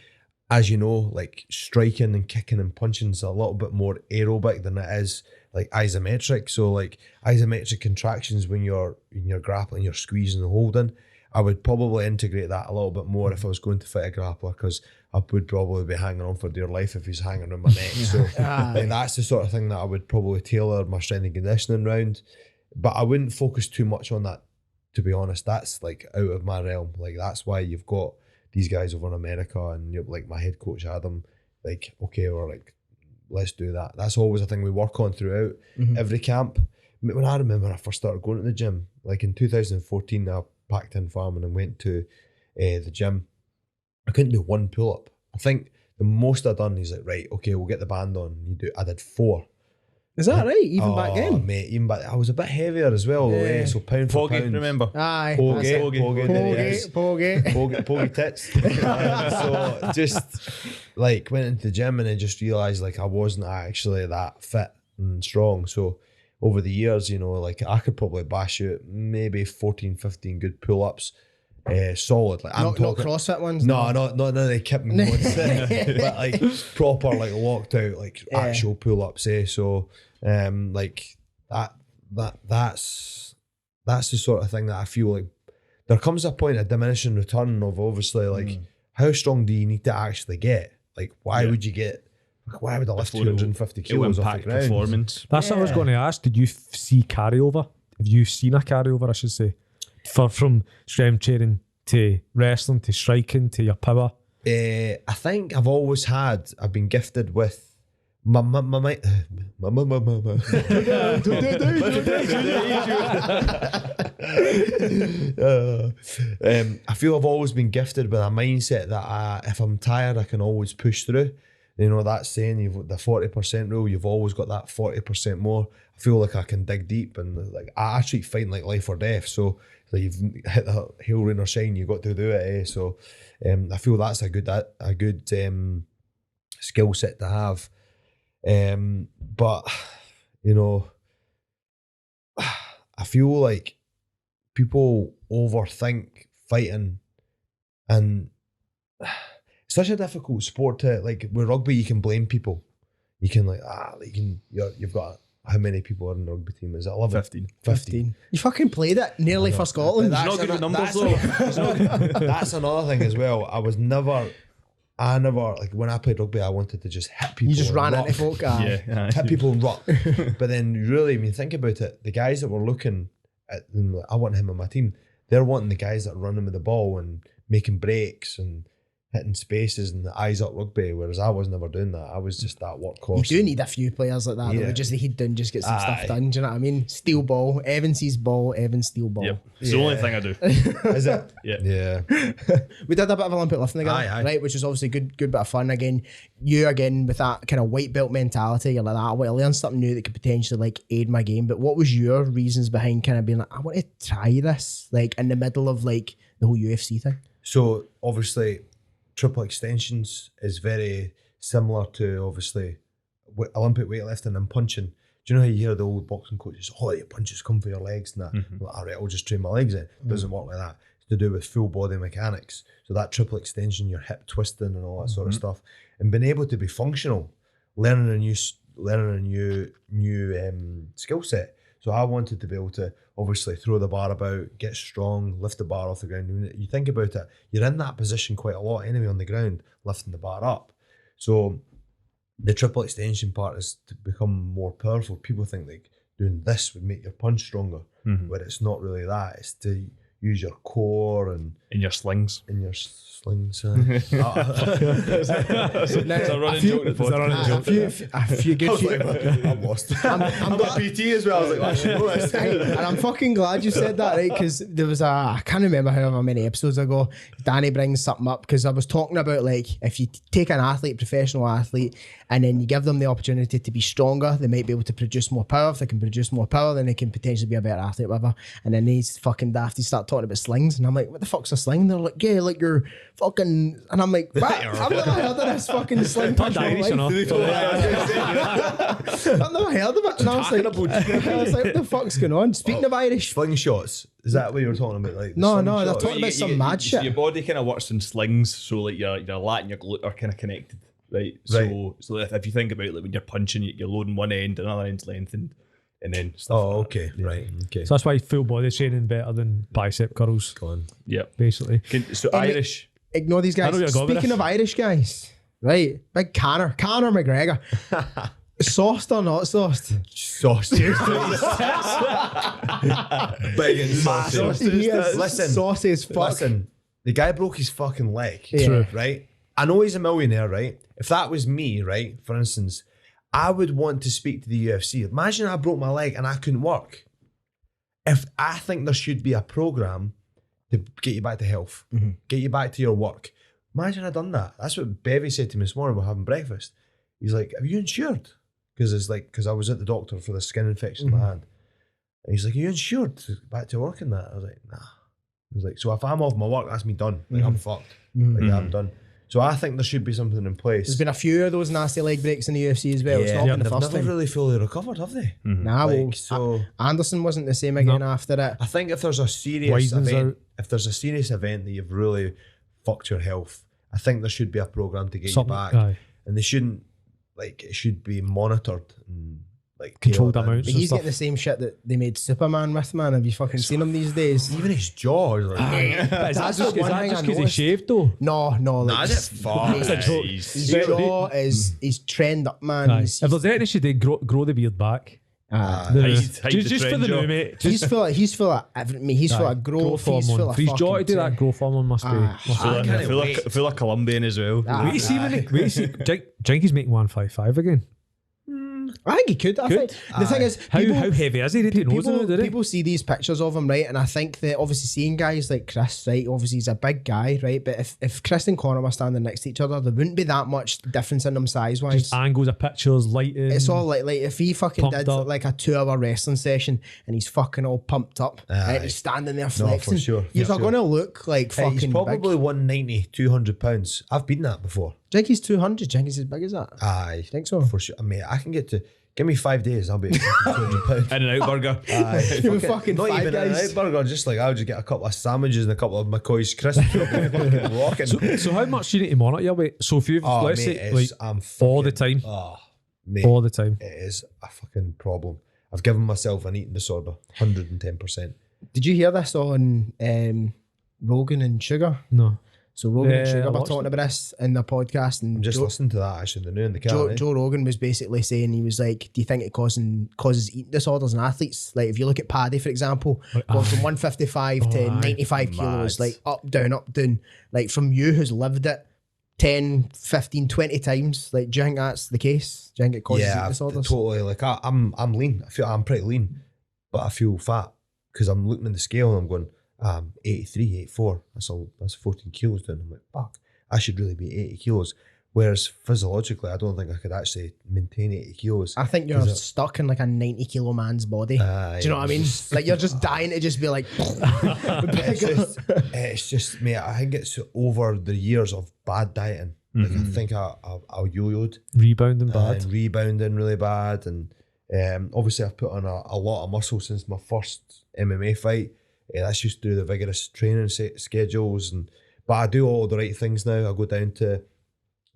[SPEAKER 2] as you know, like striking and kicking and punching is a little bit more aerobic than it is like isometric. So like isometric contractions when you're grappling, you're squeezing and holding. I would probably integrate that a little bit more if I was going to fight a grappler, because I would probably be hanging on for dear life if he's hanging around my neck. So like, that's the sort of thing that I would probably tailor my strength and conditioning round. But I wouldn't focus too much on that, to be honest. That's like out of my realm. Like that's why you've got these guys over in America, and you're like my head coach Adam, like, okay, we're like, let's do that. That's always a thing we work on throughout every camp. When I remember when I first started going to the gym, like in 2014, I packed in farming and went to the gym. I couldn't do one pull-up. I think the most I'd done is like, right, okay, we'll get the band on. I did 4.
[SPEAKER 5] Is that right? Even back then?
[SPEAKER 2] Mate, even back I was a bit heavier as well.
[SPEAKER 5] Yeah.
[SPEAKER 2] So pound for pound.
[SPEAKER 4] Remember?
[SPEAKER 5] Aye.
[SPEAKER 2] Pogie tits. So just like went into the gym and I just realised like I wasn't actually that fit and strong. So over the years, you know, like I could probably bash out maybe 14, 15 good pull-ups. Solid. Like
[SPEAKER 5] not CrossFit ones?
[SPEAKER 2] No, not none of the kipping ones. But like proper like locked out like actual pull-ups, So like that's the sort of thing that I feel like there comes a point of diminishing return of obviously like how strong do you need to actually get? Like why would you get why would I lift 250 kilos off the ground?
[SPEAKER 4] Performance.
[SPEAKER 3] That's what I was going to ask. Did you see carryover? Have you seen a carryover, I should say? From strength training to wrestling to striking to your power?
[SPEAKER 2] I think I've been gifted with I feel I've always been gifted with a mindset that if I'm tired, I can always push through. You know, that saying, you've got the 40% rule, you've always got that 40% more. I feel like I can dig deep, and like I treat fighting like life or death. So you've hit the hail, rain or shine, you got to do it. So I feel that's a good skill set to have. But you know, I feel like people overthink fighting, and it's such a difficult sport to like. With rugby, you can blame people. You can like you've got how many people are in the rugby team? Is it 11? 15.
[SPEAKER 5] You fucking played it nearly for Scotland.
[SPEAKER 4] That's not good with numbers though.
[SPEAKER 2] That's another thing as well. I never like when I played rugby, I wanted to just hit people.
[SPEAKER 5] You just ran into folk.
[SPEAKER 2] Hit people and rock. But then really, when you think about it, the guys that were looking at, I want him on my team. They're wanting the guys that are running with the ball and making breaks and hitting spaces and the eyes up rugby, whereas I was never doing that. I was just that workhorse.
[SPEAKER 5] You do need a few players like that. Yeah. Just the head down, just get some stuff done. Do you know what I mean? Steal ball. Evan sees ball. Evan steal ball.
[SPEAKER 4] Yep. It's the only thing I do.
[SPEAKER 2] Is it?
[SPEAKER 4] Yeah.
[SPEAKER 5] We did a bit of Olympic lifting together, right? Which is obviously good bit of fun. Again, you with that kind of white belt mentality, you're like that. I want to learn something new that could potentially like aid my game. But what was your reasons behind kind of being like, I want to try this, like in the middle of like the whole UFC thing?
[SPEAKER 2] So obviously, triple extensions is very similar to obviously Olympic weightlifting and punching. Do you know how you hear the old boxing coaches, your punches come for your legs and that? Like, all right, I'll just train my legs in. It doesn't work like that. It's to do with full body mechanics. So that triple extension, your hip twisting and all that sort of stuff, and being able to be functional, learning a new skill set. So I wanted to be able to obviously throw the bar about, get strong, lift the bar off the ground. When you think about it, you're in that position quite a lot anyway on the ground, lifting the bar up. So the triple extension part is to become more powerful. People think like doing this would make your punch stronger, but it's not really that. It's to use your core and
[SPEAKER 4] in your slings.
[SPEAKER 2] It's a
[SPEAKER 4] running joke.
[SPEAKER 5] A few good.
[SPEAKER 2] I'm lost. I'm got PT as well. I was like, I should know this.
[SPEAKER 5] And I'm fucking glad you said that, right? Because there was I can't remember however many episodes ago, Danny brings something up because I was talking about like if you take an athlete, professional athlete, and then you give them the opportunity to be stronger, they might be able to produce more power. If they can produce more power, then they can potentially be a better athlete, whatever. And then these fucking dafties start talking about slings, and I'm like, what the fuck's a sling? They're like, yeah, like you're fucking, and I'm like, what? I've never heard of this fucking sling.
[SPEAKER 3] Not Irish enough.
[SPEAKER 5] I've never heard of it, and I was like, what the fuck's going on? Speaking of Irish,
[SPEAKER 2] Slingshots. Is that what you were talking about? Like
[SPEAKER 5] no,
[SPEAKER 2] slingshots?
[SPEAKER 5] they're talking about some mad
[SPEAKER 4] so
[SPEAKER 5] shit.
[SPEAKER 4] your body kind of works in slings, so like your lat and your glute are kind of connected, right? So if you think about like when you're punching, you're loading one end, another end's lengthened, and then stuff.
[SPEAKER 2] Oh,
[SPEAKER 4] like
[SPEAKER 2] okay,
[SPEAKER 4] that.
[SPEAKER 2] right, okay.
[SPEAKER 3] So that's why full body training better than bicep curls.
[SPEAKER 2] Go on.
[SPEAKER 4] Yep.
[SPEAKER 3] Basically.
[SPEAKER 4] So Irish.
[SPEAKER 5] Ignore these
[SPEAKER 3] I know
[SPEAKER 5] guys.
[SPEAKER 3] you're going with
[SPEAKER 5] Speaking
[SPEAKER 3] this.
[SPEAKER 5] of Irish guys, right? Big Conor McGregor. Sauced or not sauced?
[SPEAKER 2] Sausage. Big and sausage.
[SPEAKER 5] He is
[SPEAKER 2] Listen,
[SPEAKER 5] saucy as fuck.
[SPEAKER 2] Listen, the guy broke his fucking leg.
[SPEAKER 5] Yeah. True.
[SPEAKER 2] Right? I know he's a millionaire, right? If that was me, right, for instance, I would want to speak to the UFC. Imagine I broke my leg and I couldn't work. If I think there should be a program to get you back to health, get you back to your work. Imagine I'd done that. That's what Bevy said to me this morning. We're having breakfast. He's like, "Have you insured?" Because I was at the doctor for the skin infection in my hand. And he's like, "Are you insured to get back to work in that?" I was like, "Nah." He was like, "So if I'm off my work, that's me done. Like I'm fucked. Like I'm done." So I think there should be something in place.
[SPEAKER 5] There's been a few of those nasty leg breaks in the UFC as well. It's not been the
[SPEAKER 2] they've
[SPEAKER 5] first
[SPEAKER 2] never
[SPEAKER 5] time.
[SPEAKER 2] really fully recovered, have they?
[SPEAKER 5] Nah, well,
[SPEAKER 2] Like, so
[SPEAKER 5] Anderson wasn't the same again after it.
[SPEAKER 2] I think if there's a serious
[SPEAKER 3] Wiseman's
[SPEAKER 2] event,
[SPEAKER 3] out.
[SPEAKER 2] if there's a serious event that you've really fucked your health, I think there should be a program to get
[SPEAKER 3] Something,
[SPEAKER 2] you back,
[SPEAKER 3] aye.
[SPEAKER 2] and they shouldn't like it should be monitored and like
[SPEAKER 3] Controlled
[SPEAKER 2] tailored in.
[SPEAKER 3] amounts.
[SPEAKER 5] But he's getting the same shit that they made Superman with, man. Have you fucking seen him these days?
[SPEAKER 2] Even his jaw is like,
[SPEAKER 3] But is that
[SPEAKER 5] That's
[SPEAKER 3] just
[SPEAKER 5] the one thing I
[SPEAKER 3] because he
[SPEAKER 5] noticed.
[SPEAKER 3] shaved though?
[SPEAKER 5] No, like
[SPEAKER 2] nah, is it far?
[SPEAKER 3] It's like so-
[SPEAKER 5] his jaw is he's trend up, man.
[SPEAKER 3] Aye.
[SPEAKER 5] He's,
[SPEAKER 3] If there's anything, should they grow the beard back?
[SPEAKER 5] Ah.
[SPEAKER 3] No, no.
[SPEAKER 4] Hide the
[SPEAKER 3] Just for
[SPEAKER 4] trend,
[SPEAKER 3] the
[SPEAKER 4] Joe.
[SPEAKER 3] new mate.
[SPEAKER 5] he's full of he's full of everything. He's full of growth. He's full of
[SPEAKER 3] For his jaw to do
[SPEAKER 5] fucking-
[SPEAKER 3] that growth hormone must be.
[SPEAKER 5] Ah.
[SPEAKER 3] must be-
[SPEAKER 2] I can't
[SPEAKER 4] Full of Colombian as well.
[SPEAKER 5] Ah.
[SPEAKER 3] Wait, see when Jinky's making 155 again.
[SPEAKER 5] I think he could. I think the thing is,
[SPEAKER 3] How
[SPEAKER 5] people,
[SPEAKER 3] heavy is he? Did he know
[SPEAKER 5] people,
[SPEAKER 3] did he?
[SPEAKER 5] people see these pictures of him, right? And I think that obviously seeing guys like Chris, right? Obviously he's a big guy, right? But if Chris and Conor were standing next to each other, there wouldn't be that much difference in them size wise.
[SPEAKER 3] Just angles of pictures, lighting.
[SPEAKER 5] It's all like if he fucking
[SPEAKER 3] Pumped
[SPEAKER 5] did
[SPEAKER 3] up.
[SPEAKER 5] like a 2-hour wrestling session and he's fucking all pumped up,
[SPEAKER 2] Aye.
[SPEAKER 5] right? He's standing there flexing.
[SPEAKER 2] sure,
[SPEAKER 5] You're
[SPEAKER 2] for sure.
[SPEAKER 5] going to look like
[SPEAKER 2] Hey,
[SPEAKER 5] fucking
[SPEAKER 2] he's probably
[SPEAKER 5] big.
[SPEAKER 2] 190, 200 pounds. I've been that before.
[SPEAKER 5] Jinky's 200. Jinky's as big as that.
[SPEAKER 2] Aye,
[SPEAKER 5] Think so?
[SPEAKER 2] for sure. I mean, I can get to. Give me 5 days, I'll be at 200 pounds.
[SPEAKER 4] In and out burger.
[SPEAKER 5] You were fucking
[SPEAKER 2] Not
[SPEAKER 5] Five
[SPEAKER 2] even
[SPEAKER 5] Guys.
[SPEAKER 2] an burger, just like I would just get a couple of sandwiches and a couple of McCoy's crisps. Fucking walking.
[SPEAKER 3] So how much do you need to monitor your weight? So if you've
[SPEAKER 2] Oh,
[SPEAKER 3] let's
[SPEAKER 2] mate,
[SPEAKER 3] say like
[SPEAKER 2] I'm
[SPEAKER 3] all the
[SPEAKER 2] fucking-
[SPEAKER 3] time,
[SPEAKER 2] Oh, mate,
[SPEAKER 3] all the time.
[SPEAKER 2] it is a fucking problem. I've given myself an eating disorder, 110%.
[SPEAKER 5] Did you hear this on Rogan and Sugar?
[SPEAKER 3] No.
[SPEAKER 5] So Rogan and
[SPEAKER 3] Yeah,
[SPEAKER 5] Sugar
[SPEAKER 3] I
[SPEAKER 5] were
[SPEAKER 3] watched
[SPEAKER 5] talking about this in their podcast, and
[SPEAKER 2] I'm just listening to that actually in the new in the car.
[SPEAKER 5] Joe Rogan was basically saying, he was like, do you think it causes eating disorders in athletes? Like if you look at Paddy, for example, going from 155 to
[SPEAKER 3] aye.
[SPEAKER 5] 95 kilos,
[SPEAKER 4] Mad.
[SPEAKER 5] like up, down. Like from you who's lived it 10, 15, 20 times, like do you think that's the case? Do you think it causes eating disorders?
[SPEAKER 2] totally. Like I'm lean. I feel I'm pretty lean, but I feel fat because I'm looking at the scale and I'm going, 83, 84. That's 14 kilos down. I'm like, fuck, I should really be 80 kilos. Whereas physiologically, I don't think I could actually maintain 80 kilos.
[SPEAKER 5] I think you're
[SPEAKER 2] 'Cause it-
[SPEAKER 5] stuck in like a 90 kilo man's body. Do you know what I mean? Like you're just dying to just be like,
[SPEAKER 2] It's just, mate, I think it's over the years of bad dieting. Like I think I yo-yoed
[SPEAKER 3] Rebounding bad.
[SPEAKER 2] and rebounding really bad. And obviously I've put on a lot of muscle since my first MMA fight. That's just through the vigorous training schedules. But I do all the right things now. I go down to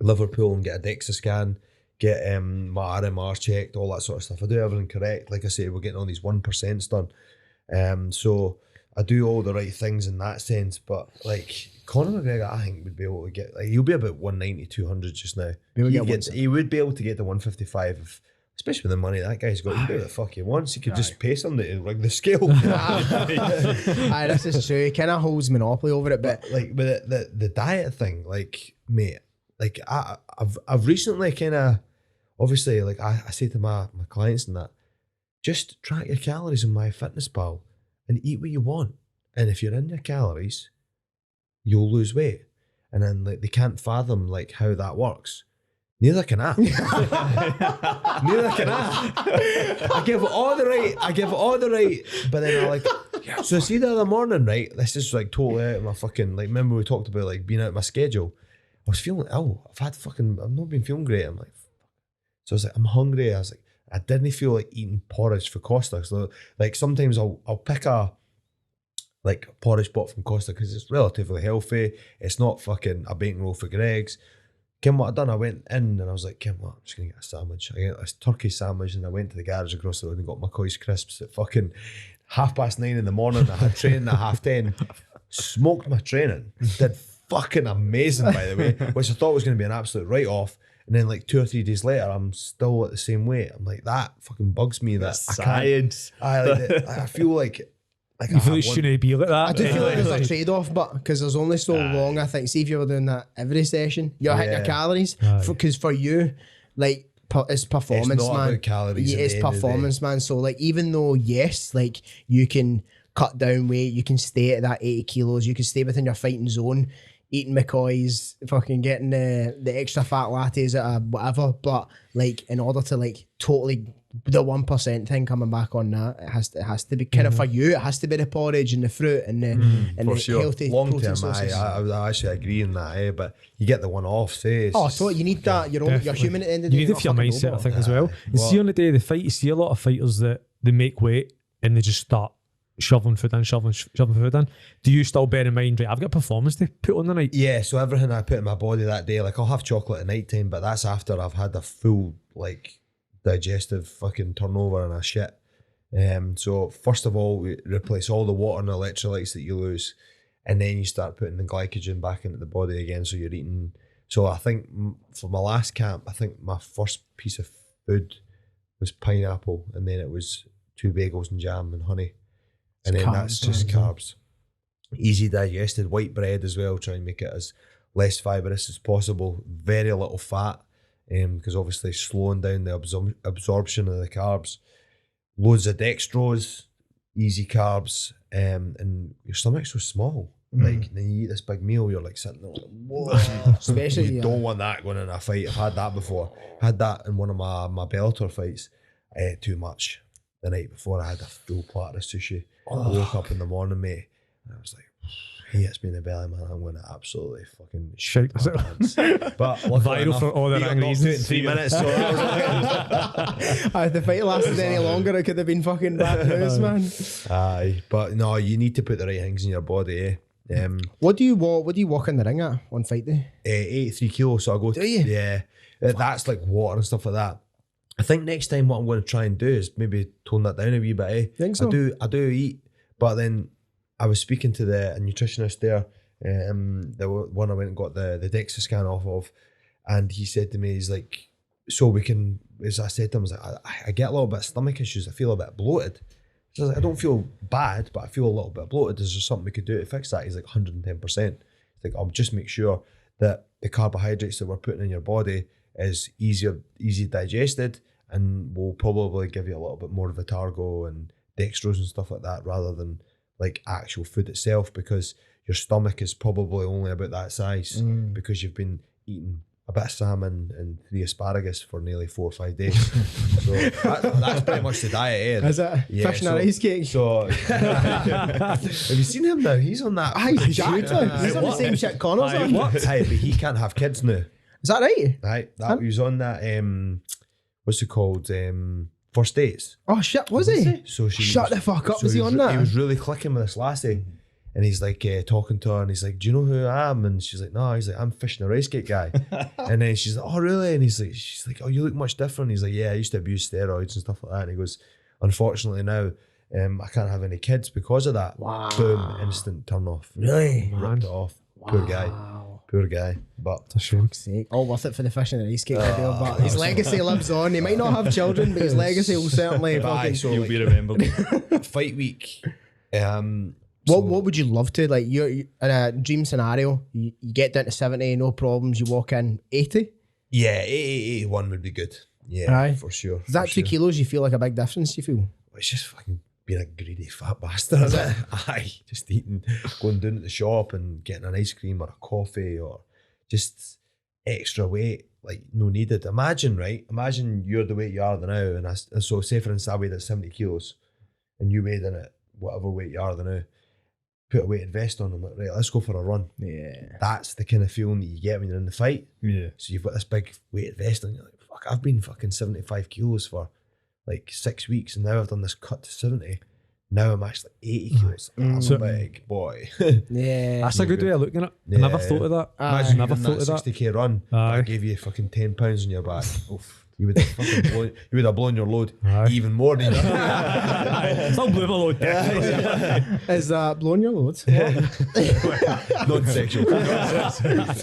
[SPEAKER 2] Liverpool and get a DEXA scan, get my RMR checked, all that sort of stuff. I do everything correct. Like I say, we're getting all these 1% done. So I do all the right things in that sense. But like Conor McGregor, I think would be able to get, like, he'll be about 190, 200 just now. He would be able to get to 155 if, especially with the money that guy's got. He can do what the fuck he wants. He could just pay somebody to rig the scale.
[SPEAKER 5] aye, this is true. He kind of holds monopoly over it, but
[SPEAKER 2] Like with the diet thing, like, mate, like I've recently kind of, obviously, like I say to my clients and that, just track your calories on MyFitnessPal and eat what you want. And if you're in your calories, you'll lose weight. And then like they can't fathom like how that works. Neither can I. Neither can I. I give it all the right. But then I like, So see the other morning, right? This is like totally out of my fucking, like, remember we talked about like being out of my schedule? I was feeling ill. I've not been feeling great. I'm like, fuck. So I was like, I'm hungry. I was like, I didn't feel like eating porridge for Costa. So like sometimes I'll pick a like porridge pot from Costa because it's relatively healthy. It's not fucking a bacon roll for Greg's. Kim, what I done? I went in and I was like, Kim, what? I'm just gonna get a sandwich. I get this turkey sandwich, and I went to the garage across the road and got McCoy's crisps at fucking 9:30 in the morning. I had training at 10:30. Smoked my training. Did fucking amazing, by the way, which I thought was going to be an absolute write-off. And then like 2 or 3 days later, I'm still at the same weight. I'm like, that fucking bugs me. That
[SPEAKER 4] Science.
[SPEAKER 2] I feel like
[SPEAKER 3] you feel it shouldn't be like that.
[SPEAKER 5] I do feel like there's a trade-off, but because there's only so long, I think. See if you were doing that every session, you're hitting your calories. Because for you, like, it's performance,
[SPEAKER 2] it's not
[SPEAKER 5] man.
[SPEAKER 2] About calories.
[SPEAKER 5] Yeah, it's performance, man. So like, even though yes, like you can cut down weight, you can stay at that 80 kilos, you can stay within your fighting zone, eating McCoy's, fucking getting the extra fat lattes at a whatever. But like, in order to like totally the 1% thing coming back on that, it has to be kind of for you. It has to be the porridge and the fruit and the healthy
[SPEAKER 2] long
[SPEAKER 5] protein
[SPEAKER 2] term.
[SPEAKER 5] sources.
[SPEAKER 2] I actually agree in that. But you get the one off. Say,
[SPEAKER 5] So you need that. You're human at the end of the day.
[SPEAKER 3] You need it for your mindset, I think, as well. You see on the day of the fight, you see a lot of fighters that they make weight and they just start shoveling food in. Do you still bear in mind, right, I've got performance to put on the night?
[SPEAKER 2] Yeah, so everything I put in my body that day, like I'll have chocolate at night time, but that's after I've had a full like digestive fucking turnover and a shit. So first of all, we replace all the water and electrolytes that you lose, and then you start putting the glycogen back into the body again. So you're eating. So I think for my last camp, I think my first piece of food was pineapple, and then it was 2 bagels and jam and honey, and then that's just carbs. Easy digested, white bread as well. Try and make it as less fibrous as possible. Very little fat, because obviously slowing down the absorption of the carbs. Loads of dextrose, easy carbs, and your stomach's so small. Like, then you eat this big meal, you're like sitting there like, whoa.
[SPEAKER 5] Especially
[SPEAKER 2] you don't want that going in a fight. I've had that before. I had that in one of my Bellator fights. I ate too much the night before. I had a full platter of sushi. I woke up in the morning, mate, and I was like, he hits me in the belly, man, I'm going to absolutely fucking shit my pants. But
[SPEAKER 3] viral for all the wrong reasons.
[SPEAKER 2] In 3 minutes, so that was
[SPEAKER 5] if the fight lasted any longer, it could have been fucking bad news, man.
[SPEAKER 2] Aye, but no, you need to put the right things in your body,
[SPEAKER 5] What do you walk in the ring at on fight day?
[SPEAKER 2] 83 kilos, so I go.
[SPEAKER 5] Do you?
[SPEAKER 2] Yeah, that's like water and stuff like that. I think next time what I'm going to try and do is maybe tone that down a wee bit.
[SPEAKER 5] Think so?
[SPEAKER 2] I do eat, but then I was speaking to a nutritionist there, the one I went and got the DEXA scan off of, and he said to me, he's like, so we can, as I said to him, I was like, I get a little bit of stomach issues, I feel a bit bloated. So I was like, I don't feel bad, but I feel a little bit bloated. Is there something we could do to fix that? He's like, 110%. He's like, I'll just make sure that the carbohydrates that we're putting in your body is easy digested, and will probably give you a little bit more of Vitargo and dextrose and stuff like that, rather than like actual food itself, because your stomach is probably only about that size because you've been eating a bit of salmon and 3 asparagus for nearly 4 or 5 days. So that's pretty much the diet,
[SPEAKER 5] Is it?
[SPEAKER 2] Yeah,
[SPEAKER 5] Fish and a rice cake?
[SPEAKER 2] So have you seen him now? He's on that.
[SPEAKER 5] He's jacked, he's on the same shit Connor's on.
[SPEAKER 2] Aye, but he can't have kids now.
[SPEAKER 5] Is that right?
[SPEAKER 2] Right, he was on that. What's it called? First dates.
[SPEAKER 5] Oh shit, was he?
[SPEAKER 2] So
[SPEAKER 5] Shut the fuck up. Was he on that?
[SPEAKER 2] He was really clicking with this lassie, and he's like talking to her, and he's like, "Do you know who I am?" And she's like, "No." He's like, "I'm Fish and a Rice Cake guy." And then she's like, "Oh really?" And she's like, "Oh, you look much different." He's like, "Yeah, I used to abuse steroids and stuff like that." And he goes, "Unfortunately now, I can't have any kids because of that."
[SPEAKER 5] Wow.
[SPEAKER 2] Boom, instant turn off.
[SPEAKER 5] Really?
[SPEAKER 2] Ripped it off. Poor guy. Poor guy. But
[SPEAKER 3] It's a shame.
[SPEAKER 5] Sake. All worth it for the Fish and the Rice Cake video, but his legacy lives on. He might not have children, but his legacy will certainly fucking...
[SPEAKER 2] so
[SPEAKER 4] You'll be remembered.
[SPEAKER 2] fight week.
[SPEAKER 5] What would you love to, like, you're in a dream scenario, you get down to 70, no problems, you walk in 80?
[SPEAKER 2] Yeah, 81 would be good. Yeah,
[SPEAKER 5] Aye.
[SPEAKER 2] for sure.
[SPEAKER 5] Is that 2 kilos you feel like a big difference, you feel?
[SPEAKER 2] It's just fucking being a greedy fat bastard, is it? Aye, just eating, going down to the shop and getting an ice cream or a coffee or just extra weight, like no needed. Imagine you're the weight you are now, and so say for instance I weighed at 70 kilos and you weighed in at whatever weight you are now, put a weighted vest on, I'm like, right, let's go for a run.
[SPEAKER 5] Yeah.
[SPEAKER 2] That's the kind of feeling that you get when you're in the fight.
[SPEAKER 4] Yeah.
[SPEAKER 2] So you've got this big weighted vest on, you're like, fuck, I've been fucking 75 kilos for like 6 weeks, and now I've done this cut to 70. Now I'm actually 80 kilos. I'm
[SPEAKER 3] So-
[SPEAKER 2] a big boy.
[SPEAKER 5] Yeah.
[SPEAKER 3] That's a good way of looking at it. I never thought of that.
[SPEAKER 2] Imagine
[SPEAKER 3] Never
[SPEAKER 2] you
[SPEAKER 3] thought
[SPEAKER 2] done
[SPEAKER 3] of
[SPEAKER 2] that
[SPEAKER 3] that.
[SPEAKER 2] 60k run, but
[SPEAKER 3] Aye.
[SPEAKER 2] I gave you fucking 10 pounds on your back. Oof. You would have fucking blown, you would have blown your load
[SPEAKER 3] Aye.
[SPEAKER 2] even more than that.
[SPEAKER 3] Still blew my load.
[SPEAKER 5] Is that blowing your load?
[SPEAKER 2] Non-sexual.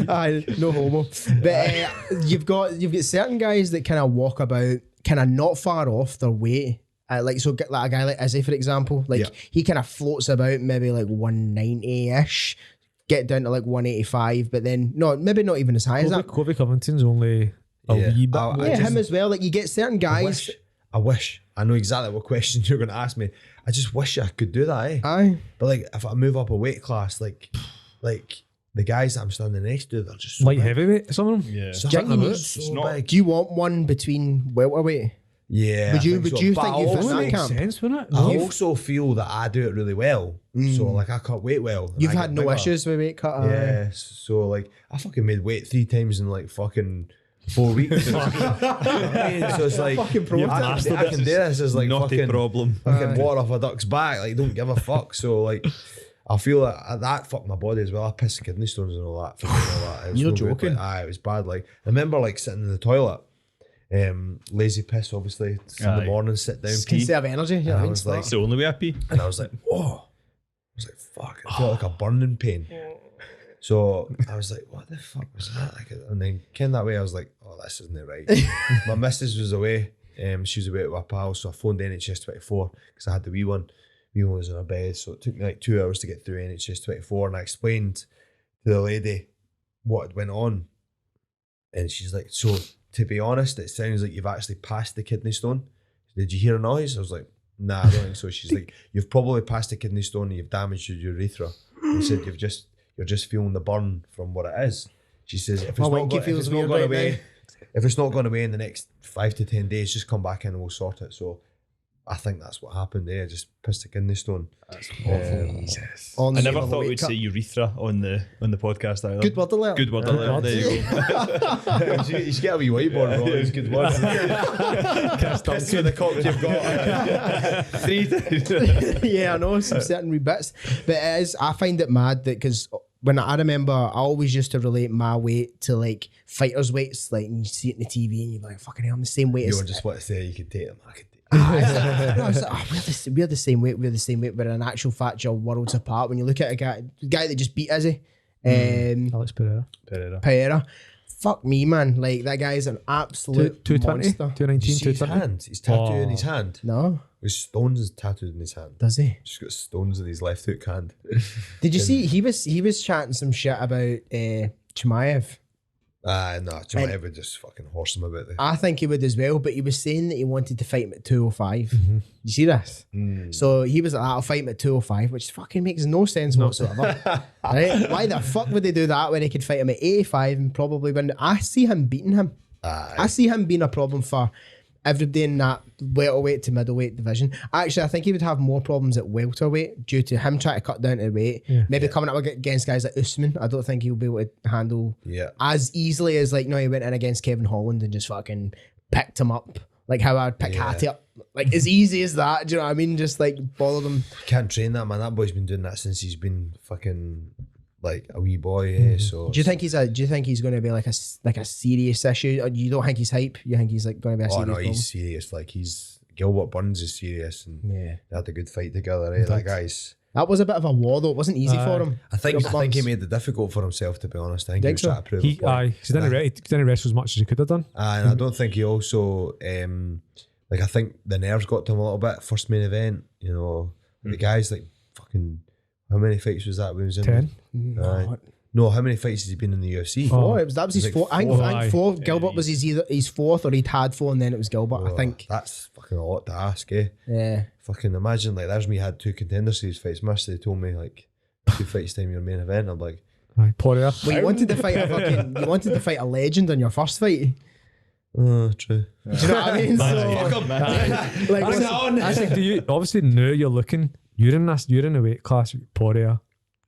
[SPEAKER 5] Aye, no homo. But you've got certain guys that kind of walk about kind of not far off their weight. Like so, like a guy like Izzy, for example, like
[SPEAKER 2] Yeah.
[SPEAKER 5] he kind of floats about maybe like 190-ish, get down to like 185, but then no, maybe not even as high as that.
[SPEAKER 3] Kobe Covington's only a
[SPEAKER 2] Yeah.
[SPEAKER 3] wee bit.
[SPEAKER 2] I
[SPEAKER 5] Yeah,
[SPEAKER 2] just-
[SPEAKER 5] him as well. Like you get certain guys.
[SPEAKER 2] I wish. I know exactly what question you're going to ask me. I just wish I could do that, eh?
[SPEAKER 5] Aye.
[SPEAKER 2] But like, if I move up a weight class, like the guys that I'm standing next to, they're just so
[SPEAKER 3] Light
[SPEAKER 2] big.
[SPEAKER 3] heavyweight, some of them.
[SPEAKER 4] Yeah.
[SPEAKER 2] So
[SPEAKER 5] Do you think you
[SPEAKER 2] they're
[SPEAKER 5] need-
[SPEAKER 2] so
[SPEAKER 4] not-
[SPEAKER 2] big.
[SPEAKER 5] Do you want one between welterweight?
[SPEAKER 2] Yeah.
[SPEAKER 5] Would
[SPEAKER 2] I
[SPEAKER 5] you-
[SPEAKER 2] think
[SPEAKER 5] would
[SPEAKER 2] so.
[SPEAKER 5] you
[SPEAKER 2] But
[SPEAKER 5] think
[SPEAKER 2] I
[SPEAKER 5] you fit
[SPEAKER 2] also-
[SPEAKER 5] that
[SPEAKER 3] Makes
[SPEAKER 5] camp?
[SPEAKER 3] sense, wouldn't it?
[SPEAKER 2] I also feel that I do it really well. So like I cut weight well. and
[SPEAKER 5] You've
[SPEAKER 2] I
[SPEAKER 5] had
[SPEAKER 2] get
[SPEAKER 5] no
[SPEAKER 2] bigger.
[SPEAKER 5] issues with weight cut.
[SPEAKER 2] Yeah. So like I fucking made weight 3 times in like fucking 4 weeks. You know what I mean? So it's like
[SPEAKER 5] Fucking pro.
[SPEAKER 2] I can do this as like
[SPEAKER 4] Not a
[SPEAKER 2] fucking
[SPEAKER 4] problem.
[SPEAKER 2] fucking water off a duck's back. Like don't give a fuck. So like I feel like that fucked my body as well. I pissed kidney stones and all that. Fucking all that. It was
[SPEAKER 5] You're
[SPEAKER 2] no good.
[SPEAKER 5] joking.
[SPEAKER 2] Like, it was bad. Like I remember like sitting in the toilet, lazy piss obviously in the
[SPEAKER 4] Aye.
[SPEAKER 2] morning, sit down, pee,
[SPEAKER 5] Conserve energy. You know what I mean?
[SPEAKER 2] was like-
[SPEAKER 4] It's the only way I pee.
[SPEAKER 2] and I was like, whoa. I was like, fuck. I felt like a burning pain. So I was like, what the fuck was that? Like, and then came that way, I was like, oh, this isn't it right. My missus was away. She was away with my pal, so I phoned NHS 24 because I had the wee one. Wee one was in her bed, so it took me like 2 hours to get through NHS 24, and I explained to the lady what had went on, and she's like, so to be honest, it sounds like you've actually passed the kidney stone. Did you hear a noise? I was like, nah, I don't think so. She's like, you've probably passed the kidney stone and you've damaged your urethra. And she said you're just feeling the burn from what it is. She says if it's
[SPEAKER 5] My
[SPEAKER 2] not,
[SPEAKER 5] winky feels weird
[SPEAKER 2] gone
[SPEAKER 5] right
[SPEAKER 2] away,
[SPEAKER 5] now.
[SPEAKER 2] if it's not gone away in the next 5 to 10 days, just come back in and we'll sort it. So I think that's what happened there. Just pissed the kidney stone.
[SPEAKER 4] That's
[SPEAKER 2] Jesus.
[SPEAKER 5] On the
[SPEAKER 4] I
[SPEAKER 5] name
[SPEAKER 4] never
[SPEAKER 5] of the
[SPEAKER 4] thought
[SPEAKER 5] weight
[SPEAKER 4] we'd
[SPEAKER 5] cut.
[SPEAKER 4] say urethra on the podcast either.
[SPEAKER 5] Good word alert.
[SPEAKER 4] Good word alert. There you go.
[SPEAKER 2] You should get a wee whiteboard, bro. It's good words. Piss with the cock you've got.
[SPEAKER 4] 3 times.
[SPEAKER 5] Yeah, I know some certain wee bits, but it is. I find it mad that because when I remember, I always used to relate my weight to like fighters' weights, like and you see it in the TV and you're like, fucking hell, I'm the same weight
[SPEAKER 2] You
[SPEAKER 5] as.
[SPEAKER 2] were just what to say, you could take them. I could take them.
[SPEAKER 5] I was like, oh, we're the same weight. We're the same weight. But in actual fact, you're worlds apart. When you look at the guy that just beat Izzy,
[SPEAKER 3] Alex Pereira.
[SPEAKER 5] Pereira. Fuck me, man. Like that guy is an absolute
[SPEAKER 3] 220,
[SPEAKER 5] monster.
[SPEAKER 3] 219,
[SPEAKER 2] Did you see his
[SPEAKER 3] 220.
[SPEAKER 2] hand? His tattoo in his
[SPEAKER 3] Oh.
[SPEAKER 2] hand.
[SPEAKER 5] No,
[SPEAKER 2] His stones is tattooed in his hand.
[SPEAKER 5] does he?
[SPEAKER 2] Just got stones in his left hook hand.
[SPEAKER 5] Did you see he was chatting some shit about Chimaev?
[SPEAKER 2] No, Jemai would just fucking horse him about there.
[SPEAKER 5] I think he would as well, but he was saying that he wanted to fight him at 205.
[SPEAKER 3] Mm-hmm.
[SPEAKER 5] You see this?
[SPEAKER 2] Mm.
[SPEAKER 5] So he was like, I'll fight him at 205, which fucking makes no sense whatsoever. Right? Why the fuck would they do that when they could fight him at 85 and probably win? I see him beating him. I see him being a problem for everybody in that welterweight to middleweight division. Actually, I think he would have more problems at welterweight due to him trying to cut down to weight.
[SPEAKER 3] Yeah.
[SPEAKER 5] Maybe coming up against guys like Usman. I don't think he'll be able to handle
[SPEAKER 2] Yeah.
[SPEAKER 5] as easily as like, no, he went in against Kevin Holland and just fucking picked him up. Like how I'd pick Hattie up. Like as easy as that. Do you know what I mean? Just like bothered him.
[SPEAKER 2] Can't train that, man. That boy's been doing that since he's been fucking like a wee boy, eh? So
[SPEAKER 5] Do you think he's going to be like a serious issue? Or you don't think he's hype? You think he's like going to be a
[SPEAKER 2] oh
[SPEAKER 5] serious
[SPEAKER 2] no,
[SPEAKER 5] problem?
[SPEAKER 2] he's serious. Like Gilbert Burns is serious, and
[SPEAKER 5] Yeah.
[SPEAKER 2] they had a good fight together, eh? That guy's.
[SPEAKER 5] That was a bit of a war though. It wasn't easy for him.
[SPEAKER 2] I think
[SPEAKER 5] Couple
[SPEAKER 2] he
[SPEAKER 5] months.
[SPEAKER 2] made it difficult for himself, to be honest. I think he
[SPEAKER 5] Think
[SPEAKER 2] was
[SPEAKER 5] so?
[SPEAKER 2] trying to prove
[SPEAKER 3] He
[SPEAKER 2] a point.
[SPEAKER 3] didn't wrestle as much as he could have done.
[SPEAKER 2] And I don't think he also like I think the nerves got to him a little bit. First main event, you know, the guy's like fucking. How many fights was that when he was in?
[SPEAKER 3] 10.
[SPEAKER 2] Aye. No, how many fights has he been in the UFC?
[SPEAKER 5] Four. That was his
[SPEAKER 2] Like
[SPEAKER 5] fourth. I
[SPEAKER 2] four.
[SPEAKER 5] think four. Gilbert was his fourth, or he'd had four, and then it was Gilbert. I
[SPEAKER 2] Oh,
[SPEAKER 5] think.
[SPEAKER 2] that's fucking a lot to ask, eh?
[SPEAKER 5] Yeah.
[SPEAKER 2] Fucking imagine like there's me had 2 Contender Series fights. They told me like 2 fights time your main event. I'm like,
[SPEAKER 3] Aye, Poirier.
[SPEAKER 5] Well, you wanted to fight a legend on your first fight.
[SPEAKER 2] oh, true.
[SPEAKER 5] Do you know what I mean? So, like,
[SPEAKER 3] That's like, do you obviously now you're looking. You're in a weight class with Poirier,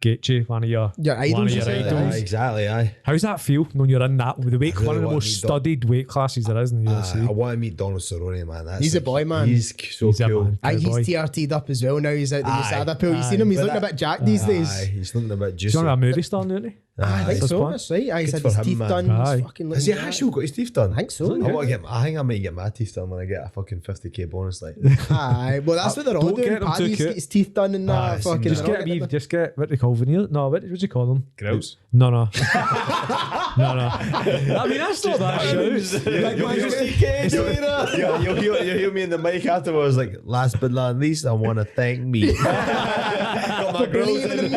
[SPEAKER 3] Gaethje, one of your
[SPEAKER 5] idols, you said,
[SPEAKER 3] idols.
[SPEAKER 2] Aye, exactly, aye.
[SPEAKER 3] How's that feel when you're in that with the weight?
[SPEAKER 2] I really
[SPEAKER 3] One of the
[SPEAKER 2] want
[SPEAKER 3] most
[SPEAKER 2] to meet
[SPEAKER 3] studied weight classes there is in the
[SPEAKER 2] I
[SPEAKER 3] UFC.
[SPEAKER 2] want to meet Donald Cerrone, man. That's
[SPEAKER 5] He's a
[SPEAKER 2] like-
[SPEAKER 5] boy, man.
[SPEAKER 2] He's so
[SPEAKER 3] He's a
[SPEAKER 2] cool.
[SPEAKER 3] man.
[SPEAKER 5] Aye, he's
[SPEAKER 3] Cowboy.
[SPEAKER 5] TRT'd up as well now. He's out the
[SPEAKER 2] Aye,
[SPEAKER 5] USADA pool. You seen him? He's
[SPEAKER 2] but
[SPEAKER 5] looking a
[SPEAKER 2] that-
[SPEAKER 5] bit jacked these days.
[SPEAKER 2] Aye, he's looking a bit
[SPEAKER 3] He's
[SPEAKER 2] juicy.
[SPEAKER 3] on a movie star, isn't he?
[SPEAKER 5] I think
[SPEAKER 3] that's
[SPEAKER 5] so.
[SPEAKER 3] fun.
[SPEAKER 5] That's right. Aye, he's
[SPEAKER 2] Good
[SPEAKER 5] had
[SPEAKER 2] for
[SPEAKER 5] his
[SPEAKER 2] him,
[SPEAKER 5] teeth
[SPEAKER 2] man.
[SPEAKER 5] done.
[SPEAKER 3] Aye.
[SPEAKER 5] He's fucking
[SPEAKER 2] Has he
[SPEAKER 5] looking
[SPEAKER 2] actually got his teeth done?
[SPEAKER 5] I think so.
[SPEAKER 2] I think I might get my teeth done when I get a fucking 50k bonus. Like,
[SPEAKER 5] Aye, well, that's what they're all
[SPEAKER 3] Don't
[SPEAKER 5] doing.
[SPEAKER 3] get him
[SPEAKER 5] Paddy
[SPEAKER 3] too
[SPEAKER 5] used to
[SPEAKER 3] cute.
[SPEAKER 5] get his teeth done and
[SPEAKER 2] Aye,
[SPEAKER 5] that. Fucking.
[SPEAKER 3] Just get what they call veneer. No, what do you call them?
[SPEAKER 4] Grouse.
[SPEAKER 3] No. no. I mean, that's not that shout.
[SPEAKER 2] You'll hear me in the mic afterwards, like, last but not least, I want to thank me. Got my grills in.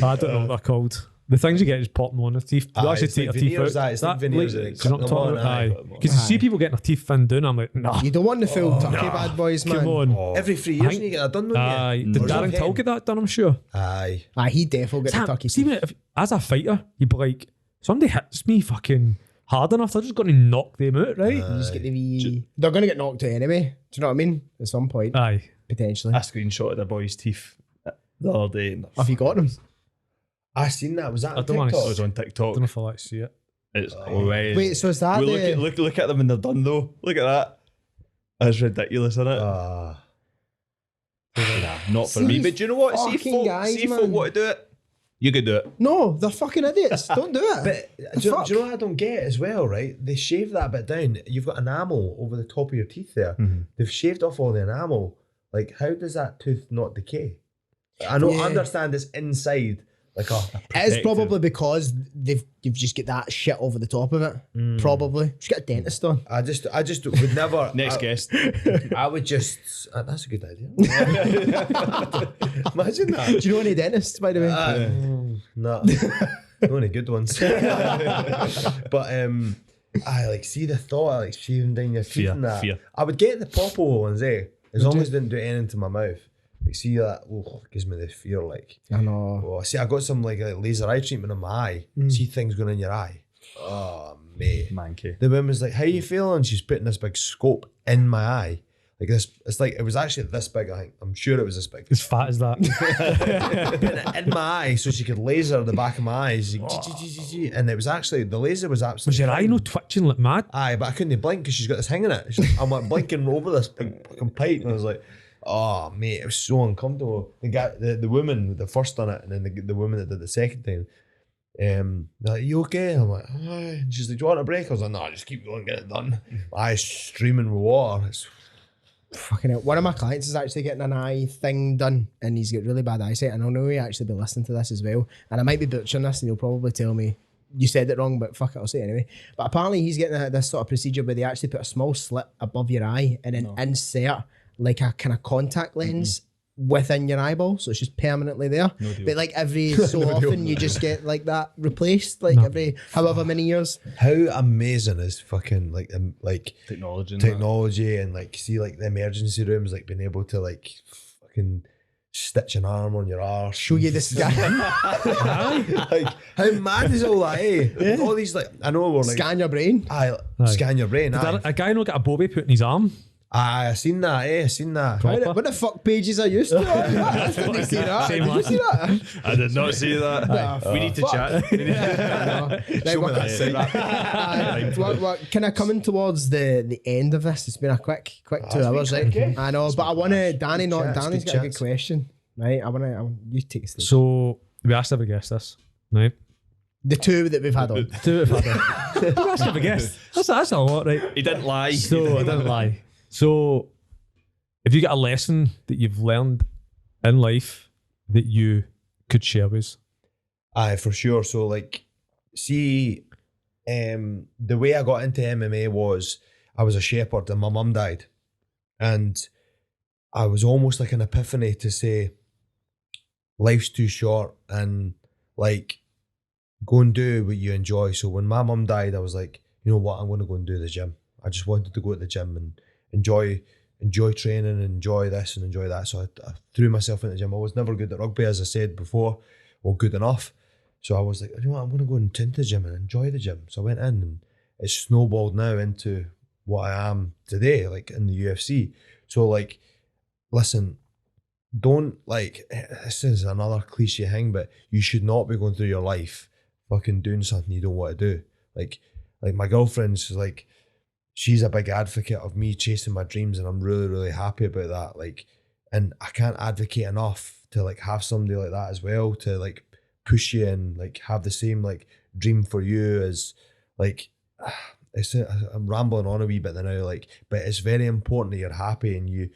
[SPEAKER 3] I don't know what they're called. The things you get is popping on the teeth. You
[SPEAKER 2] Aye,
[SPEAKER 3] actually
[SPEAKER 2] it's
[SPEAKER 3] take
[SPEAKER 2] like
[SPEAKER 3] your teeth
[SPEAKER 2] veneers,
[SPEAKER 3] out.
[SPEAKER 2] aye, it's like veneers,
[SPEAKER 3] like,
[SPEAKER 2] like,
[SPEAKER 3] you know what I'm
[SPEAKER 2] cut
[SPEAKER 3] talking
[SPEAKER 2] them on,
[SPEAKER 3] about?
[SPEAKER 2] aye,
[SPEAKER 3] Aye.
[SPEAKER 2] cut them on.
[SPEAKER 3] Because you see people getting their teeth thinned down, I'm like, nah.
[SPEAKER 5] You don't want the full turkey bad boys, man.
[SPEAKER 3] Come on.
[SPEAKER 2] Every 3 years, you get that done, don't
[SPEAKER 3] Aye.
[SPEAKER 2] you?
[SPEAKER 3] Did
[SPEAKER 2] Or
[SPEAKER 3] Darren
[SPEAKER 2] something.
[SPEAKER 3] Till get that done, I'm sure?
[SPEAKER 2] Aye.
[SPEAKER 5] Aye, he definitely got the turkey
[SPEAKER 3] See,
[SPEAKER 5] teeth.
[SPEAKER 3] if, as a fighter, you'd be like, somebody hits me fucking hard enough, they're just going to knock them out, right?
[SPEAKER 5] You just get the wee. They're going to get knocked out anyway. Do you know what I mean? At some point,
[SPEAKER 3] Aye.
[SPEAKER 5] potentially.
[SPEAKER 4] I screenshotted a boy's teeth the other day. And
[SPEAKER 5] Have you got them?
[SPEAKER 2] I seen that. Was that
[SPEAKER 3] I
[SPEAKER 2] on
[SPEAKER 3] don't wanna
[SPEAKER 4] it
[SPEAKER 2] TikTok?
[SPEAKER 4] was on
[SPEAKER 3] I
[SPEAKER 4] TikTok.
[SPEAKER 3] don't know if I like to see it.
[SPEAKER 4] It's hilarious.
[SPEAKER 5] Wait, so is that
[SPEAKER 4] Well,
[SPEAKER 5] the?
[SPEAKER 4] look at them when they're done though. Look at that. That's ridiculous, isn't it? Nah, not for
[SPEAKER 5] See
[SPEAKER 4] me. But do you know what? See if
[SPEAKER 5] fucking
[SPEAKER 4] folk,
[SPEAKER 5] guys,
[SPEAKER 4] see if
[SPEAKER 5] man.
[SPEAKER 4] folk want to do it, you could do it.
[SPEAKER 5] No, they're fucking idiots. Don't do it.
[SPEAKER 2] But do you know what I don't get as well, right? They shave that bit down. You've got enamel over the top of your teeth there. They've shaved off all the enamel. Like, how does that tooth not decay? I know,
[SPEAKER 5] Yeah.
[SPEAKER 2] I understand it's inside. Like,
[SPEAKER 5] It's
[SPEAKER 4] protective.
[SPEAKER 5] probably because you've just get that shit over the top of it. Probably. Just get a dentist done.
[SPEAKER 2] I just would never.
[SPEAKER 4] Next
[SPEAKER 2] I,
[SPEAKER 4] guest.
[SPEAKER 2] I would just. That's a good idea. Imagine that.
[SPEAKER 5] Do you know any dentists, by the way?
[SPEAKER 2] No, no any good ones. But I like see the thought of, like shaving down your teeth
[SPEAKER 4] Fear,
[SPEAKER 2] and that.
[SPEAKER 4] fear.
[SPEAKER 2] I would get the popo ones, as long as it didn't do anything to my mouth. Like, see that? Oh, it gives me the fear. Like,
[SPEAKER 5] I know.
[SPEAKER 2] oh, see, I got some like laser eye treatment on my eye. See things going in your eye. Oh, mate.
[SPEAKER 4] Mankey.
[SPEAKER 2] The woman's like, "How you feeling?" She's putting this big scope in my eye. Like this, it's like it was actually this big. I think I'm sure it was this big.
[SPEAKER 3] As fat as that.
[SPEAKER 2] Putting it in my eye so she could laser the back of my eyes, like, and it was actually the laser was absolutely.
[SPEAKER 3] Was your eye
[SPEAKER 2] fine.
[SPEAKER 3] no twitching like mad?
[SPEAKER 2] Aye, but I couldn't blink because she's got this hanging it. I'm like blinking over this big fucking pipe, and I was like, "Oh mate, it was so uncomfortable." The guy, the woman, the first done it, and then the woman that did the second time. They're like, "You okay?" I'm like, "Aye." And she's like, "Do you want a break?" I was like, "No, just keep going, get it done." My eyes streaming with water. It's
[SPEAKER 5] Fucking hell. One of my clients is actually getting an eye thing done and he's got really bad eyesight. And I know he'll actually be listening to this as well. And I might be butchering this and he'll probably tell me, you said it wrong, but fuck it, I'll say it anyway. But apparently he's getting this sort of procedure where they actually put a small slit above your eye and then insert like a kind of contact lens within your eyeball. So it's just permanently there. But like every so often you just get like that replaced, like every however many years.
[SPEAKER 2] how amazing is fucking like
[SPEAKER 4] Technology.
[SPEAKER 2] and like see like the emergency rooms like being able to like fucking stitch an arm on your arse.
[SPEAKER 5] Show you this guy.
[SPEAKER 2] Like how mad is all that? Like, all these like I know we're like
[SPEAKER 5] Scan your brain.
[SPEAKER 2] scan your brain. Aye.
[SPEAKER 3] A guy no got a bobby put in his arm.
[SPEAKER 2] I seen that. I seen that.
[SPEAKER 3] Proper.
[SPEAKER 5] What the fuck pages are used to? I didn't see that.
[SPEAKER 3] Same
[SPEAKER 5] Did you
[SPEAKER 3] one.
[SPEAKER 5] see that?
[SPEAKER 4] I did not see that. We need to chat.
[SPEAKER 2] Show me that site.
[SPEAKER 5] Kind of coming towards the end of this. It's been a quick 2 hours, right? I know, but I want to. Danny's got a good question, right? I want you take a stage.
[SPEAKER 3] So we asked every guest this, right?
[SPEAKER 5] The two that we've had on.
[SPEAKER 3] Do it, Father. We asked every guest. That's a lot, right?
[SPEAKER 4] He didn't lie.
[SPEAKER 3] So I didn't lie. So if you get a lesson that you've learned in life that you could share with us.
[SPEAKER 2] Aye, for sure. So like, see, the way I got into MMA was I was a shepherd and my mum died, and I was almost like an epiphany to say, life's too short and like, go and do what you enjoy. So when my mum died, I was like, you know what, I'm going to go and do the gym. I just wanted to go to the gym and enjoy training and enjoy this and enjoy that. So I threw myself into the gym. I was never good at rugby, as I said before, or good enough. So I was like, you know what, I'm going to go into the gym and enjoy the gym. So I went in and it's snowballed now into what I am today, like in the UFC. So like, listen, don't like, this is another cliche thing, but you should not be going through your life fucking doing something you don't want to do. Like my girlfriend's like, she's a big advocate of me chasing my dreams, and I'm really, really happy about that. Like, and I can't advocate enough to like have somebody like that as well, to like push you and like have the same like dream for you as like, I'm rambling on a wee bit now, like, but it's very important that you're happy and you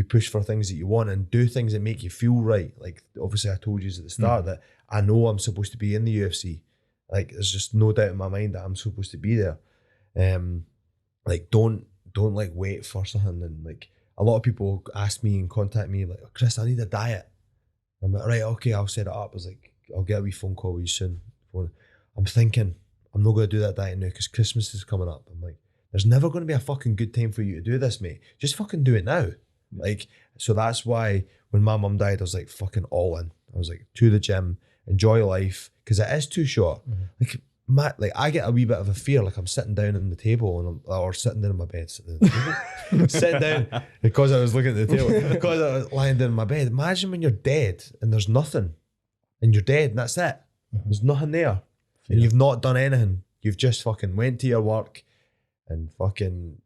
[SPEAKER 2] push for things that you want and do things that make you feel right. Like, obviously I told you at the start that I know I'm supposed to be in the UFC. Like, there's just no doubt in my mind that I'm supposed to be there. Like, don't like wait for something. And like, a lot of people ask me and contact me like, oh, Chris, I need a diet. I'm like, right, okay, I'll set it up. I was like, I'll get a wee phone call with you soon. I'm thinking, I'm not going to do that diet now because Christmas is coming up. I'm like, there's never going to be a fucking good time for you to do this, mate. Just fucking do it now. Like, so that's why when my mum died, I was like fucking all in. I was like, to the gym, enjoy life, because it is too short. Like I get a wee bit of a fear, like I'm sitting down on the table or sitting down on my bed, sitting down because I was looking at the table, because I was lying down in my bed. Imagine when you're dead and there's nothing, and you're dead and that's it. There's nothing there, and you've not done anything. You've just fucking went to your work and fucking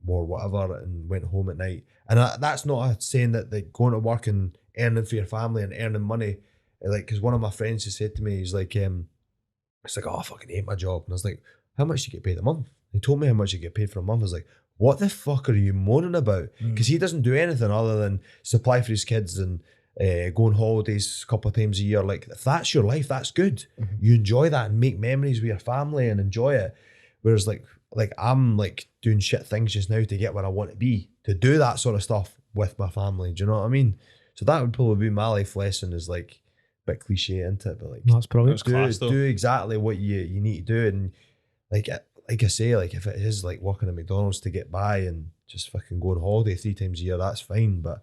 [SPEAKER 2] or whatever and went home at night. And that's not a saying that like going to work and earning for your family and earning money, like, because one of my friends has said to me, he's like, it's like, oh, I fucking hate my job. And I was like, how much do you get paid a month? He told me how much you get paid for a month. I was like, what the fuck are you moaning about? Because he doesn't do anything other than supply for his kids and go on holidays a couple of times a year. Like, if that's your life, that's good. You enjoy that and make memories with your family and enjoy it. Whereas like I'm like doing shit things just now to get where I want to be, to do that sort of stuff with my family. Do you know what I mean? So that would probably be my life lesson, is like a bit cliche into it, but like,
[SPEAKER 3] that's brilliant.
[SPEAKER 2] Do exactly what you need to do. And like I say, like if it is like working at McDonald's to get by and just fucking go on holiday 3 times a year, that's fine. But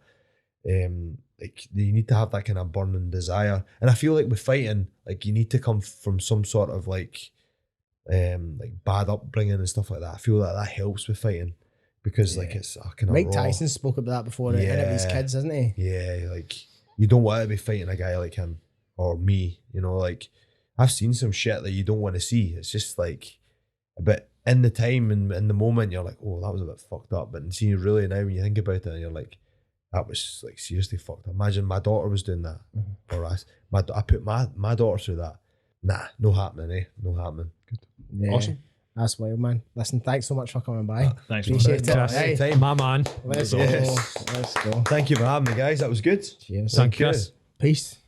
[SPEAKER 2] like you need to have that kind of burning desire. And I feel like with fighting, like you need to come from some sort of like bad upbringing and stuff like that. I feel like that helps with fighting, because like it's kind of
[SPEAKER 5] Mike Tyson spoke about that before in his kids, hasn't he?
[SPEAKER 2] Yeah, like you don't want to be fighting a guy like him or me, you know. Like I've seen some shit that you don't want to see. It's just like a bit in the time and in the moment you're like, oh, that was a bit fucked up. But seeing it really now when you think about it, and you're like, that was like seriously fucked up. Imagine my daughter was doing that, or I put my daughter through that. Nah, no happening, No happening. Good.
[SPEAKER 5] Yeah.
[SPEAKER 4] Awesome.
[SPEAKER 5] That's wild, man. Listen, thanks so much for coming by.
[SPEAKER 4] Thanks,
[SPEAKER 5] Appreciate it.
[SPEAKER 3] Chris,
[SPEAKER 5] Hey,
[SPEAKER 3] my man.
[SPEAKER 5] let's
[SPEAKER 2] Yes.
[SPEAKER 5] go. Let's go.
[SPEAKER 2] Thank you for having me, guys. That was good.
[SPEAKER 5] Cheers.
[SPEAKER 3] Thank you, Chris.
[SPEAKER 5] Peace.